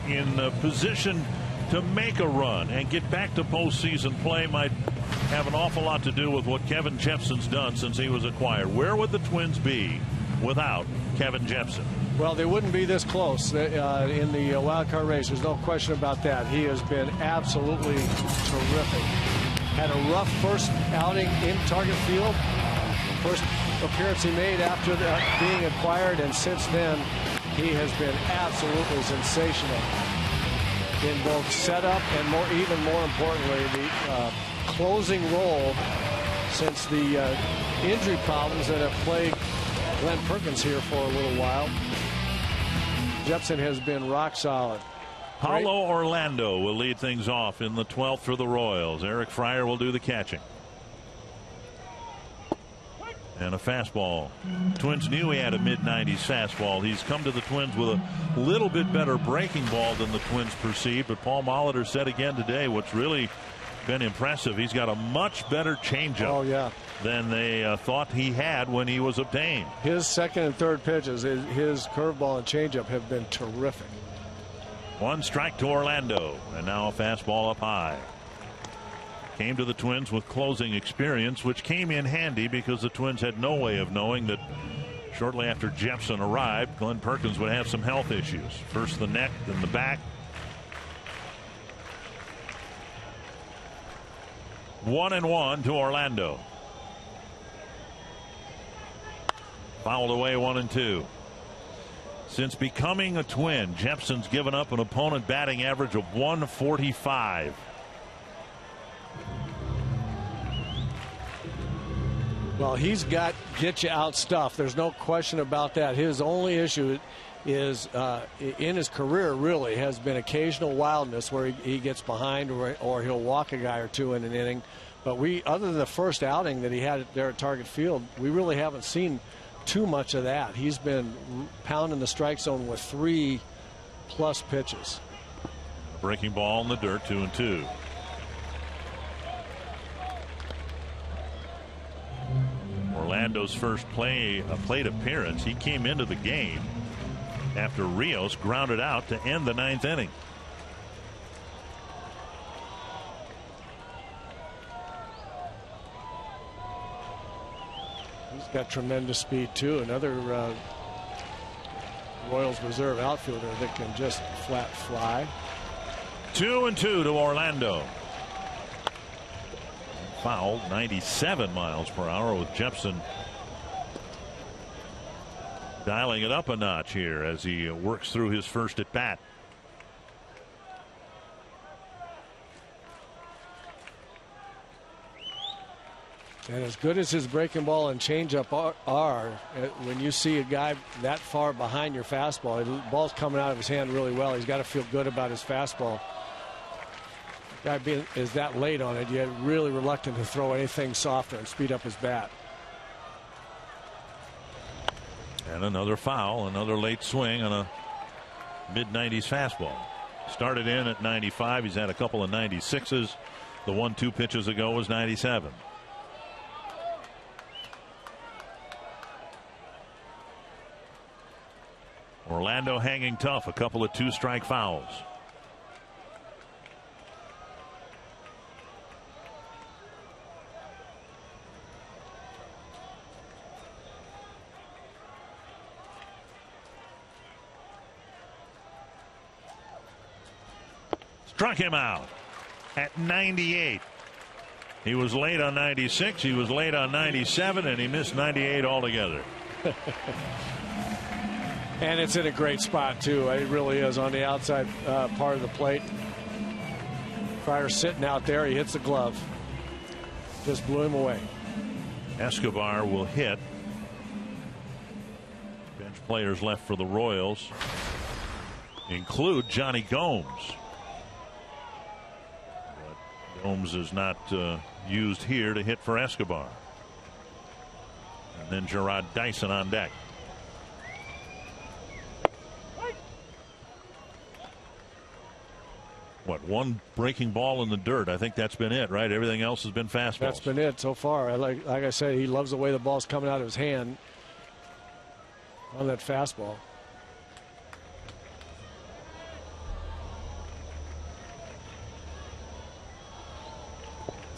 Speaker 5: In a position to make a run and get back to postseason play might have an awful lot to do with what Kevin Jepson's done since he was acquired. Where would the Twins be without Kevin Jepsen.
Speaker 1: Well, they wouldn't be this close in the wild card race. There's no question about that. He has been absolutely terrific. Had a rough first outing in Target Field. First appearance he made after being acquired, and since then he has been absolutely sensational in both setup and even more importantly, the closing role since the injury problems that have plagued Glenn Perkins here for a little while. Jepsen has been rock solid.
Speaker 5: Paulo Orlando will lead things off in the 12th for the Royals. Eric Fryer will do the catching. And a fastball. Twins knew he had a mid-90s fastball. He's come to the Twins with a little bit better breaking ball than the Twins perceived. But Paul Molitor said again today what's really been impressive. He's got a much better changeup than they thought he had when he was obtained.
Speaker 1: His second and third pitches, his curveball and changeup have been terrific.
Speaker 5: One strike to Orlando, and now a fastball up high. Came to the Twins with closing experience, which came in handy because the Twins had no way of knowing that shortly after Jepsen arrived, Glenn Perkins would have some health issues. First the neck, then the back. 1-1 to Orlando. Fouled away 1-2. Since becoming a Twin, Jepsen's given up an opponent batting average of 145.
Speaker 1: Well, he's got get you out stuff. There's no question about that. His only issue is in his career really has been occasional wildness where he gets behind or he'll walk a guy or two in an inning. But other than the first outing that he had there at Target Field, we really haven't seen too much of that. He's been pounding the strike zone with 3+ pitches.
Speaker 5: Breaking ball in the dirt, 2-2. Orlando's first plate appearance. He came into the game after Rios grounded out to end the 9th inning.
Speaker 1: He's got tremendous speed too. Another Royals reserve outfielder that can just flat fly.
Speaker 5: 2-2 to Orlando. Fouled 97 miles per hour with Jepsen dialing it up a notch here as he works through his first at bat.
Speaker 1: And as good as his breaking ball and changeup are, when you see a guy that far behind your fastball, the ball's coming out of his hand really well. He's got to feel good about his fastball. Guy is that late on it, yet really reluctant to throw anything softer and speed up his bat.
Speaker 5: And another foul, another late swing on a mid-90s fastball. Started in at 95. He's had a couple of 96s. The 1-2 pitches ago was 97. Orlando hanging tough, a couple of 2-strike fouls. Struck him out at 98. He was late on 96, he was late on 97, and he missed 98 altogether.
Speaker 1: And it's in a great spot too. It really is on the outside part of the plate. Fryer sitting out there, he hits the glove. Just blew him away.
Speaker 5: Escobar will hit. Bench players left for the Royals include Johnny Gomes. But Gomes is not used here to hit for Escobar. And then Gerard Dyson on deck. What, one breaking ball in the dirt? I think that's been it, right? Everything else has been fastballs.
Speaker 1: That's been it so far. Like I said, he loves the way the ball's coming out of his hand on that fastball.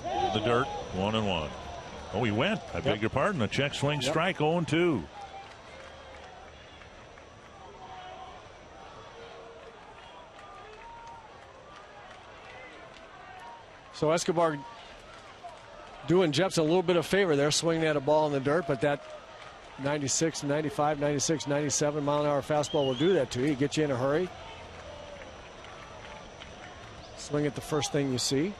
Speaker 5: The dirt, 1-1. Oh, he went. I beg your pardon. A check swing strike, 0-2.
Speaker 1: So Escobar doing Jepsen a little bit of favor there, swinging at a ball in the dirt, but that 96, 95, 96, 97 mile-an-hour fastball will do that to you. Get you in a hurry. Swing at the first thing you see.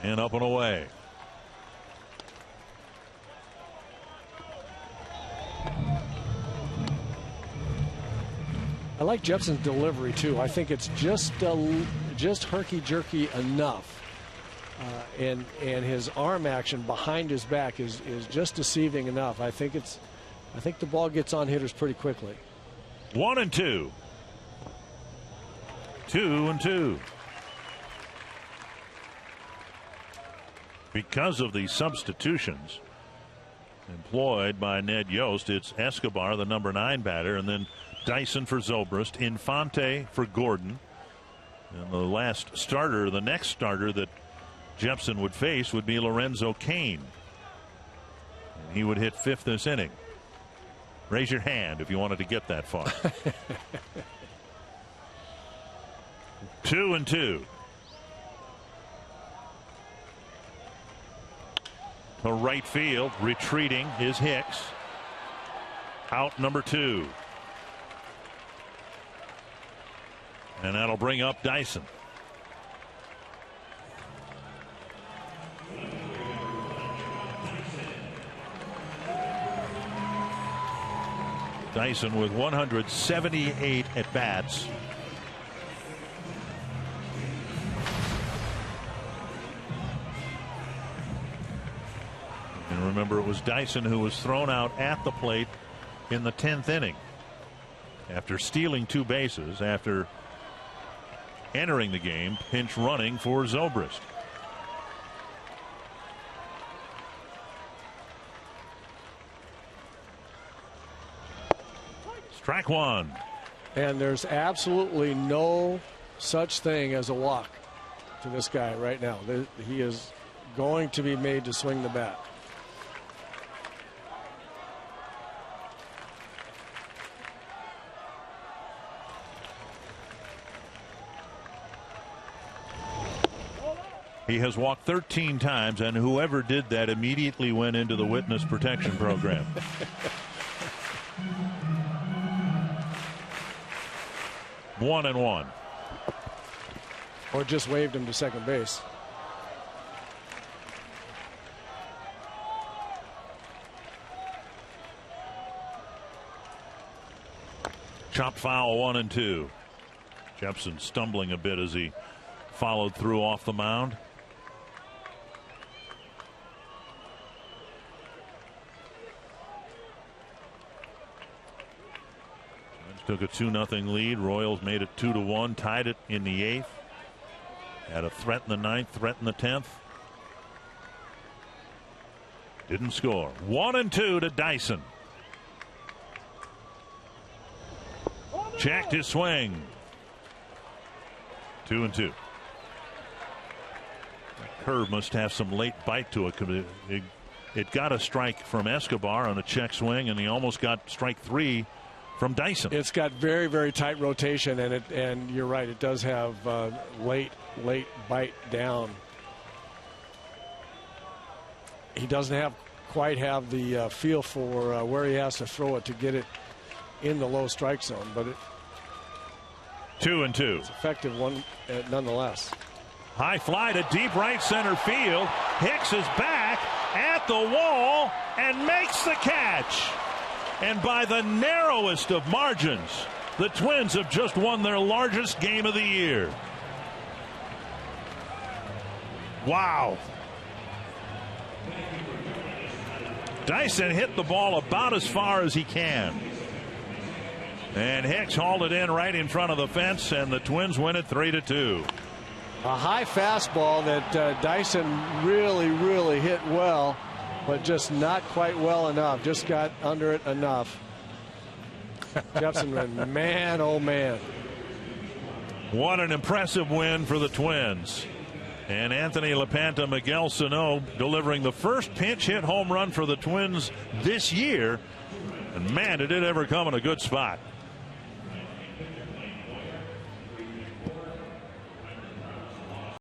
Speaker 5: And up and away.
Speaker 1: I like Jepsen's delivery too. I think it's just herky-jerky enough, and his arm action behind his back is just deceiving enough. I think the ball gets on hitters pretty quickly.
Speaker 5: 1-2. 2-2. Because of the substitutions employed by Ned Yost, it's Escobar, the number 9 batter, and then Dyson for Zobrist, Infante for Gordon. And the last starter, the next starter that Jepsen would face would be Lorenzo Cain. And he would hit 5th this inning. Raise your hand if you wanted to get that far. 2-2. To right field, retreating is Hicks. Out number 2. And that'll bring up Dyson. Dyson with 178 at bats. And remember, it was Dyson who was thrown out at the plate in the 10th inning after stealing 2 bases after entering the game pinch running for Zobrist. Strike 1.
Speaker 1: And there's absolutely no such thing as a walk to this guy right now. He is going to be made to swing the bat.
Speaker 5: He has walked 13 times, and whoever did that immediately went into the witness protection program. One and one.
Speaker 1: Or just waved him to second base.
Speaker 5: Chopped foul, 1-2. Jepsen stumbling a bit as he followed through off the mound. Took a 2-0 lead. Royals made it 2-1, tied it in the 8th. Had a threat in the 9th, threat in the 10th. Didn't score. 1-2 to Dyson. Checked his swing. 2-2. Curve must have some late bite to it. It got a strike from Escobar on a check swing, and he almost got strike 3 from Dyson.
Speaker 1: It's got very, very tight rotation, and you're right, it does have late bite down. He doesn't quite have the feel for where he has to throw it to get it in the low strike zone, but
Speaker 5: 2-2.
Speaker 1: It's effective one nonetheless.
Speaker 5: High fly to deep right center field. Hicks is back at the wall and makes the catch. And by the narrowest of margins, the Twins have just won their largest game of the year. Wow. Dyson hit the ball about as far as he can. And Hicks hauled it in right in front of the fence, and the Twins win it 3-2.
Speaker 1: A high fastball that Dyson really hit well, but just not quite well enough. Just got under it enough. Jepsen, man, oh man.
Speaker 5: What an impressive win for the Twins. And Anthony LaPanta, Miguel Sano delivering the first pinch hit home run for the Twins this year. And man, did it ever come in a good spot.